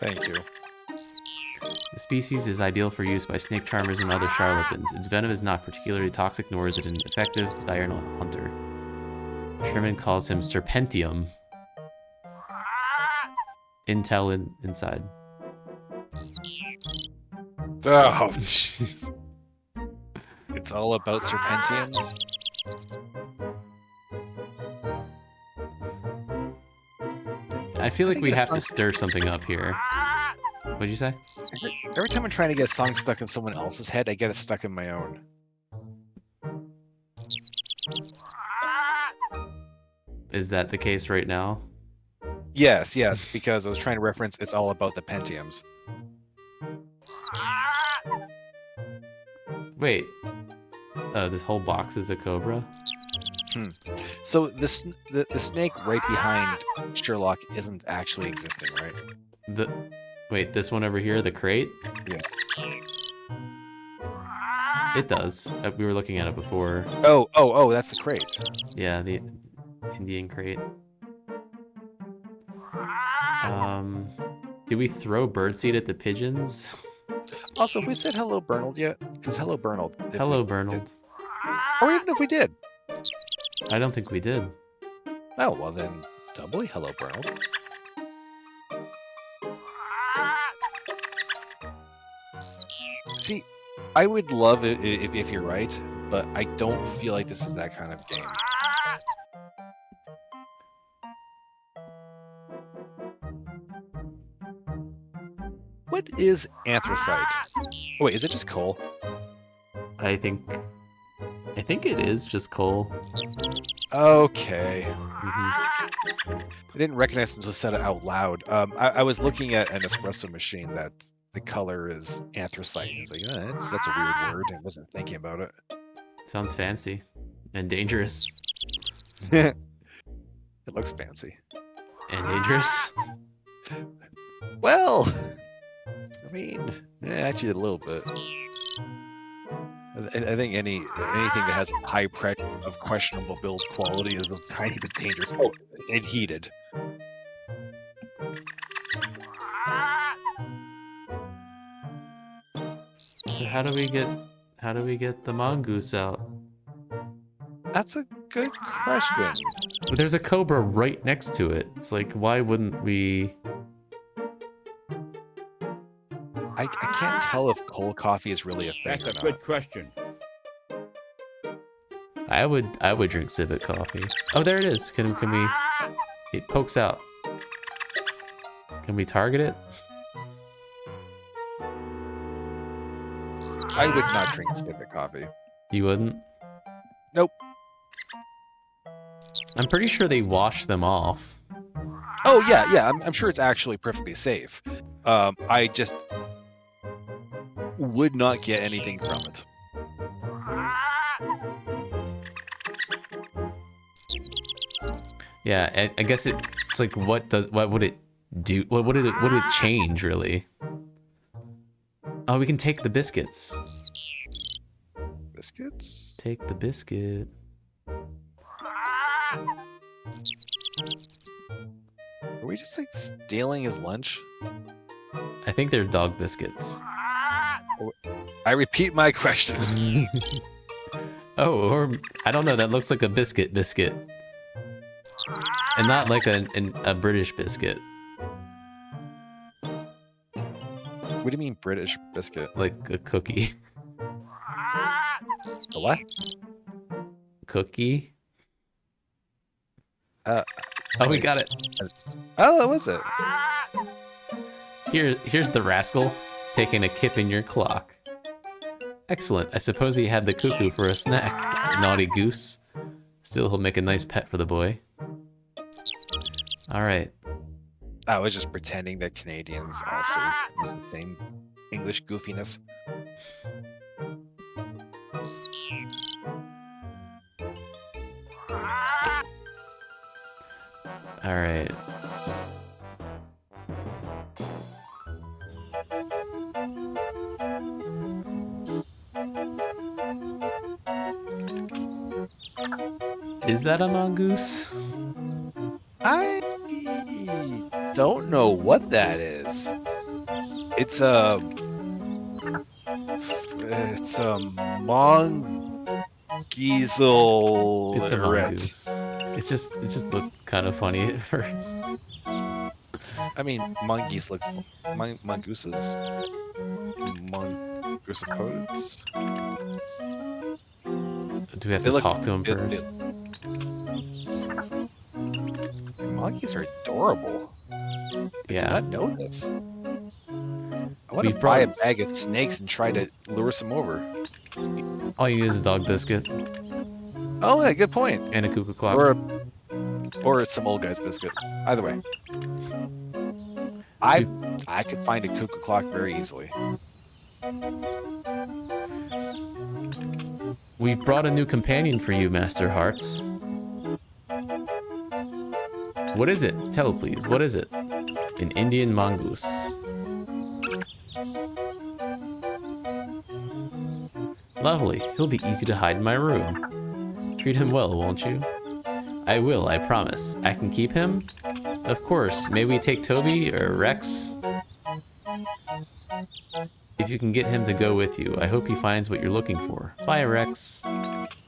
Thank you. The species is ideal for use by snake charmers and other charlatans. Its venom is not particularly toxic, nor is it an effective diurnal hunter. Sherman calls him Serpentium. Intel inside. Oh, jeez. It It's all about serpentiums. I feel like think we it's have to some- stir something up here. What'd you say? Every time I'm trying to get a song stuck in someone else's head, I get it stuck in my own. Is that the case right now? Yes, because I was trying to reference It's All About the Pentiums. Wait. Oh, this whole box is a cobra? So the snake right behind Sherlock isn't actually existing, right? Wait, this one over here, the crate? Yes. It does. We were looking at it before. Oh, that's the crate. Yeah, the Indian crate. Did we throw birdseed at the pigeons? Also, have we said hello, Bernald yet? Because hello, Bernald. Hello, Bernald. Or even if we did. I don't think we did. Oh, well then, doubly hello, Bernald. See, I would love it if you're right, but I don't feel like this is that kind of game. What is anthracite? Oh, wait, is it just coal? I think it is just coal. Okay. Mhm. I didn't recognize it until I said it out loud. I was looking at an espresso machine that the color is anthracite. It's like, that's a weird word. I wasn't thinking about it. Sounds fancy and dangerous. It looks fancy. And dangerous. Well, I mean, actually a little bit. I think anything that has high pressure of questionable build quality is a tiny bit dangerous. Oh, and heated. So how do we get the mongoose out? That's a good question. But there's a cobra right next to it. It's like, why wouldn't we? I can't tell if cold coffee is really a thing That's or a not. good question. I would drink civet coffee. Oh, there it is. Can we? It pokes out. Can we target it? I would not drink civet coffee. You wouldn't? Nope. I'm pretty sure they wash them off. Oh yeah. I'm sure it's actually perfectly safe. I just would not get anything from it. Yeah, I guess it's like, what would it do? What would it change really? Oh, we can take the biscuits. Biscuits? Take the biscuit. Are we just like stealing his lunch? I think they're dog biscuits. I repeat my question. Oh, or I don't know. That looks like a biscuit, and not like a British biscuit. What do you mean British biscuit? Like a cookie. A what? Cookie. Uh, Oh, we got it. Oh, that was it. Here's the rascal taking a kip in your clock. Excellent. I suppose he had the cuckoo for a snack. Naughty goose. Still, he'll make a nice pet for the boy. All right. I was just pretending that Canadians also use the same English goofiness. All right. Is that a mongoose? I don't know what that is. It's a mongeezel. It's a mongoose. It just looked kind of funny at first. I mean, mongooses look mongooses. Mongoosapodes. Do we have They to look- talk to him they- first? Monkeys are adorable. I did Yeah. not know this. I want We've to buy a brought- bag of snakes and try to lure some over. All you need is a dog biscuit Oh, yeah, good point. and a cuckoo clock. Or some old guy's biscuit. Either way. I could find a cuckoo clock very easily. We've brought a new companion for you, Master Hart. What is it? Tell, please. What is it? An Indian mongoose. Lovely. He'll be easy to hide in my room. Treat him well, won't you? I will, I promise. I can keep him? Of course. May we take Toby or Rex? If you can get him to go with you, I hope he finds what you're looking for. Bye, Rex.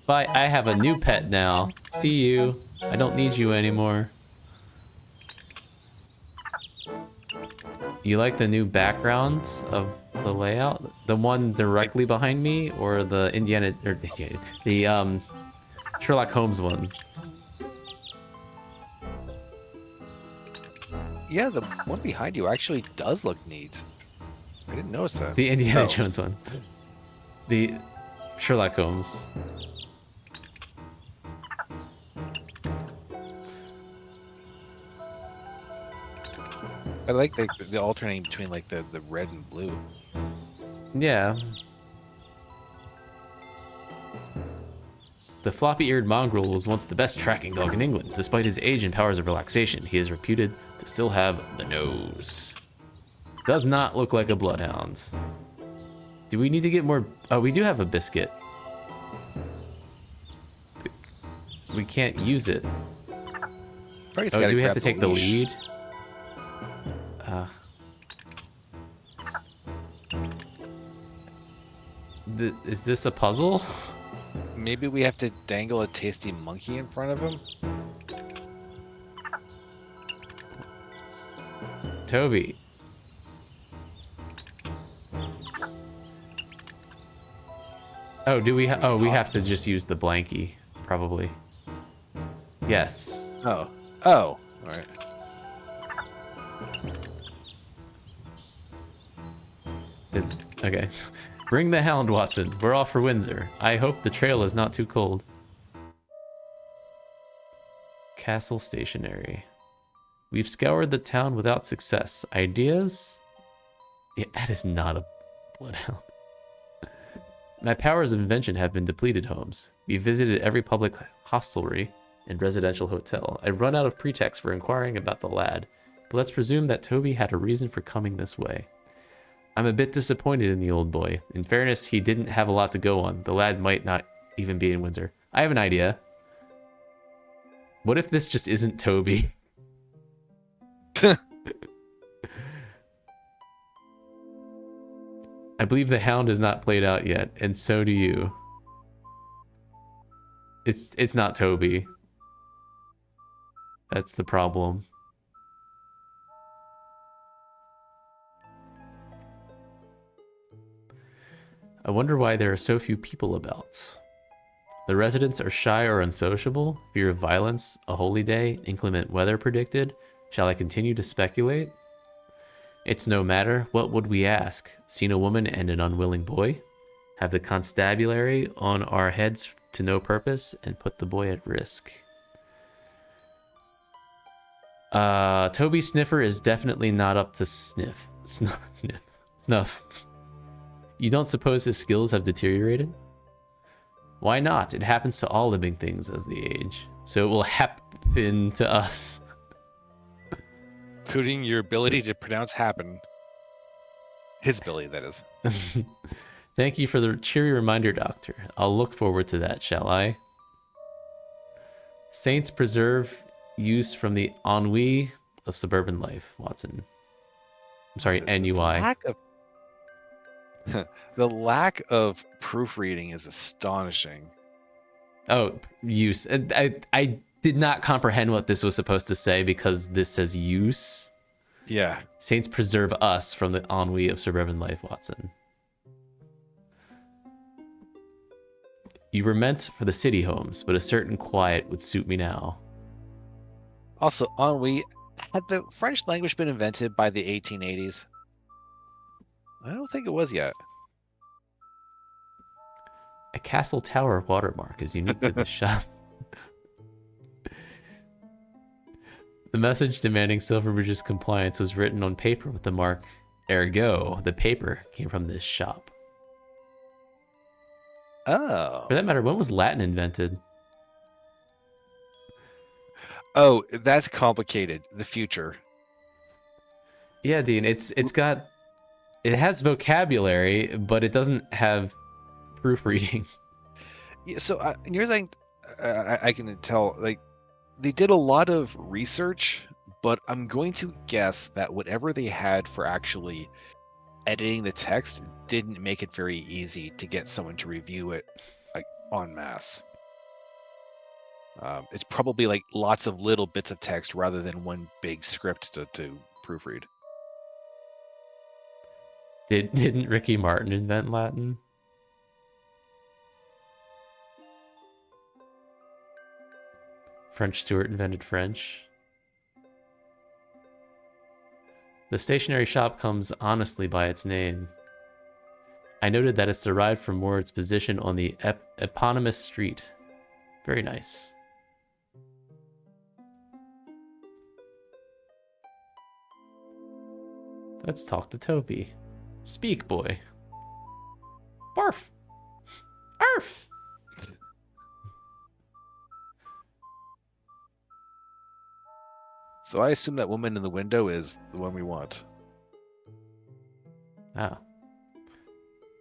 Bye. I have a new pet now. See you. I don't need you anymore. You like the new background of the layout? The one directly behind me, or the the Sherlock Holmes one? Yeah, the one behind you actually does look neat. I didn't notice that. The Indiana Oh. Jones one. The Sherlock Holmes. I like the alternating between like the red and blue. Yeah. The floppy-eared mongrel was once the best tracking dog in England. Despite his age and powers of relaxation, he is reputed to still have the nose. Does not look like a bloodhound. Do we need to get more? Oh, we do have a biscuit. We can't use it. Probably just Oh, gotta do we have grab to take the leash. lead? Is this a puzzle? Maybe we have to dangle a tasty monkey in front of him. Toby. Oh, do we? We have to just use the blankie, probably. Yes. Oh. All right. Okay. Bring the hound, Watson. We're off for Windsor. I hope the trail is not too cold. Castle stationery. We've scoured the town without success. Ideas? Yeah, that is not a bloodhound. My powers of invention have been depleted, Holmes. We've visited every public hostelry and residential hotel. I've run out of pretext for inquiring about the lad, but let's presume that Toby had a reason for coming this way. I'm a bit disappointed in the old boy. In fairness, he didn't have a lot to go on. The lad might not even be in Windsor. I have an idea. What if this just isn't Toby? I believe the hound is not played out yet, and so do you. It's not Toby. That's the problem. I wonder why there are so few people about. The residents are shy or unsociable, fear of violence, a holy day, inclement weather predicted. Shall I continue to speculate? It's no matter. What would we ask? Seen a woman and an unwilling boy? Have the constabulary on our heads to no purpose and put the boy at risk? Toby Sniffer is definitely not up to snuff. You don't suppose his skills have deteriorated? Why not? It happens to all living things as they age. So it will happen to us. Including your ability to pronounce happen. His ability, that is. Thank you for the cheery reminder, Doctor. I'll look forward to that, shall I? Saints preserve use from the ennui of suburban life, Watson. I'm sorry, NUI. The lack of proofreading is astonishing. Oh, use. I did not comprehend what this was supposed to say because this says use. Yeah. Saints preserve us from the ennui of suburban life, Watson. You were meant for the city, Holmes, but a certain quiet would suit me now. Also, ennui. Had the French language been invented by the 1880s? I don't think it was yet. A castle tower watermark is unique to this shop. The message demanding Silverbridge's compliance was written on paper with the mark. Ergo, the paper came from this shop. Oh. For that matter, when was Latin invented? Oh, that's complicated. The future. Yeah, Dean, it has vocabulary, but it doesn't have proofreading. Yeah, so and you're saying I can tell, like, they did a lot of research, but I'm going to guess that whatever they had for actually editing the text didn't make it very easy to get someone to review it, like, en masse. It's probably like lots of little bits of text rather than one big script to proofread. Didn't Ricky Martin invent Latin? French Stewart invented French. The stationery shop comes honestly by its name. I noted that it's derived from Ward's position on the eponymous street. Very nice. Let's talk to Toby. Speak, boy. Barf. Arf. So I assume that woman in the window is the one we want. Ah.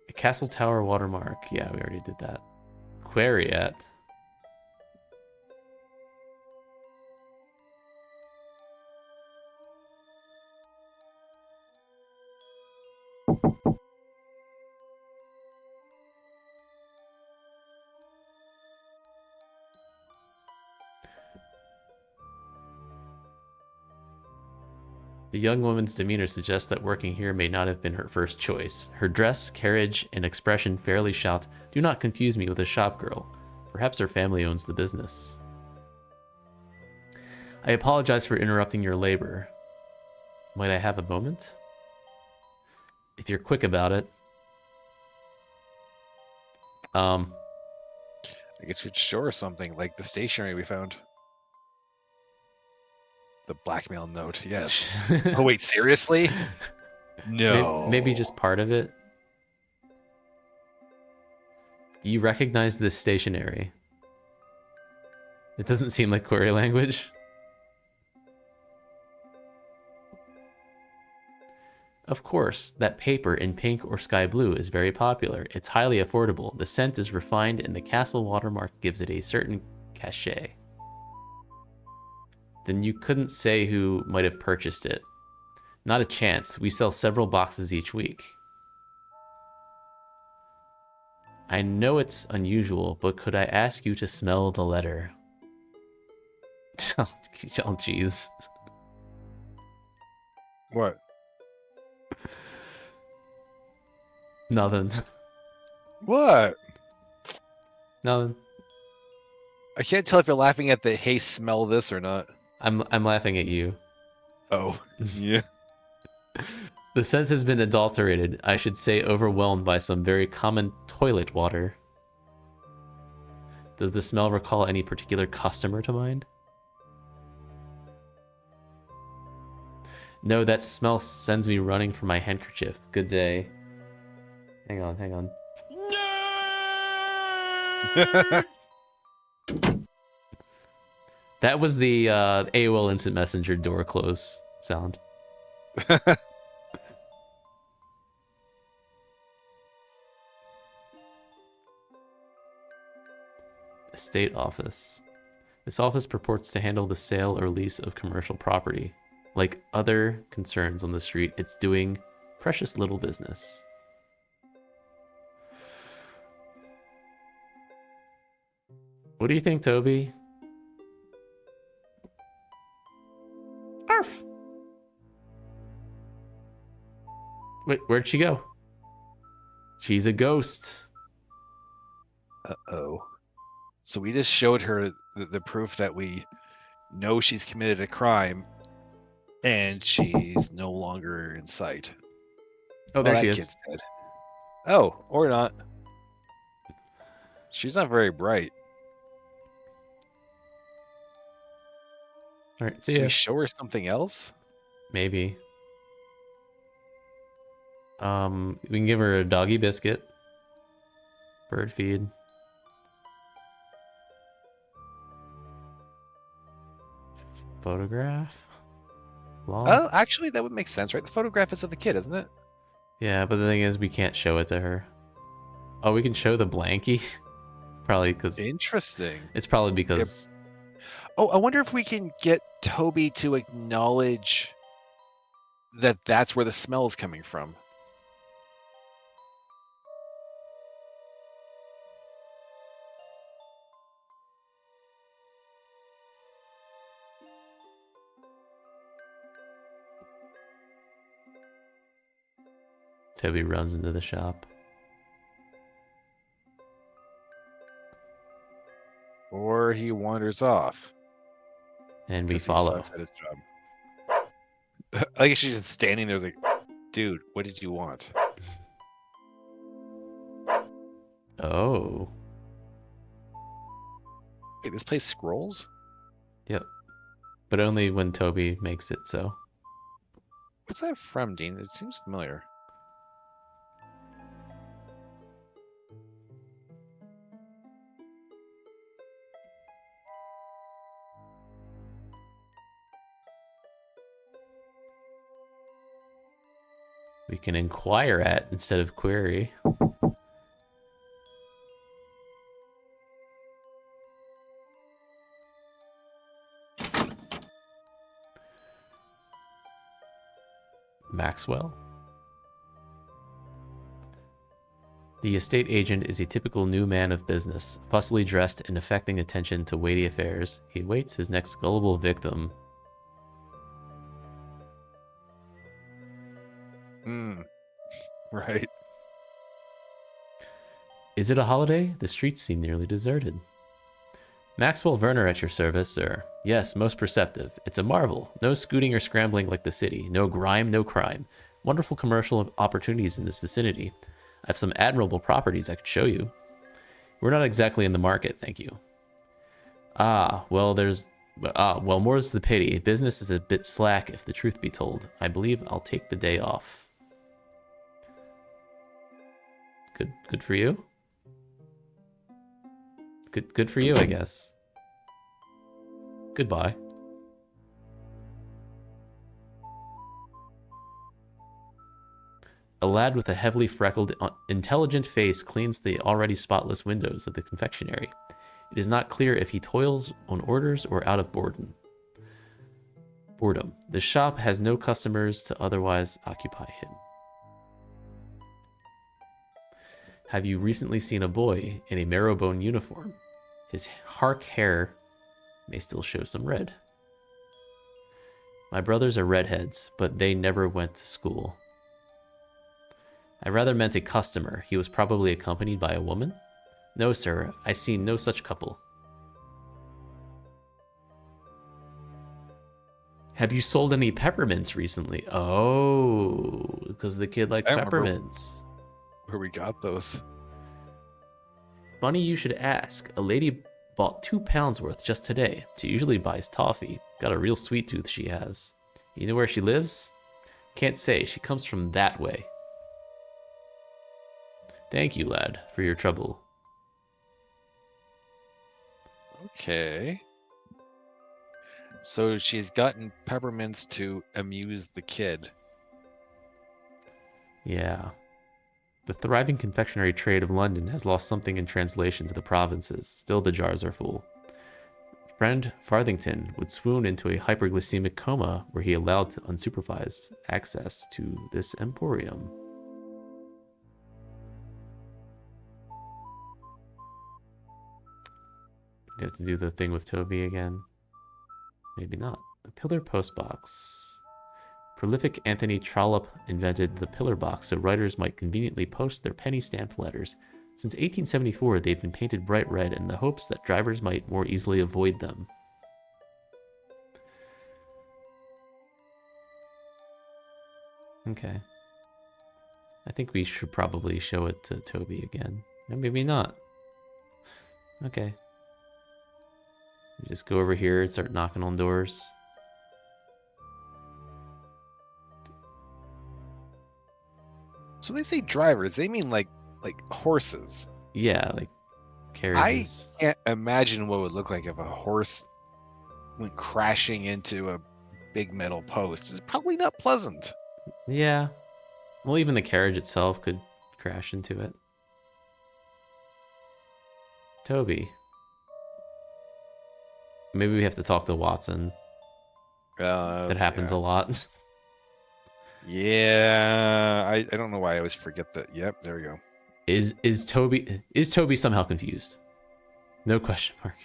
A castle tower watermark. Yeah, we already did that. Quariat. The young woman's demeanor suggests that working here may not have been her first choice. Her dress, carriage, and expression fairly shout, "Do not confuse me with a shop girl. Perhaps her family owns the business." I apologize for interrupting your labor. Might I have a moment? If you're quick about it. I guess we could show her something, like the stationery we found. The blackmail note, yes. Oh wait, seriously? No. Maybe just part of it. Do you recognize this stationery? It doesn't seem like query language. Of course, that paper in pink or sky blue is very popular. It's highly affordable. The scent is refined and the castle watermark gives it a certain cachet. Then you couldn't say who might have purchased it. Not a chance. We sell several boxes each week. I know it's unusual, but could I ask you to smell the letter? Oh, jeez. What? Nothing. What? Nothing. I can't tell if you're laughing at the "hey, smell this" or not. I'm laughing at you. Oh, yeah. The scent has been adulterated. I should say overwhelmed by some very common toilet water. Does the smell recall any particular customer to mind? No, that smell sends me running for my handkerchief. Good day. Hang on. That was the AOL Instant Messenger door close sound. Estate office. This office purports to handle the sale or lease of commercial property. Like other concerns on the street, it's doing precious little business. What do you think, Toby? Arf! Wait, where'd she go? She's a ghost. Uh-oh. So we just showed her the proof that we know she's committed a crime, and she's no longer in sight. Oh, there that she is. kid's dead. Oh, or not. She's not very bright. All right, see Can ya. we show her something else? Maybe. We can give her a doggy biscuit. Bird feed. Photograph. Log. Oh, actually, that would make sense, right? The photograph is of the kid, isn't it? Yeah, but the thing is, we can't show it to her. Oh, we can show the blankie. Probably because Interesting. it's probably because. Oh, I wonder if we can get Toby to acknowledge that that's where the smell is coming from. Toby runs into the shop. Or he wanders off. And we 'cause he follow. sucks at his job. I guess she's just standing there like, dude, what did you want? Oh. Wait, this place scrolls? Yep. But only when Toby makes it so. What's that from, Dean? It seems familiar. We can inquire at instead of query. Maxwell. The estate agent is a typical new man of business, fussily dressed and affecting attention to weighty affairs. He waits his next gullible victim. Right. Is it a holiday? The streets seem nearly deserted. Maxwell Werner at your service, sir. Yes, most perceptive. It's a marvel. No scooting or scrambling like the city. No grime, no crime. Wonderful commercial opportunities in this vicinity. I have some admirable properties I could show you. We're not exactly in the market, thank you. Well, more's the pity. Business is a bit slack, if the truth be told. I believe I'll take the day off. Good for you. Good for you, I guess. Goodbye. A lad with a heavily freckled, intelligent face cleans the already spotless windows of the confectionery. It is not clear if he toils on orders or out of boredom. The shop has no customers to otherwise occupy him. Have you recently seen a boy in a marrowbone uniform? His hark hair may still show some red. My brothers are redheads, but they never went to school. I rather meant a customer. He was probably accompanied by a woman? No, sir. I see no such couple. Have you sold any peppermints recently? Oh, because the kid likes I don't remember peppermints. where we got those. Funny you should ask. A lady bought 2 pounds worth just today. She usually buys toffee. Got a real sweet tooth she has. You know where she lives? Can't say. She comes from that way. Thank you, lad, for your trouble. Okay. So she's gotten peppermints to amuse the kid. Yeah. The thriving confectionery trade of London has lost something in translation to the provinces. Still, the jars are full. Friend Farthington would swoon into a hyperglycemic coma were he allowed unsupervised access to this emporium. Do you have to do the thing with Toby again? Maybe not. A pillar post box. Prolific Anthony Trollope invented the pillar box so writers might conveniently post their penny stamped letters. Since 1874, they've been painted bright red in the hopes that drivers might more easily avoid them. Okay. I think we should probably show it to Toby again. No, maybe not. Okay. We just go over here and start knocking on doors. So they say drivers, they mean like horses. Yeah, like I carriages. can't imagine what it would look like if a horse went crashing into a big metal post. It's probably not pleasant. Yeah. Well, even the carriage itself could crash into it. Toby. Maybe we have to talk to Watson. That happens a lot. Yeah, I don't know why I always forget that. Yep, there we go. Is Toby somehow confused? No question mark.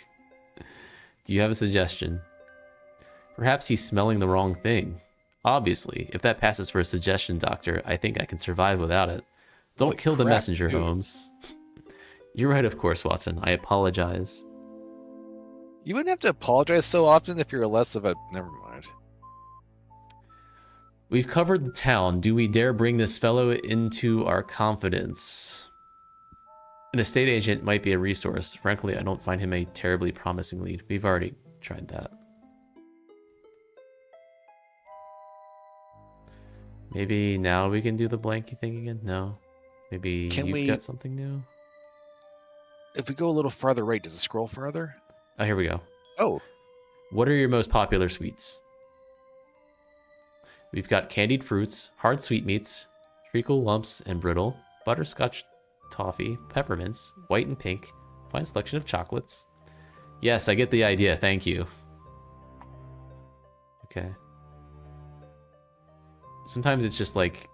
Do you have a suggestion? Perhaps he's smelling the wrong thing. Obviously, if that passes for a suggestion, Doctor, I think I can survive without it. Don't Holy kill the crap, messenger, dude. Holmes. You're right, of course, Watson. I apologize. You wouldn't have to apologize so often if you're less of a. Never mind. We've covered the town. Do we dare bring this fellow into our confidence? An estate agent might be a resource. Frankly, I don't find him a terribly promising lead. We've already tried that. Maybe now we can do the blanky thing again? No. Maybe you've got something new? If we go a little farther right, does it scroll farther? Oh, here we go. Oh. What are your most popular sweets? We've got candied fruits, hard sweetmeats, treacle lumps and brittle, butterscotch toffee, peppermints, white and pink, fine selection of chocolates. Yes, I get the idea. Thank you. Okay. Sometimes it's just like...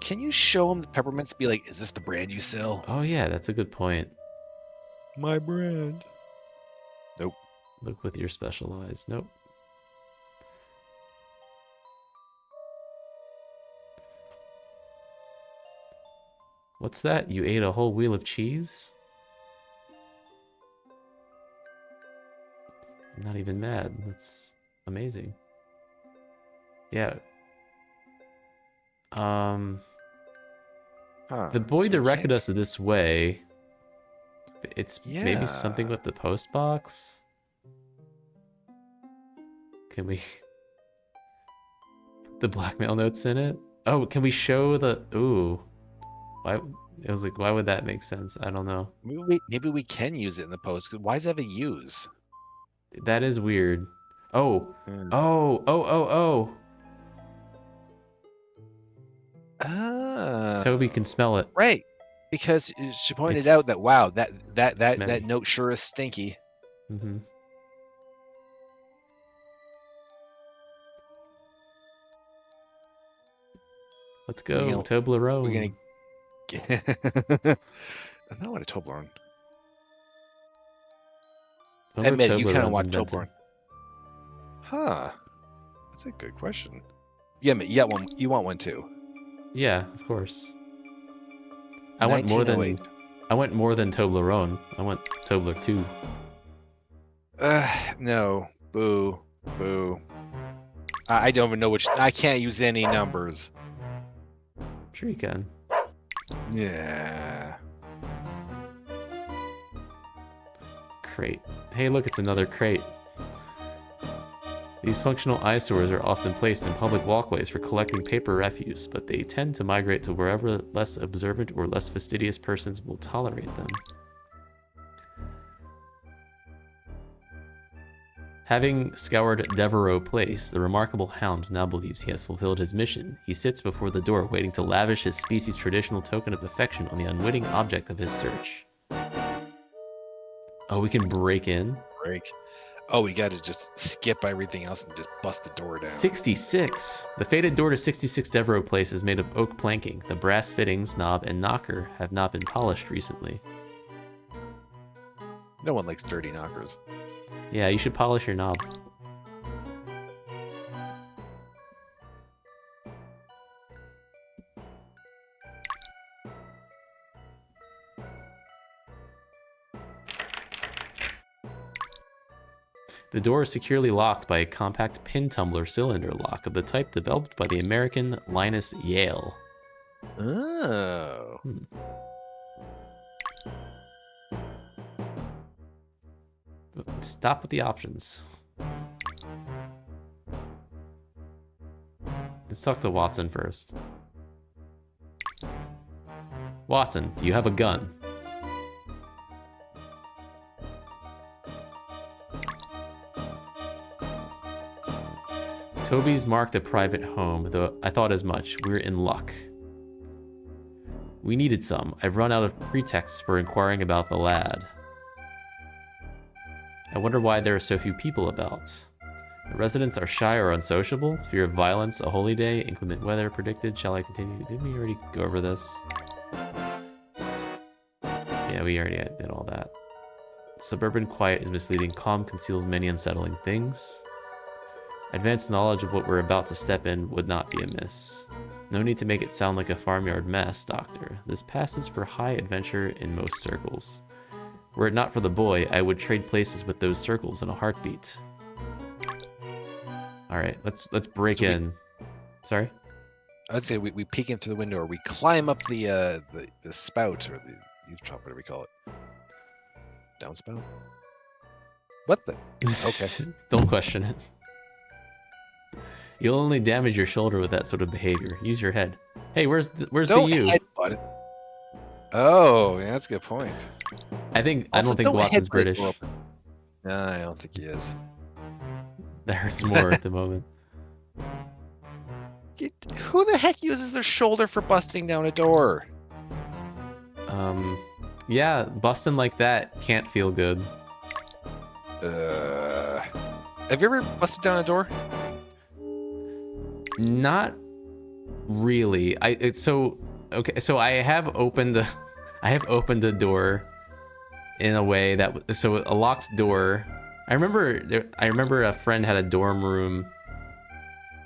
Can you show them the peppermints? Be like, is this the brand you sell? Oh yeah, that's a good point. My brand. Nope. Look with your special eyes. Nope. What's that? You ate a whole wheel of cheese? I'm not even mad. That's amazing. Yeah. The boy directed us this way. It's maybe something with the post box. Can we put the blackmail notes in it? Oh, can we show the... Ooh. Why? It was like, why would that make sense? I don't know. Maybe we can use it in the post. Why does it have a use? That is weird. Oh. Oh. Toby can smell it. Right. Because she pointed out that, wow, that note sure is stinky. Mm-hmm. Let's go, Toblerone. We're gonna I don't want a Toblerone. Admit it, you kind of want Toblerone. Huh. That's a good question. Yeah, but you want one too. Yeah, of course. I want more than Toblerone. I want Tobler 2. No. Boo. Boo. I don't even know which. I can't use any numbers. Sure you can. Yeah. Crate. Hey, look, it's another crate. These functional eyesores are often placed in public walkways for collecting paper refuse, but they tend to migrate to wherever less observant or less fastidious persons will tolerate them. Having scoured Devereux Place, the remarkable hound now believes he has fulfilled his mission. He sits before the door, waiting to lavish his species' traditional token of affection on the unwitting object of his search. Oh, we can break in? Break. Oh, we gotta just skip everything else and just bust the door down. 66! The fated door to 66 Devereux Place is made of oak planking. The brass fittings, knob, and knocker have not been polished recently. No one likes dirty knockers. Yeah, you should polish your knob. The door is securely locked by a compact pin tumbler cylinder lock of the type developed by the American Linus Yale. Oh. Stop with the options. Let's talk to Watson first. Watson, do you have a gun? Toby's marked a private home, though I thought as much. We're in luck. We needed some. I've run out of pretexts for inquiring about the lad. I wonder why there are so few people about. The residents are shy or unsociable. Fear of violence, a holy day, inclement weather predicted. Shall I continue? Didn't we already go over this? Yeah, we already did all that. Suburban quiet is misleading. Calm conceals many unsettling things. Advanced knowledge of what we're about to step in would not be amiss. No need to make it sound like a farmyard mess, Doctor. This passes for high adventure in most circles. Were it not for the boy, I would trade places with those circles in a heartbeat. All right, let's break in. Sorry? I'd say we peek in through the window, or we climb up the spout, or the eavesdrop, whatever we call it. Downspout? What the? Okay. Don't question it. You'll only damage your shoulder with that sort of behavior. Use your head. Hey, where's the you? Headbutt it. Oh, yeah, that's a good point. I don't think Watson's British. No, I don't think he is. That hurts more at the moment. Who the heck uses their shoulder for busting down a door? Yeah, busting like that can't feel good. Have you ever busted down a door? Not really. So I have opened a door in a way that so a locked door. I remember a friend had a dorm room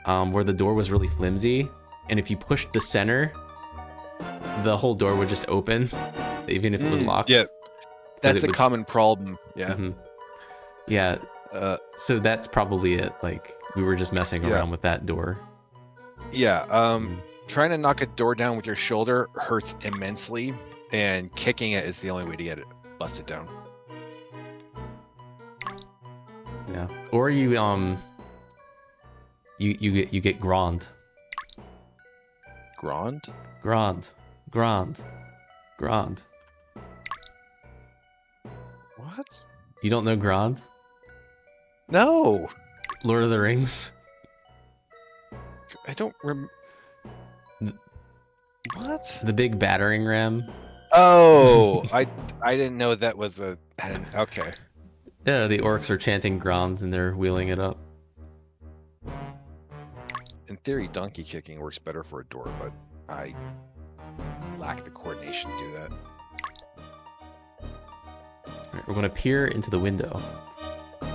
where the door was really flimsy, and if you pushed the center, the whole door would just open, even if it was locked. Yeah, that's a common problem. Yeah. Mm-hmm. Yeah. So that's probably it. Like we were just messing around with that door. Yeah. Trying to knock a door down with your shoulder hurts immensely, and kicking it is the only way to get it busted down. Yeah. Or you get grand. Grand? Grand. What? You don't know Grand? No. Lord of the Rings? I don't What? The big battering ram? Oh, I didn't know that was okay. Yeah, the orcs are chanting Grand and they're wheeling it up. In theory, donkey kicking works better for a door, but I lack the coordination to do that. Alright, we're gonna peer into the window.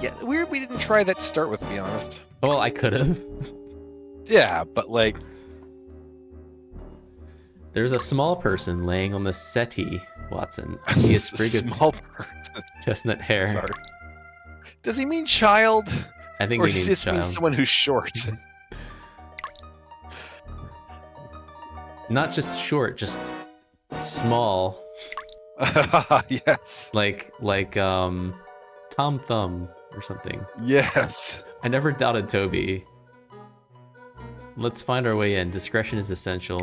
Yeah, weird we didn't try that to start with, to be honest. Well, I could have. Yeah, but like... There's a small person laying on the settee, Watson. I see a sprig of small person. chestnut hair. Sorry. Does he mean child? I think or he does means this mean child. someone who's short? Not just short, just small. Yes. Like Tom Thumb or something. Yes. I never doubted Toby. Let's find our way in. Discretion is essential.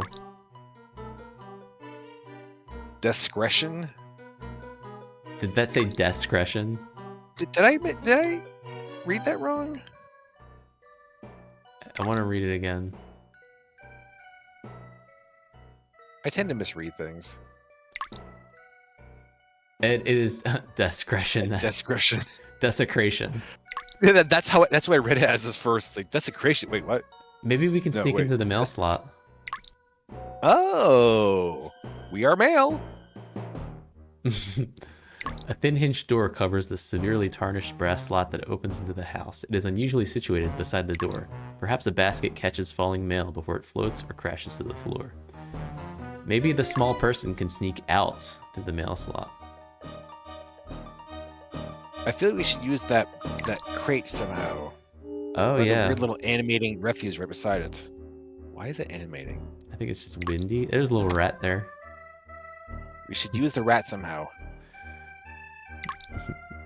Discretion? Did that say discretion? Did I read that wrong? I want to read it again. I tend to misread things. It is discretion. Discretion. Desecration. Yeah, that's what I read it as first. Like desecration. Wait, what? Maybe we can sneak wait. into the mail slot. Oh, we are male. A thin hinged door covers the severely tarnished brass slot that opens into the house. It is unusually situated beside the door. Perhaps a basket catches falling mail before it floats or crashes to the floor. Maybe the small person can sneak out through the mail slot. I feel like we should use that crate somehow. Oh, Or the yeah. weird little animating refuse right beside it. Why is it animating? I think it's just windy. There's a little rat there. We should use the rat somehow.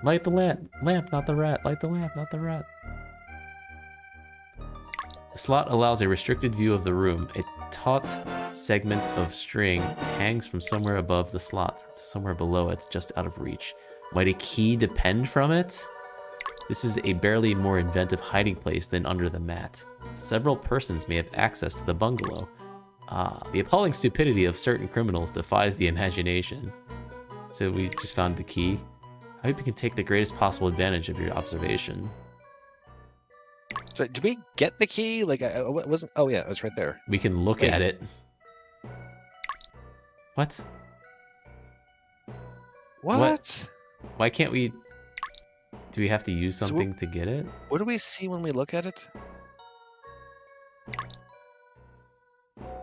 Light the lamp. Lamp, not the rat. Light the lamp, not the rat. The slot allows a restricted view of the room. A taut segment of string hangs from somewhere above the slot, somewhere below it, just out of reach. Might a key depend from it? This is a barely more inventive hiding place than under the mat. Several persons may have access to the bungalow. The appalling stupidity of certain criminals defies the imagination. So we just found the key. I hope you can take the greatest possible advantage of your observation. So, did we get the key? Like, I wasn't. Oh yeah, it was right there. We can look Wait. at it. What? What? Why can't we... Do we have to use So something to get it? What do we see when we look at it?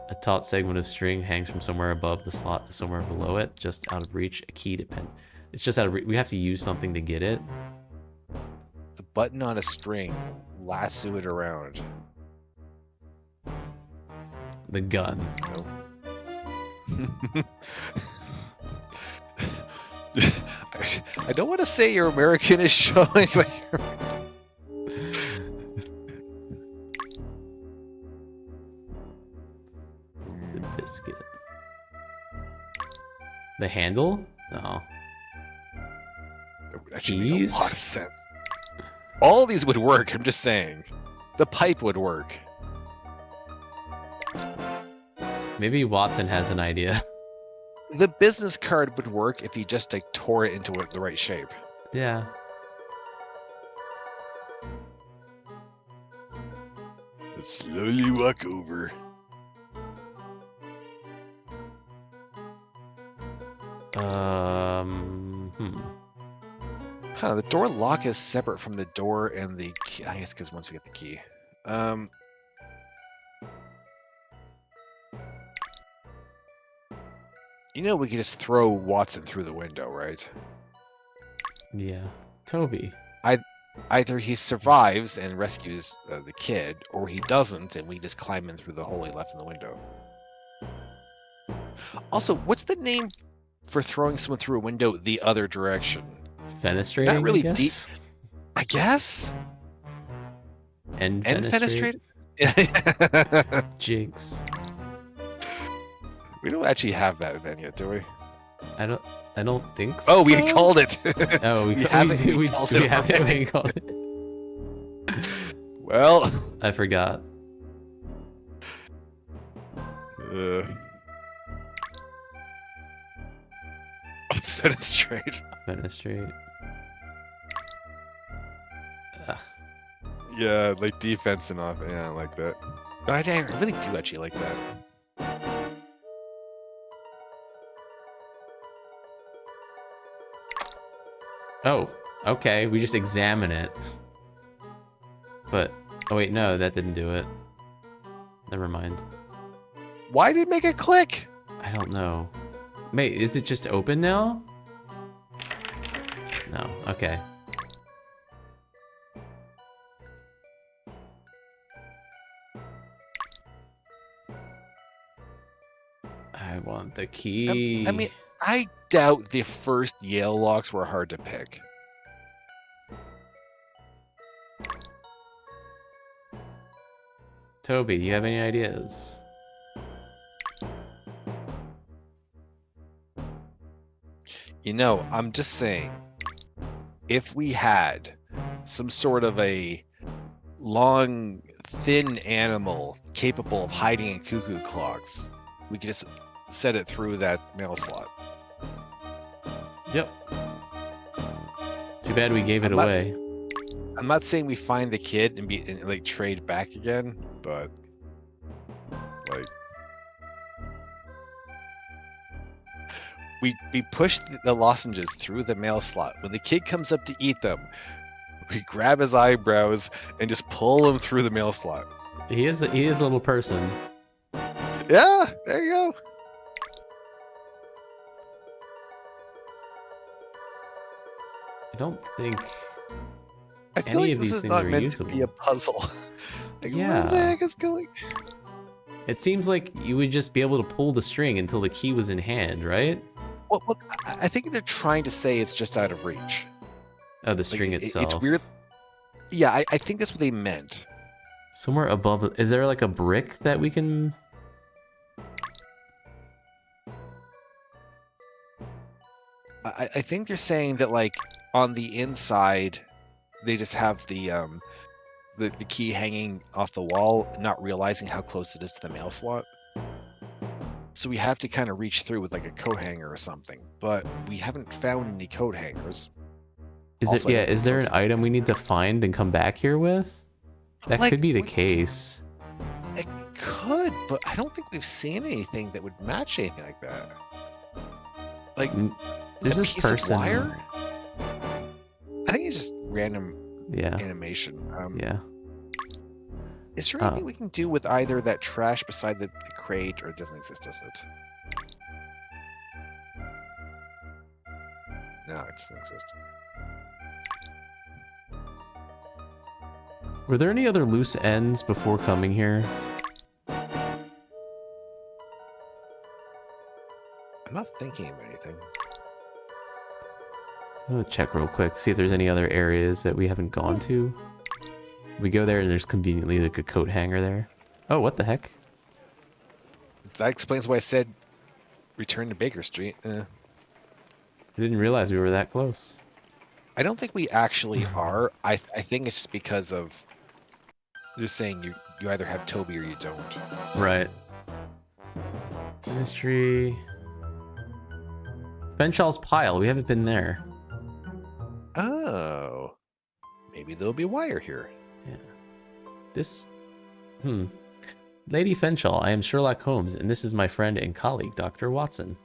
A taut segment of string hangs from somewhere above the slot to somewhere below it, just out of reach. A key depend. It's just out of reach. We have to use something to get it. The button on a string. Lasso it around. The gun. Nope. I don't want to say your American is showing, but The biscuit. The handle? No. that would actually make Keys? a lot of sense. All of these would work, I'm just saying. The pipe would work. Maybe Watson has an idea. The business card would work if you just like tore it into the right shape. Yeah. Let's slowly walk over. Huh, the door lock is separate from the door and the key. I guess because once we get the key. You know we could just throw Watson through the window, right? Yeah. Toby. Either he survives and rescues the kid, or he doesn't and we just climb in through the hole he left in the window. Also, what's the name for throwing someone through a window the other direction? Fenestrating, Not really I guess? I guess? And And fenestrate? fenestrate? Jigs. We don't actually have that then yet, do we? I don't think so. Oh, we called it! Oh, we have it, do. we We called we it have it. already. We called it. Well... I forgot. Fenestrate. Fenestrate. Ugh. Yeah, like defense and off. Yeah, I like that. No, I really do actually like that. Oh, okay. We just examine it. But, oh wait, no, that didn't do it. Never mind. Why did it make it click? I don't know. Wait, is it just open now? No, okay. I want the key. I mean, I doubt the first Yale locks were hard to pick. Toby, do you have any ideas? You know, I'm just saying, if we had some sort of a long, thin animal capable of hiding in cuckoo clocks, we could just set it through that mail slot. Yep. Too bad we gave it I'm not away. I'm not saying we find the kid and like trade back again, but like we push the lozenges through the mail slot. When the kid comes up to eat them, we grab his eyebrows and just pull him through the mail slot. He is a little person. Yeah, there you go. don't think I feel any like of this these is things not are meant usable. to be a puzzle. Like, Yeah. what the heck is going? It seems like you would just be able to pull the string until the key was in hand, right? Well, I think they're trying to say it's just out of reach. Oh, the Like, string it's itself. weird. Yeah, I think that's what they meant. Somewhere above, is there like a brick that we can? I think they're saying that like on the inside, they just have the key hanging off the wall, not realizing how close it is to the mail slot. So we have to kind of reach through with like a coat hanger or something, but we haven't found any coat hangers. Is Also, it? I Yeah. don't think Is there coats an are item we need to find and come back here with? That like, could be the case. It could, but I don't think we've seen anything that would match anything like that. Like There's a this piece of person. wire. I think it's just random Yeah. animation. Yeah. Is there anything we can do with either that trash beside the crate, or it doesn't exist, does it? No, it doesn't exist. Were there any other loose ends before coming here? I'm not thinking of anything. I'm gonna check real quick, see if there's any other areas that we haven't gone to. We go there and there's conveniently like a coat hanger there. Oh, what the heck? That explains why I said return to Baker Street. I didn't realize we were that close. I don't think we actually are. I think it's just because of they're saying you either have Toby or you don't. Right. Mystery. Benshall's Pile. We haven't been there. Oh, maybe there'll be wire here. Yeah. This. Lady Fenchall, I am Sherlock Holmes, and this is my friend and colleague, Dr. Watson.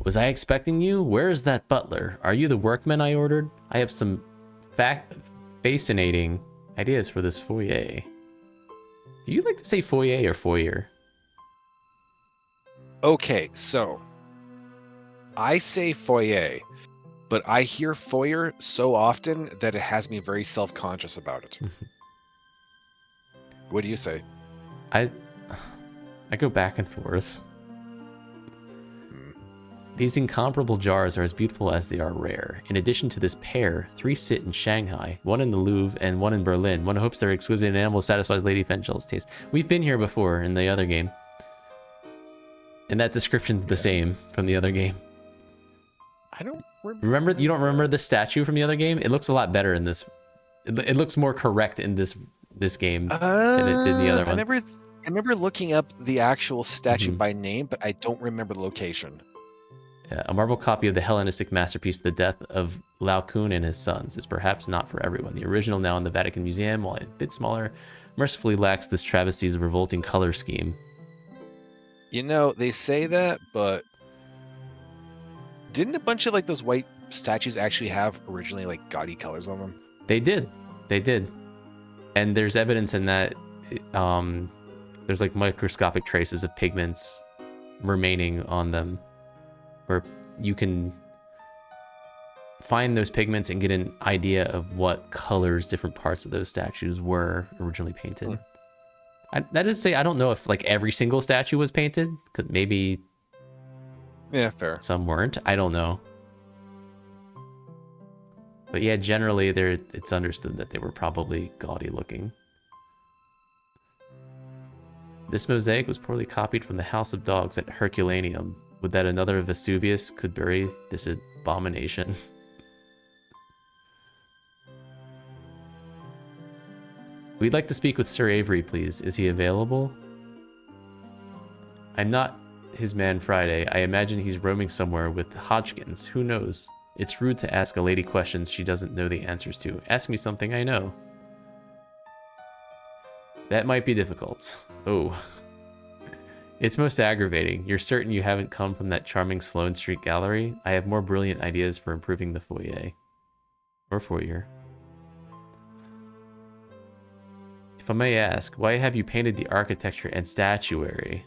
Was I expecting you? Where is that butler? Are you the workman I ordered? I have some fascinating ideas for this foyer. Do you like to say foyer or foyer? Okay, so I say foyer, but I hear foyer so often that it has me very self-conscious about it. What do you say? I go back and forth. These incomparable jars are as beautiful as they are rare. In addition to this pair, 3 sit in Shanghai, 1 in the Louvre, and 1 in Berlin. One hopes their exquisite animal satisfies Lady Fenchall's taste. We've been here before in the other game. And that description's the same from the other game. I don't remember. You don't remember the statue from the other game? It looks a lot better in this. It looks more correct in this game than it did in the other one. I remember looking up the actual statue by name, but I don't remember the location. Yeah, a marble copy of the Hellenistic masterpiece, The Death of Laocoon and His Sons, is perhaps not for everyone. The original, now in the Vatican Museum, while a bit smaller, mercifully lacks this travesty's revolting color scheme. You know, they say that, but didn't a bunch of like those white statues actually have originally like gaudy colors on them? They did. And there's evidence in that there's like microscopic traces of pigments remaining on them, where you can find those pigments and get an idea of what colors different parts of those statues were originally painted. That is to say, I don't know if like every single statue was painted, because maybe fair. Some weren't. I don't know. But yeah, generally it's understood that they were probably gaudy looking. This mosaic was poorly copied from the House of Dogs at Herculaneum. Would that another Vesuvius could bury this abomination? We'd like to speak with Sir Avery, please. Is he available? I'm not his man Friday. I imagine he's roaming somewhere with Hodgkins. Who knows? It's rude to ask a lady questions she doesn't know the answers to. Ask me something I know. That might be difficult. Oh. It's most aggravating. You're certain you haven't come from that charming Sloane Street gallery? I have more brilliant ideas for improving the foyer. Or foyer. If I may ask, why have you painted the architecture and statuary?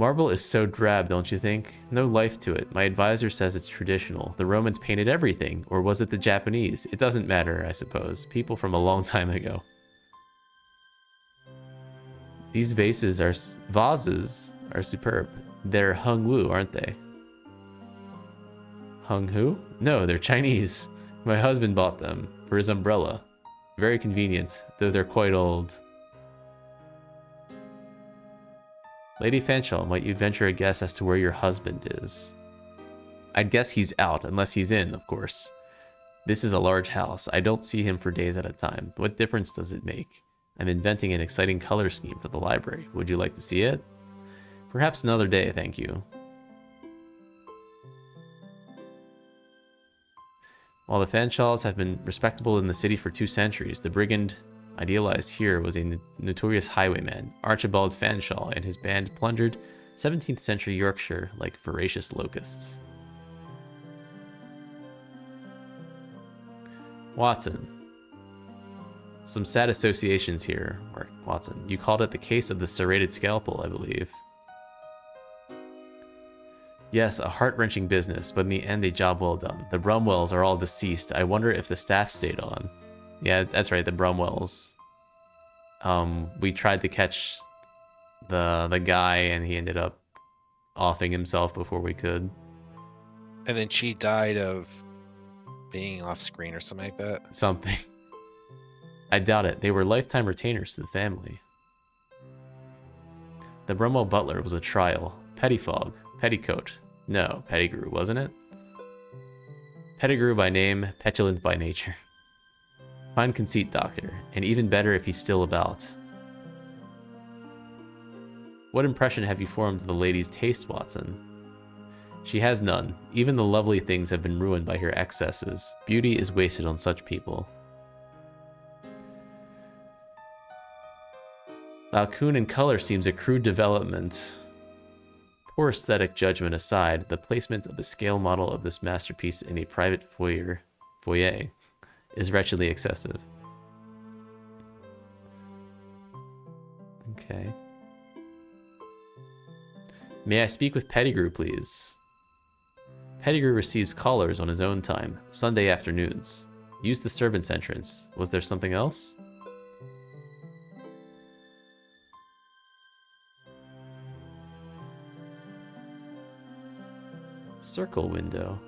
Marble is so drab, don't you think? No life to it. My advisor says it's traditional. The Romans painted everything. Or was it the Japanese? It doesn't matter, I suppose. People from a long time ago. These vases are superb. They're Hung Wu, aren't they? Hung who? No, they're Chinese. My husband bought them for his umbrella. Very convenient, though they're quite old. Lady Fanshawe, might you venture a guess as to where your husband is? I'd guess he's out, unless he's in, of course. This is a large house. I don't see him for days at a time. What difference does it make? I'm inventing an exciting color scheme for the library. Would you like to see it? Perhaps another day, thank you. While the Fanshaws have been respectable in the city for 2 centuries, the brigand idealized here was a notorious highwayman. Archibald Fanshawe and his band plundered 17th century Yorkshire like voracious locusts. Watson. Some sad associations here, Watson. You called it the case of the serrated scalpel, I believe. Yes, a heart-wrenching business, but in the end, a job well done. The Brumwells are all deceased. I wonder if the staff stayed on. Yeah, that's right, the Brumwells. We tried to catch the guy, and he ended up offing himself before we could. And then she died of being off screen or something like that. Something. I doubt it. They were lifetime retainers to the family. The Brumwell butler was a trial. Pettifog. Petticoat. No, Pettigrew, wasn't it? Pettigrew by name, petulant by nature. Fine conceit, Doctor, and even better if he's still about. What impression have you formed of the lady's taste, Watson? She has none. Even the lovely things have been ruined by her excesses. Beauty is wasted on such people. Balcoon in color seems a crude development. Poor aesthetic judgment aside, the placement of a scale model of this masterpiece in a private foyer is wretchedly excessive. Okay. May I speak with Pettigrew, please? Pettigrew receives callers on his own time, Sunday afternoons. Use the servants' entrance. Was there something else? Circle window.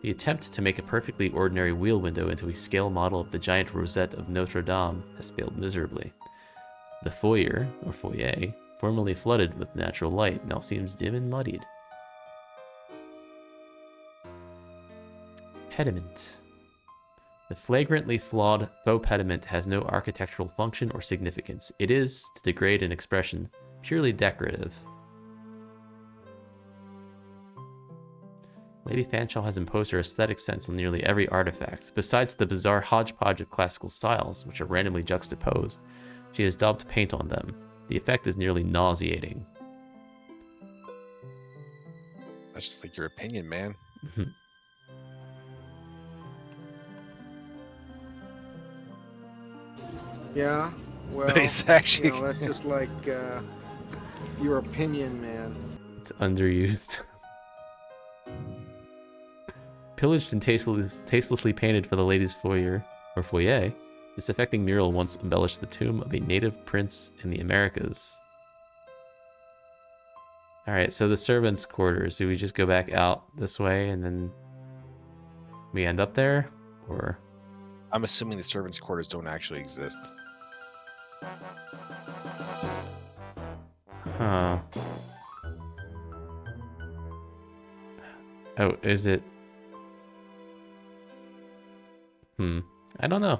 The attempt to make a perfectly ordinary wheel window into a scale model of the giant rosette of Notre Dame has failed miserably. The foyer, formerly flooded with natural light, now seems dim and muddied. Pediment. The flagrantly flawed faux pediment has no architectural function or significance. It is, to degrade an expression, purely decorative. Lady Fanshawe has imposed her aesthetic sense on nearly every artifact. Besides the bizarre hodgepodge of classical styles, which are randomly juxtaposed, she has daubed paint on them. The effect is nearly nauseating. That's just like your opinion, man. Yeah, well, It's actually... that's just like your opinion, man. It's underused. Pillaged and tastelessly painted for the ladies' foyer, this affecting mural once embellished the tomb of a native prince in the Americas. Alright, so the servants' quarters. Do we just go back out this way and then we end up there? Or... I'm assuming the servants' quarters don't actually exist. Huh. Oh, is it... I don't know.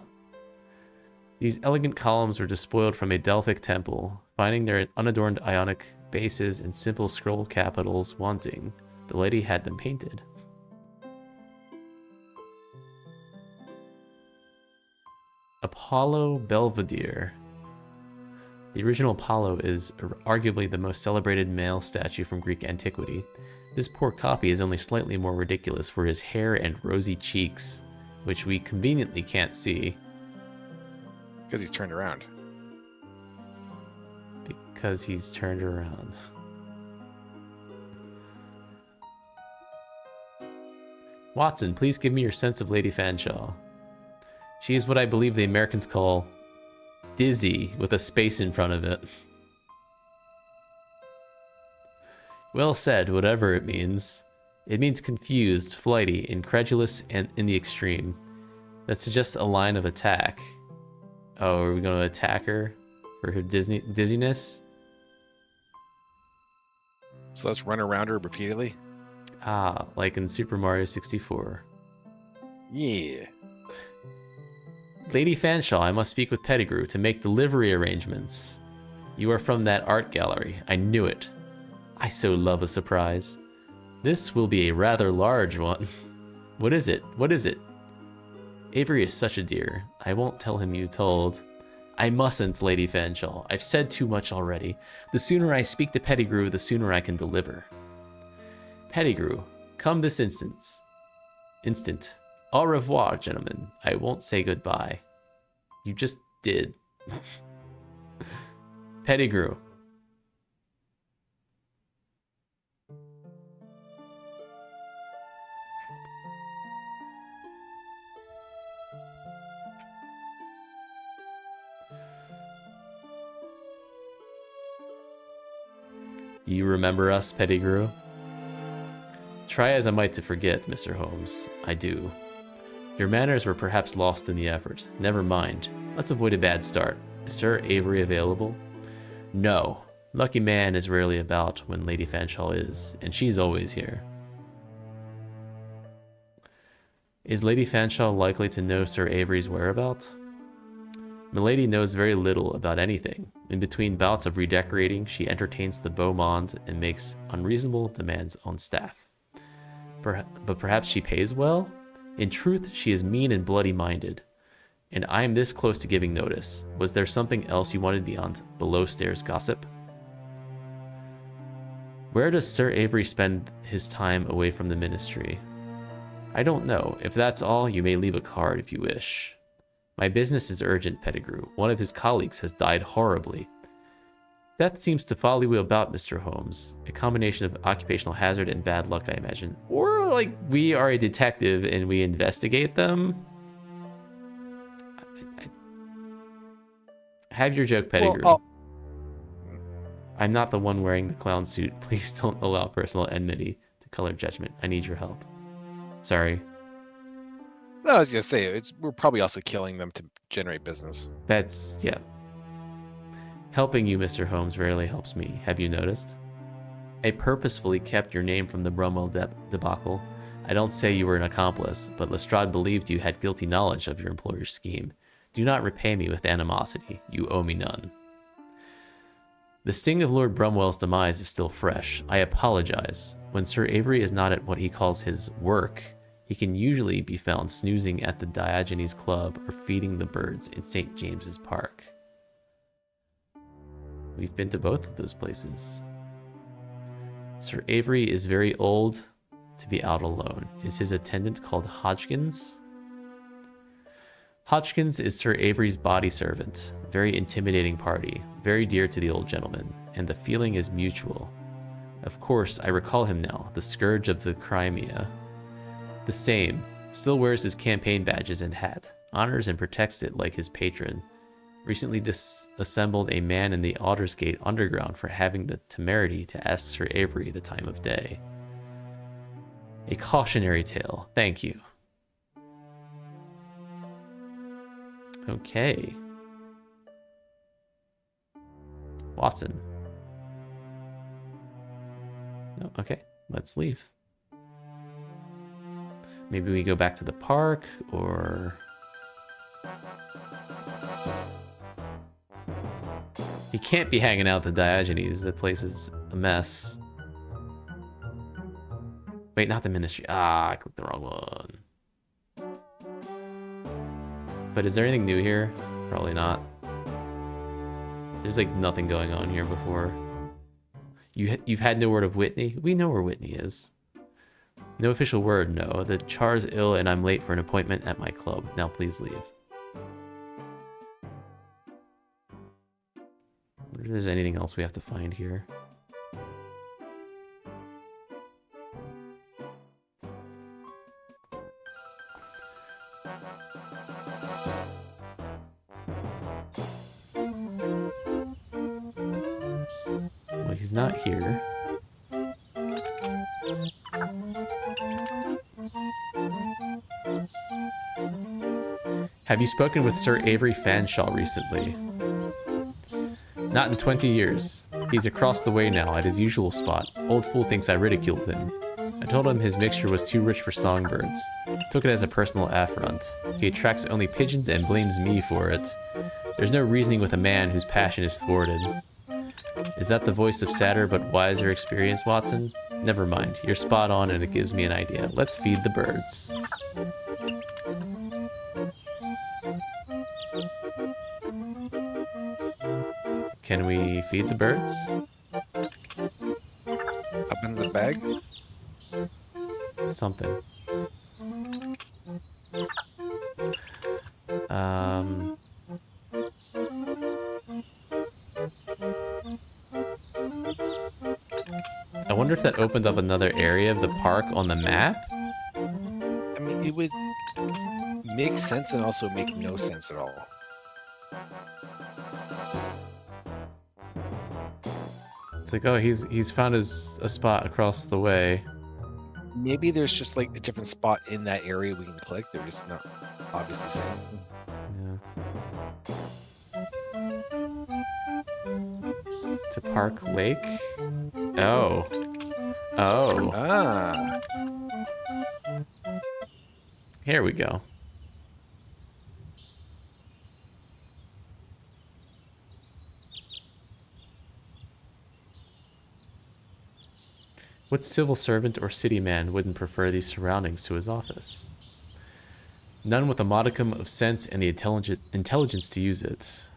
These elegant columns were despoiled from a Delphic temple, finding their unadorned Ionic bases and simple scroll capitals wanting. The lady had them painted. Apollo Belvedere. The original Apollo is arguably the most celebrated male statue from Greek antiquity. This poor copy is only slightly more ridiculous for his hair and rosy cheeks, which we conveniently can't see. Because he's turned around. Because he's turned around. Watson, please give me your sense of Lady Fanshawe. She is what I believe the Americans call dizzy, with a space in front of it. Well said, whatever it means. It means confused, flighty, incredulous, and in the extreme. That suggests a line of attack. Oh, are we going to attack her for her dizziness? So let's run around her repeatedly. Ah, like in Super Mario 64. Yeah. Lady Fanshawe, I must speak with Pettigrew to make delivery arrangements. You are from that art gallery. I knew it. I so love a surprise. This will be a rather large one. What is it? What is it? Avery is such a dear. I won't tell him you told. I mustn't, Lady Fanshawe. I've said too much already. The sooner I speak to Pettigrew, the sooner I can deliver. Pettigrew, come this instant. Au revoir, gentlemen. I won't say goodbye. You just did. Pettigrew. Do you remember us, Pettigrew? Try as I might to forget, Mr. Holmes. I do. Your manners were perhaps lost in the effort. Never mind. Let's avoid a bad start. Is Sir Avery available? No. Lucky man is rarely about when Lady Fanshawe is, and she's always here. Is Lady Fanshawe likely to know Sir Avery's whereabouts? Milady knows very little about anything. In between bouts of redecorating, she entertains the beau monde and makes unreasonable demands on staff. But perhaps she pays well? In truth, she is mean and bloody-minded. And I am this close to giving notice. Was there something else you wanted beyond below-stairs gossip? Where does Sir Avery spend his time away from the ministry? I don't know. If that's all, you may leave a card if you wish. My business is urgent, Pettigrew. One of his colleagues has died horribly. Death seems to follow you about, Mr. Holmes. A combination of occupational hazard and bad luck, I imagine. Or, like, we are a detective and we investigate them? Have your joke, Pettigrew. Well, I'm not the one wearing the clown suit. Please don't allow personal enmity to color judgment. I need your help. Sorry. I was gonna say we're probably also killing them to generate business. That's, yeah. Helping you, Mr. Holmes, rarely helps me. Have you noticed? I purposefully kept your name from the Brumwell debacle. I don't say you were an accomplice, but Lestrade believed you had guilty knowledge of your employer's scheme. Do not repay me with animosity. You owe me none. The sting of Lord Brumwell's demise is still fresh. I apologize. When Sir Avery is not at what he calls his work, he can usually be found snoozing at the Diogenes Club or feeding the birds in St. James's Park. We've been to both of those places. Sir Avery is very old to be out alone. Is his attendant called Hodgkins? Hodgkins is Sir Avery's body servant. Very intimidating party. Very dear to the old gentleman. And the feeling is mutual. Of course, I recall him now. The scourge of the Crimea. The same. Still wears his campaign badges and hat. Honors and protects it like his patron. Recently disassembled a man in the Aldersgate Underground for having the temerity to ask Sir Avery the time of day. A cautionary tale. Thank you. Okay. Watson. No, okay, let's leave. Maybe we go back to the park, or... He can't be hanging out at the Diogenes. That place is a mess. Wait, not the ministry. Ah, I clicked the wrong one. But is there anything new here? Probably not. There's like nothing going on here before. You've had no word of Whitney? We know where Whitney is. No official word, no. The Char's ill and I'm late for an appointment at my club. Now please leave. I wonder if there's anything else we have to find here. He's not here. Have you spoken with Sir Avery Fanshawe recently? Not in 20 years. He's across the way now, at his usual spot. Old fool thinks I ridiculed him. I told him his mixture was too rich for songbirds. Took it as a personal affront. He attracts only pigeons and blames me for it. There's no reasoning with a man whose passion is thwarted. Is that the voice of sadder but wiser experience, Watson? Never mind. You're spot on and it gives me an idea. Let's feed the birds. Can we feed the birds? Opens the bag. Something. I wonder if that opened up another area of the park on the map? I mean, it would make sense and also make no sense at all. It's like, oh, he's found a spot across the way. Maybe there's just like a different spot in that area we can click. They're just not obviously saying. Yeah. To Park Lake? Oh. Oh. Ah. Here we go. What civil servant or city man wouldn't prefer these surroundings to his office? None with a modicum of sense and the intelligence to use it.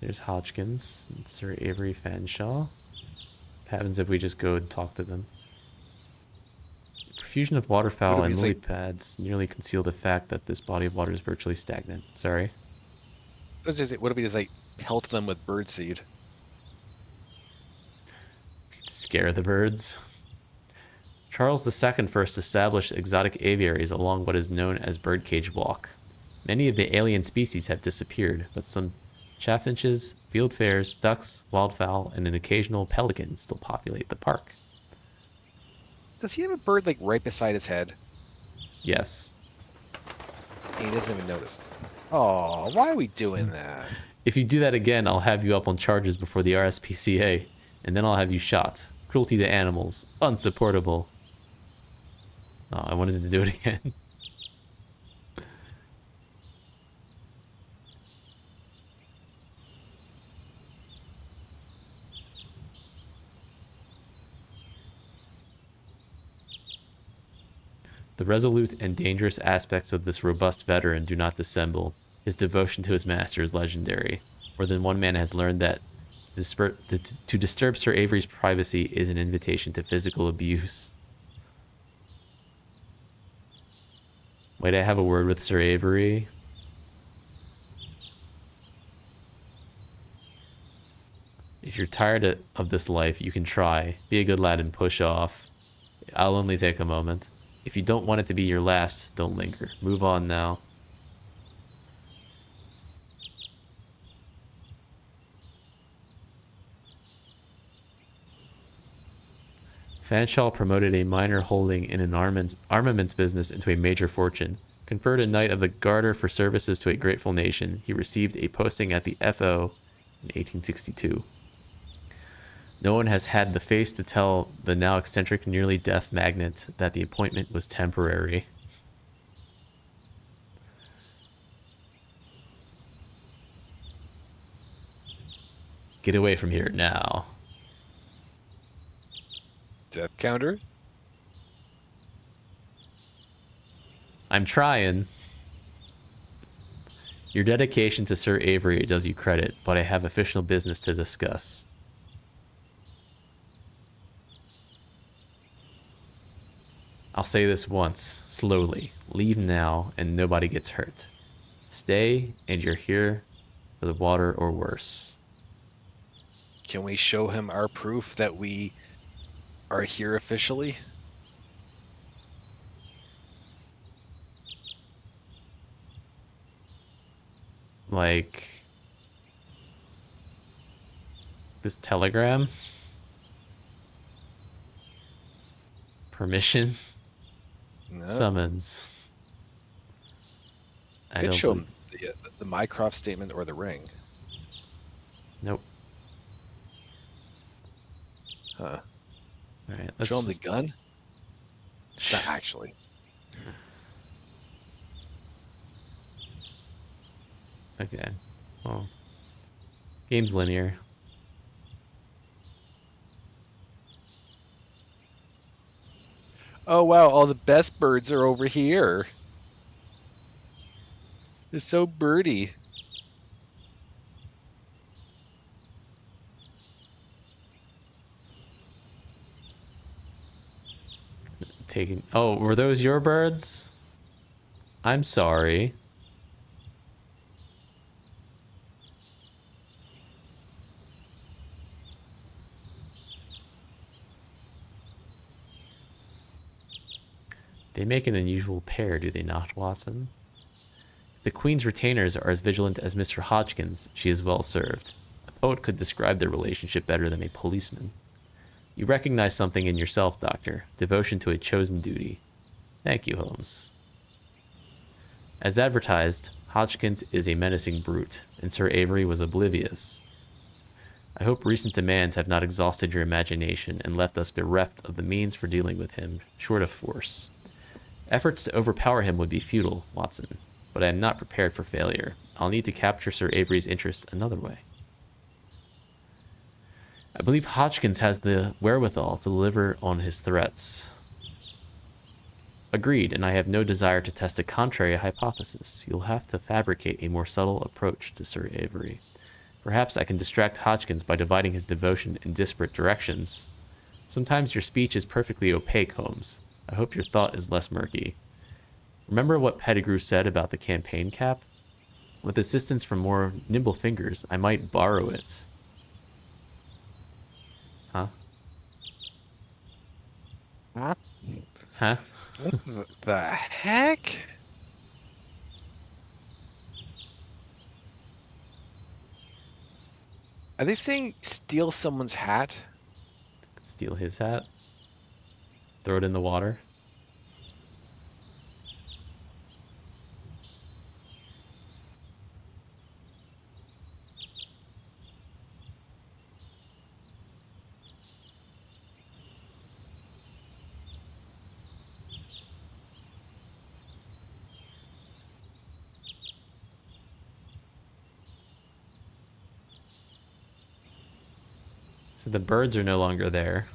There's Hodgkins and Sir Avery Fanshawe. What happens if we just go and talk to them? Profusion of waterfowl and lily pads nearly conceal the fact that this body of water is virtually stagnant. Sorry. What if we just like pelt them with birdseed? Scare the birds. Charles II first established exotic aviaries along what is known as Birdcage Walk. Many of the alien species have disappeared, but some chaffinches, fieldfares, ducks, wildfowl, and an occasional pelican still populate the park. Does he have a bird like right beside his head? Yes. And he doesn't even notice. Oh, why are we doing that? If you do that again, I'll have you up on charges before the RSPCA, and then I'll have you shot. Cruelty to animals. Unsupportable. Oh, I wanted to do it again. The resolute and dangerous aspects of this robust veteran do not dissemble. His devotion to his master is legendary. More than one man has learned that to disturb Sir Avery's privacy is an invitation to physical abuse. Wait, I have a word with Sir Avery. If you're tired of this life, you can try. Be a good lad and push off. I'll only take a moment. If you don't want it to be your last, don't linger. Move on now. Fanshawe promoted a minor holding in an armaments business into a major fortune, conferred a Knight of the Garter for services to a grateful nation. He received a posting at the FO in 1862. No one has had the face to tell the now eccentric, nearly deaf magnate that the appointment was temporary. Get away from here now. Death counter? I'm trying. Your dedication to Sir Avery does you credit, but I have official business to discuss. I'll say this once, slowly. Leave now, and nobody gets hurt. Stay, and you're here for the water or worse. Can we show him our proof that we are here officially? Like, this telegram. Permission. No. Summons. I Could don't show believe... him the Mycroft statement or the ring. Nope. Huh. All right, let's Show him just... the gun? Not actually. Okay. Well, game's linear. Oh wow, all the best birds are over here. It's so birdie. Taking... Oh, were those your birds? I'm sorry. They make an unusual pair, do they not, Watson? The Queen's retainers are as vigilant as Mr. Hodgkins. She is well served. A poet could describe their relationship better than a policeman. You recognize something in yourself, Doctor. Devotion to a chosen duty. Thank you, Holmes. As advertised, Hodgkins is a menacing brute, and Sir Avery was oblivious. I hope recent demands have not exhausted your imagination and left us bereft of the means for dealing with him, short of force. Efforts to overpower him would be futile, Watson, but I am not prepared for failure. I'll need to capture Sir Avery's interests another way. I believe Hodgkins has the wherewithal to deliver on his threats. Agreed, and I have no desire to test a contrary hypothesis. You'll have to fabricate a more subtle approach to Sir Avery. Perhaps I can distract Hodgkins by dividing his devotion in disparate directions. Sometimes your speech is perfectly opaque, Holmes. I hope your thought is less murky. Remember what Pettigrew said about the campaign cap? With assistance from more nimble fingers, I might borrow it. Huh? Huh? Huh? What the heck? Are they saying steal someone's hat? Steal his hat? Throw it in the water? So the birds are no longer there.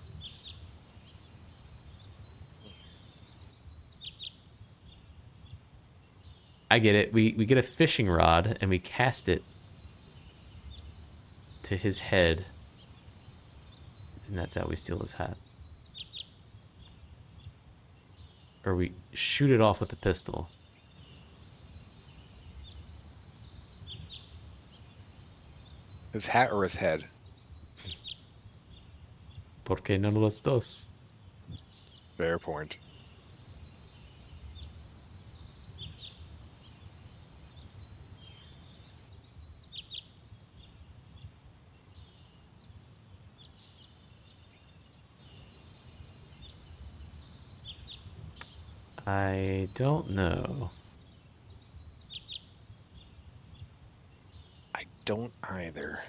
I get it. We get a fishing rod and we cast it to his head. And that's how we steal his hat. Or we shoot it off with a pistol. His hat or his head? ¿Por qué no los dos? Fair point. I don't know. I don't either.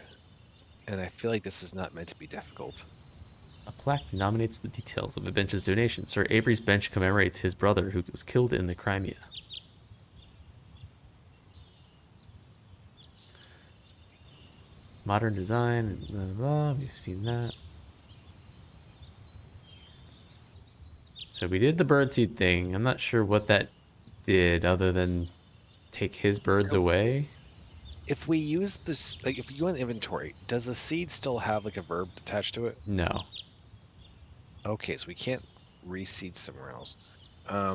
And I feel like this is not meant to be difficult. A plaque denominates the details of a bench's donation. Sir Avery's bench commemorates his brother who was killed in the Crimea. Modern design, and blah, blah, blah. We've seen that. So we did the birdseed thing. I'm not sure what that did other than take his birds away. If we use this, like if you go in inventory, does the seed still have like a verb attached to it? No. Okay, so we can't reseed somewhere else. I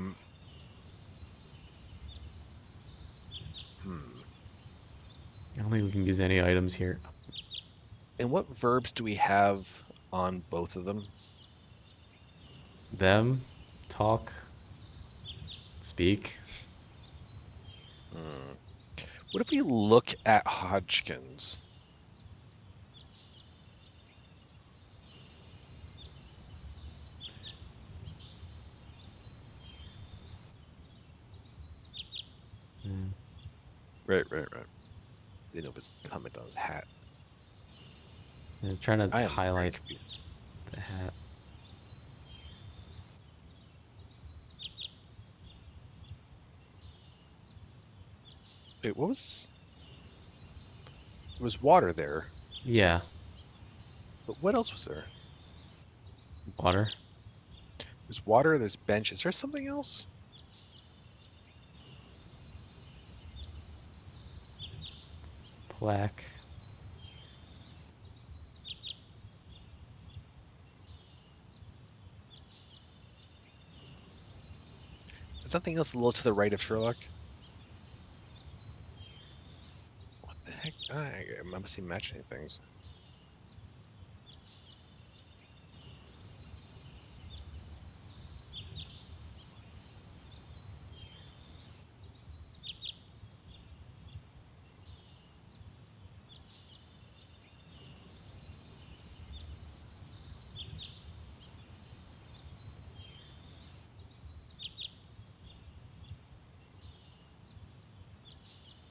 don't think we can use any items here. And what verbs do we have on both of them? Them, talk, speak. What if we look at Hodgkins? Right. They know his comment on his hat. I'm trying to I am very highlight confused. the hat. Wait, what was? There was water there, Yeah, but what else was there? water. There's water. There's bench. Is there something else? Plaque. There's something else a little to the right of Sherlock. What the heck? I must be imagining things.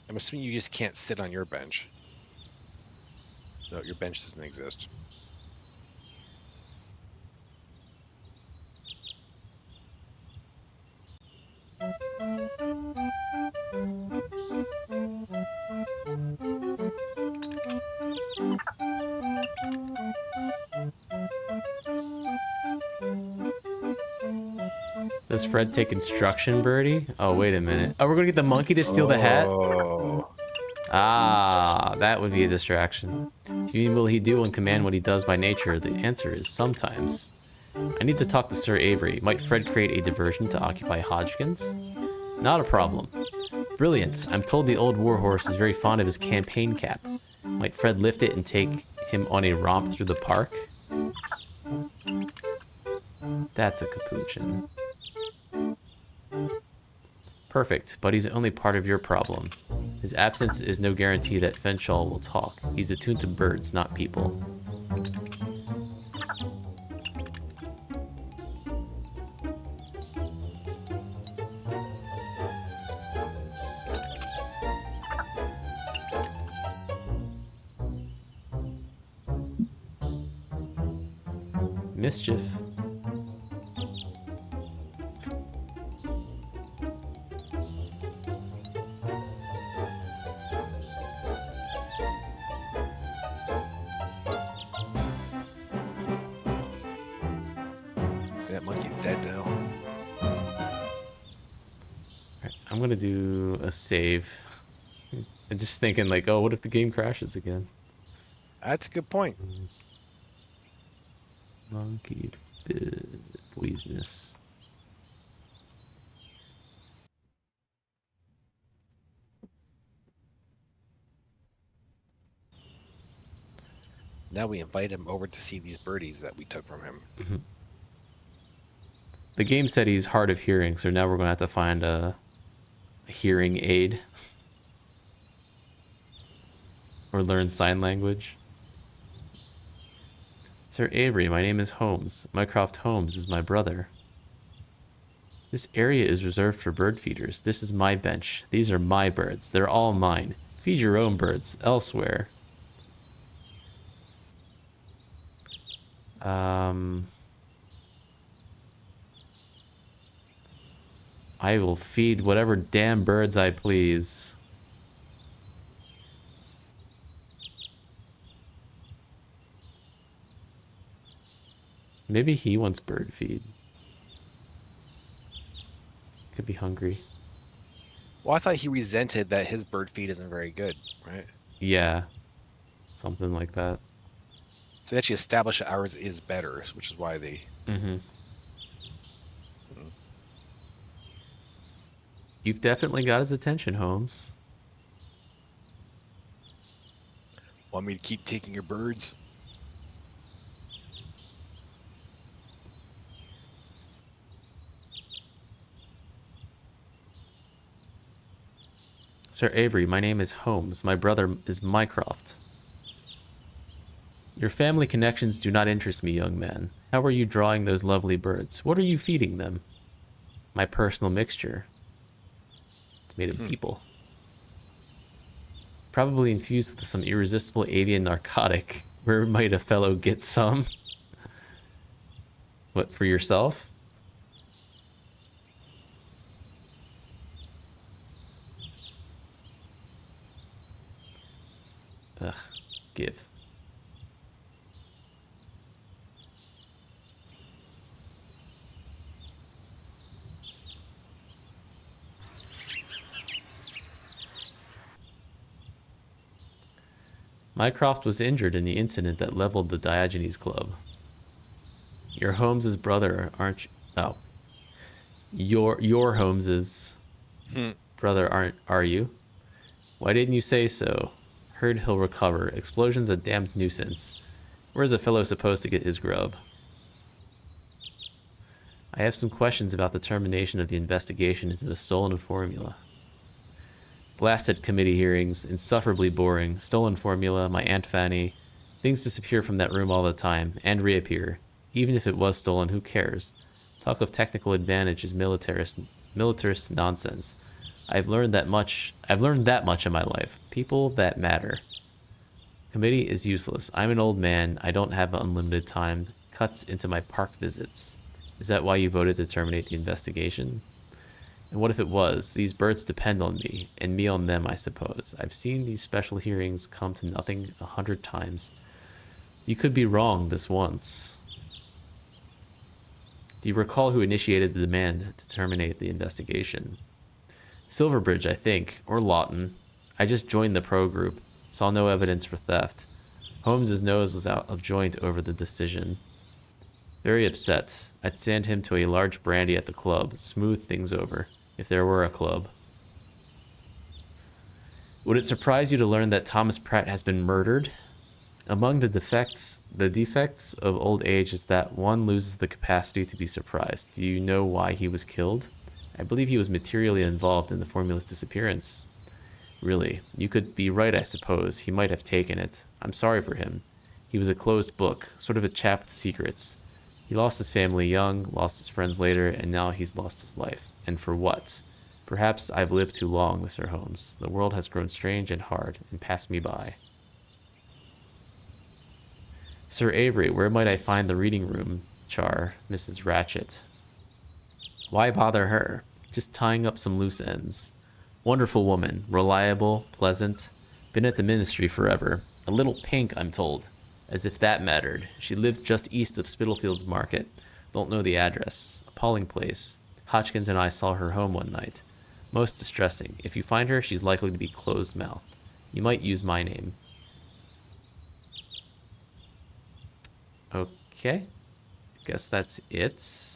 I'm assuming you just can't sit on your bench. No, your bench doesn't exist. Does Fred take instruction, Birdie? Oh, wait a minute. Oh, we're gonna get the monkey to steal the hat? Oh. Ah, that would be a distraction. You mean will he do and command what he does by nature? The answer is sometimes. I need to talk to Sir Avery. Might Fred create a diversion to occupy Hodgkins? Not a problem. Brilliant. I'm told the old warhorse is very fond of his campaign cap. Might Fred lift it and take him on a romp through the park? That's a capuchin. Perfect, but he's only part of your problem. His absence is no guarantee that Fenshaw will talk. He's attuned to birds, not people. Mischief. That monkey's dead now. Alright, I'm gonna do a save. I'm just thinking like, oh, what if the game crashes again? That's a good point. Monkey poisonous. Now we invite him over to see these birdies that we took from him. The game said he's hard of hearing, so now we're gonna have to find a hearing aid. Or learn sign language. Sir Avery, my name is Holmes. Mycroft Holmes is my brother. This area is reserved for bird feeders. This is my bench. These are my birds. They're all mine. Feed your own birds elsewhere. I will feed whatever damn birds I please. Maybe he wants bird feed. Could be hungry. Well, I thought he resented that his bird feed isn't very good, right? Yeah. Something like that. So they actually established that ours is better, which is why they... Mm-hmm. You've definitely got his attention, Holmes. Want me to keep taking your birds? Sir Avery, my name is Holmes. My brother is Mycroft. Your family connections do not interest me, young man. How are you drawing those lovely birds? What are you feeding them? My personal mixture. It's made of people. Probably infused with some irresistible avian narcotic. Where might a fellow get some? What, for yourself? Ugh, give. Mycroft was injured in the incident that leveled the Diogenes Club. Your Holmes's brother, aren't you? Oh. Your Holmes's brother, are you? Why didn't you say so? Heard he'll recover. Explosion's a damned nuisance. Where's a fellow supposed to get his grub? I have some questions about the termination of the investigation into the stolen formula. Blasted committee hearings, insufferably boring. Stolen formula, my Aunt Fanny. Things disappear from that room all the time, and reappear. Even if it was stolen, who cares? Talk of technical advantage is militarist nonsense. I've learned that much in my life. People that matter. Committee is useless. I'm an old man. I don't have unlimited time. Cuts into my park visits. Is that why you voted to terminate the investigation? And what if it was? These birds depend on me, and me on them, I suppose. I've seen these special hearings come to nothing 100 times. You could be wrong this once. Do you recall who initiated the demand to terminate the investigation? Silverbridge, I think, or Lawton. I just joined the pro group. Saw no evidence for theft. Holmes's nose was out of joint over the decision. Very upset. I'd send him to a large brandy at the club, smooth things over, if there were a club. Would it surprise you to learn that Thomas Pratt has been murdered? Among the defects of old age is that one loses the capacity to be surprised. Do you know why he was killed? I believe he was materially involved in the formula's disappearance. Really, you could be right, I suppose. He might have taken it. I'm sorry for him. He was a closed book, sort of a chap with secrets. He lost his family young, lost his friends later, and now he's lost his life. And for what? Perhaps I've lived too long, Mr. Holmes. The world has grown strange and hard, and passed me by. Sir Avery, where might I find the reading room? Char, Mrs. Ratchet. Why bother her? Just tying up some loose ends. Wonderful woman, reliable, pleasant. Been at the ministry forever. A little pink, I'm told. As if that mattered. She lived just east of Spitalfields Market. Don't know the address. Appalling place. Hodgkins and I saw her home one night. Most distressing. If you find her, she's likely to be closed-mouthed. You might use my name. Okay. Guess that's it.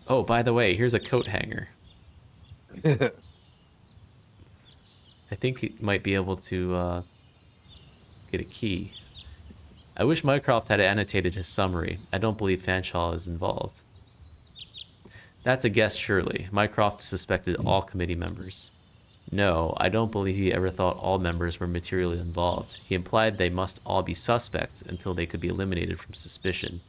Oh, by the way, here's a coat hanger. I think it might be able to get a key. I wish Mycroft had annotated his summary. I don't believe Fanshawe is involved. That's a guess, surely. Mycroft suspected all committee members. No, I don't believe he ever thought all members were materially involved. He implied they must all be suspects until they could be eliminated from suspicion.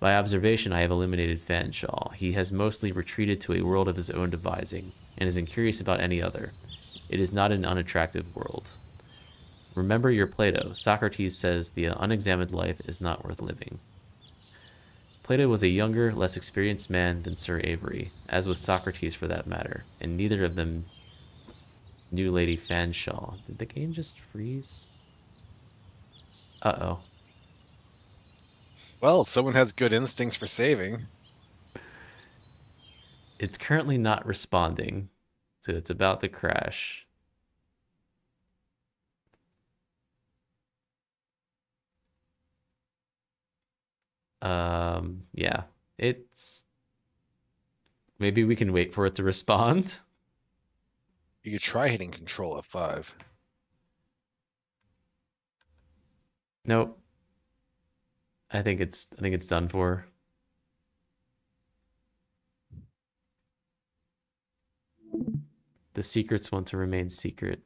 By observation, I have eliminated Fanshawe. He has mostly retreated to a world of his own devising, and is incurious about any other. It is not an unattractive world. Remember your Plato. Socrates says the unexamined life is not worth living. Plato was a younger, less experienced man than Sir Avery, as was Socrates for that matter, and neither of them knew Lady Fanshawe. Did the game just freeze? Uh-oh. Well, someone has good instincts for saving. It's currently not responding, so it's about to crash. Yeah, it's... Maybe we can wait for it to respond. You could try hitting Control F5. Nope. I think it's done for. The secrets want to remain secret.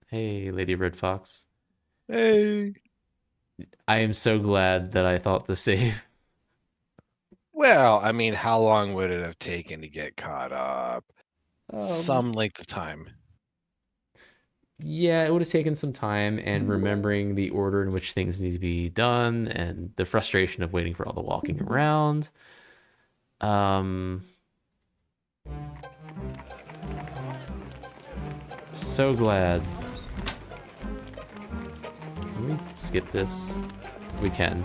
Hey, Lady Red Fox. Hey. I am so glad that I thought to save. Well, I mean, how long would it have taken to get caught up? Um, Some length of time. Yeah, it would have taken some time, and remembering the order in which things need to be done, and the frustration of waiting for all the walking around. Um, so glad. Can we skip this? We can.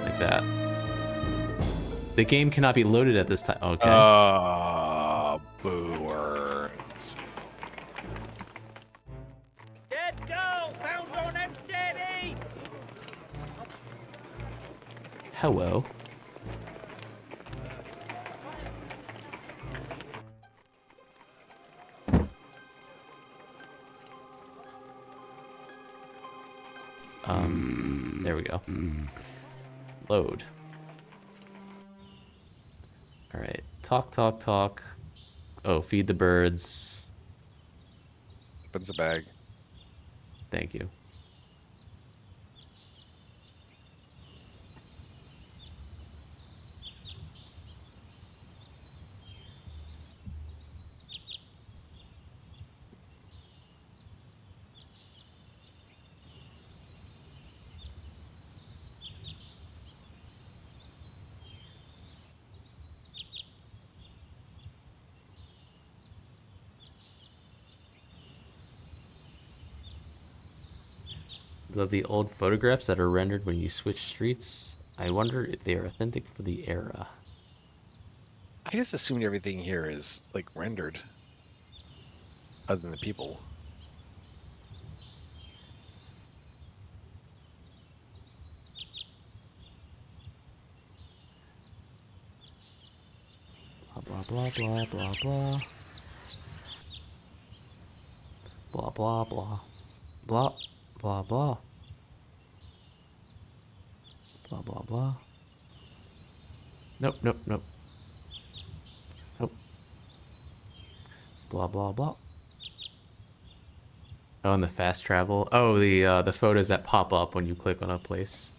Like that. The game cannot be loaded at this time. Okay. Boo words. Dead go! Pound on him steady! Hello. There we go. Load. All right. Talk, talk, talk. Oh, feed the birds. Opens the bag. Thank you. Love the old photographs that are rendered when you switch streets. I wonder if they are authentic for the era. I just assumed everything here is like rendered, other than the people. Blah, blah, blah, blah, blah. Blah, blah, blah. Blah, blah, blah. Blah, blah, blah. Nope, nope, nope. Nope. Blah, blah, blah. Oh, and the fast travel. Oh, the photos that pop up when you click on a place.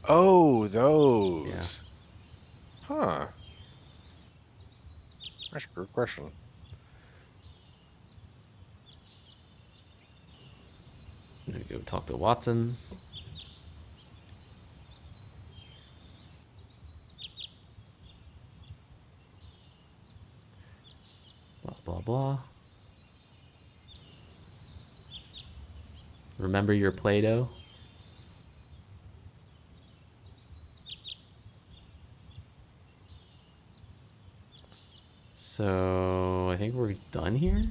Oh, those. Yeah. Huh. That's a good question. I'm gonna go talk to Watson. Blah, blah, blah. Remember your Play-Doh? So, I think we're done here?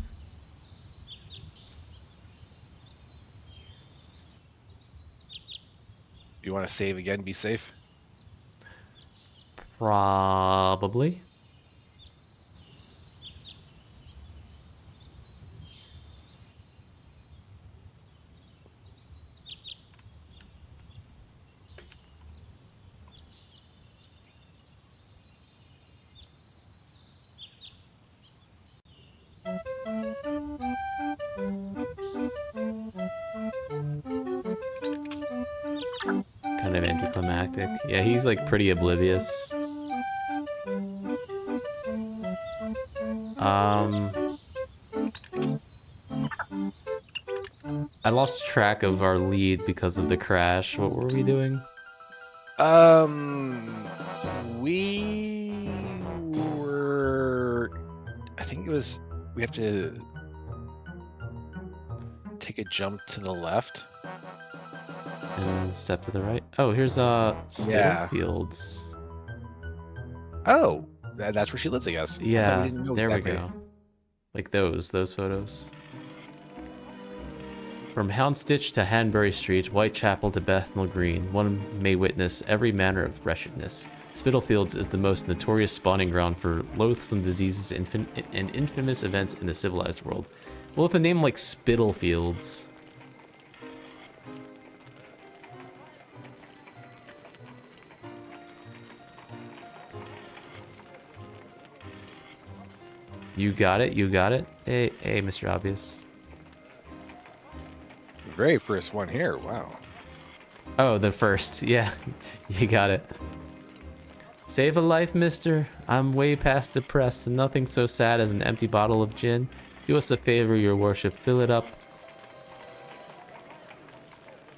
You want to save again? Be safe. Probably. Kind of anticlimactic. Yeah, he's like pretty oblivious. I lost track of our lead because of the crash. What were we doing? We were. I think it was. We have to take a jump to the left. And step to the right. Oh, here's Spitalfields. Oh, that's where she lives, I guess. I thought Yeah, we didn't know there exactly. we go. Like those photos. From Houndstitch to Hanbury Street, Whitechapel to Bethnal Green, one may witness every manner of wretchedness. Spitalfields is the most notorious spawning ground for loathsome diseases and infamous events in the civilized world. Well, with a name like Spitalfields. You got it, you got it. Hey, Mr. Obvious. Very first one here. Wow. Oh, the first. Yeah, you got it. Save a life, mister. I'm way past depressed, and nothing so sad as an empty bottle of gin. Do us a favor, your worship. Fill it up.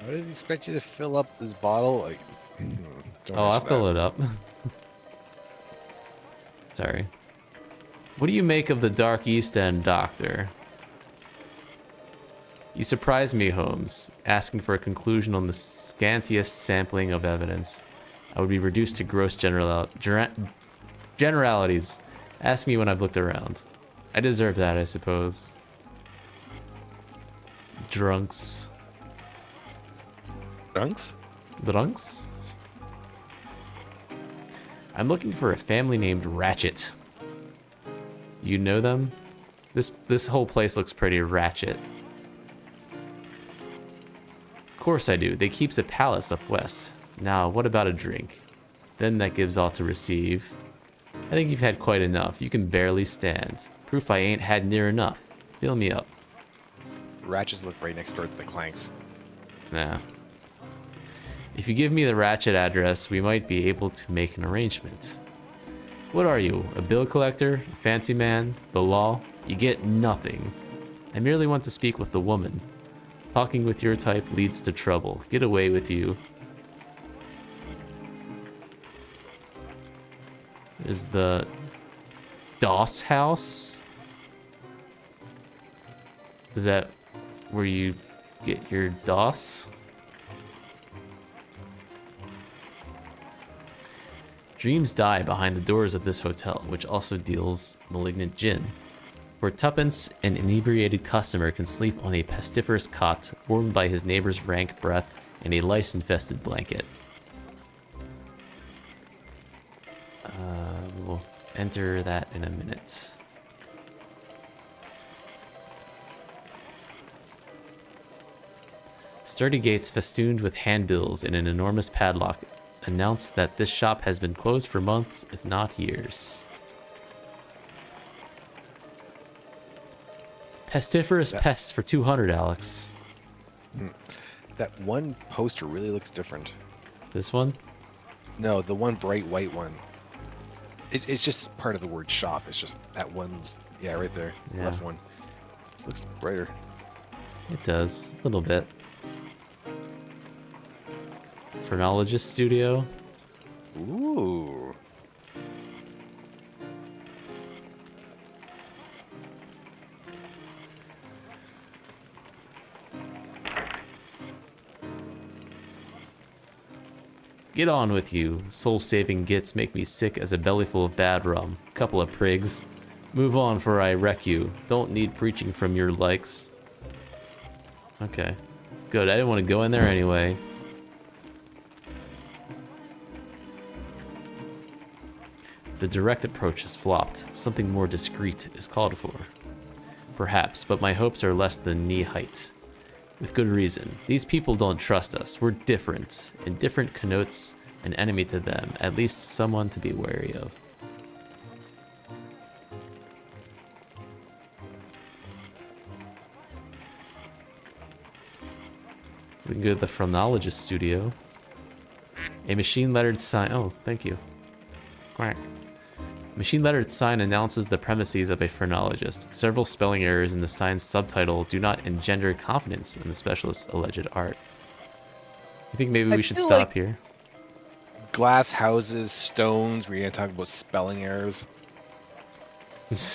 How does he expect you to fill up this bottle? Like, don't Oh, I'll answer fill that. it up. Sorry. What do you make of the Dark East End, Doctor? You surprised me, Holmes, asking for a conclusion on the scantiest sampling of evidence. I would be reduced to gross generalities. Ask me when I've looked around. I deserve that, I suppose. Drunks. Drunks? Drunks? I'm looking for a family named Ratchet. You know them? This whole place looks pretty ratchet. Of course I do. They keeps a palace up west. Now, what about a drink? Then that gives all to receive. I think you've had quite enough. You can barely stand. Proof I ain't had near enough. Fill me up. Ratchets live right next door to the Clanks. Nah. If you give me the Ratchet address, we might be able to make an arrangement. What are you? A bill collector? A fancy man? The law? You get nothing. I merely want to speak with the woman. Talking with your type leads to trouble. Get away with you. There's the Doss house. Is that where you get your Doss? Dreams die behind the doors of this hotel, which also deals malignant gin. For tuppence, an inebriated customer can sleep on a pestiferous cot warmed by his neighbor's rank breath and a lice-infested blanket. We'll enter that in a minute. Sturdy gates festooned with handbills and an enormous padlock announced that this shop has been closed for months, if not years. Pestiferous pests for 200, Alex. That one poster really looks different. This one? No, the one bright white one. It's just part of the word shop. It's just that one's, yeah, right there. Yeah. Left one. This looks brighter. It does, a little bit. Phrenologist studio. Ooh. Get on with you. Soul-saving gits make me sick as a bellyful of bad rum. Couple of prigs. Move on, for I wreck you. Don't need preaching from your likes. Okay. Good, I didn't want to go in there anyway. The direct approach has flopped. Something more discreet is called for. Perhaps, but my hopes are less than knee height. With good reason. These people don't trust us. We're different. And different connotes an enemy to them. At least someone to be wary of. We can go to the phrenologist studio. A machine-lettered sign. Oh, thank you. Quack. Machine-lettered sign announces the premises of a phrenologist. Several spelling errors in the sign's subtitle do not engender confidence in the specialist's alleged art. You think maybe we should feel stop like here? Glass houses, stones. We're gonna talk about spelling errors.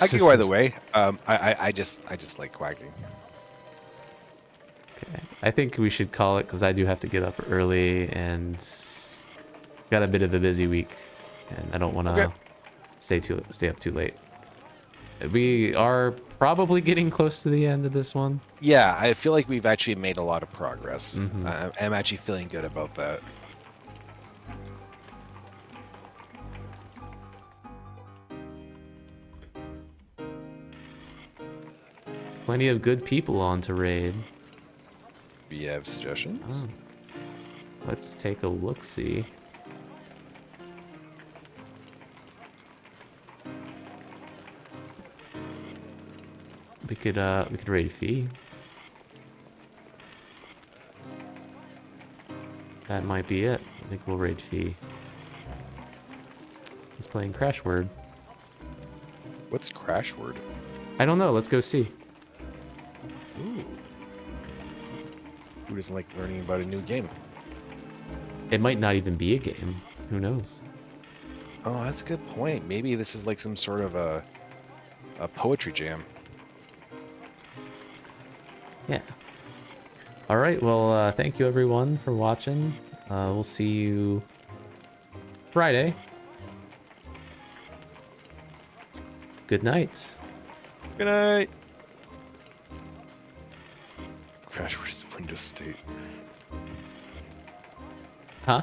I can go either way. I just like quacking. Okay. I think we should call it because I do have to get up early and got a bit of a busy week, and I don't want to stay up too late. We are probably getting close to the end of this one. Yeah, I feel like we've actually made a lot of progress. Mhm. I'm actually feeling good about that. Plenty of good people on to raid. Do you have suggestions? Oh. Let's take a look-see. We could raid Fee. that might be it. I think we'll raid Fee. He's playing Crash Word. What's crash word? I don't know. Let's go see. Ooh. Who doesn't like learning about a new game? It might not even be a game. Who knows? Oh, that's a good point. Maybe this is like some sort of a poetry jam. Yeah. All right. Well, thank you everyone for watching. We'll see you Friday. Good night. Good night. Crash versus Windows State. Huh?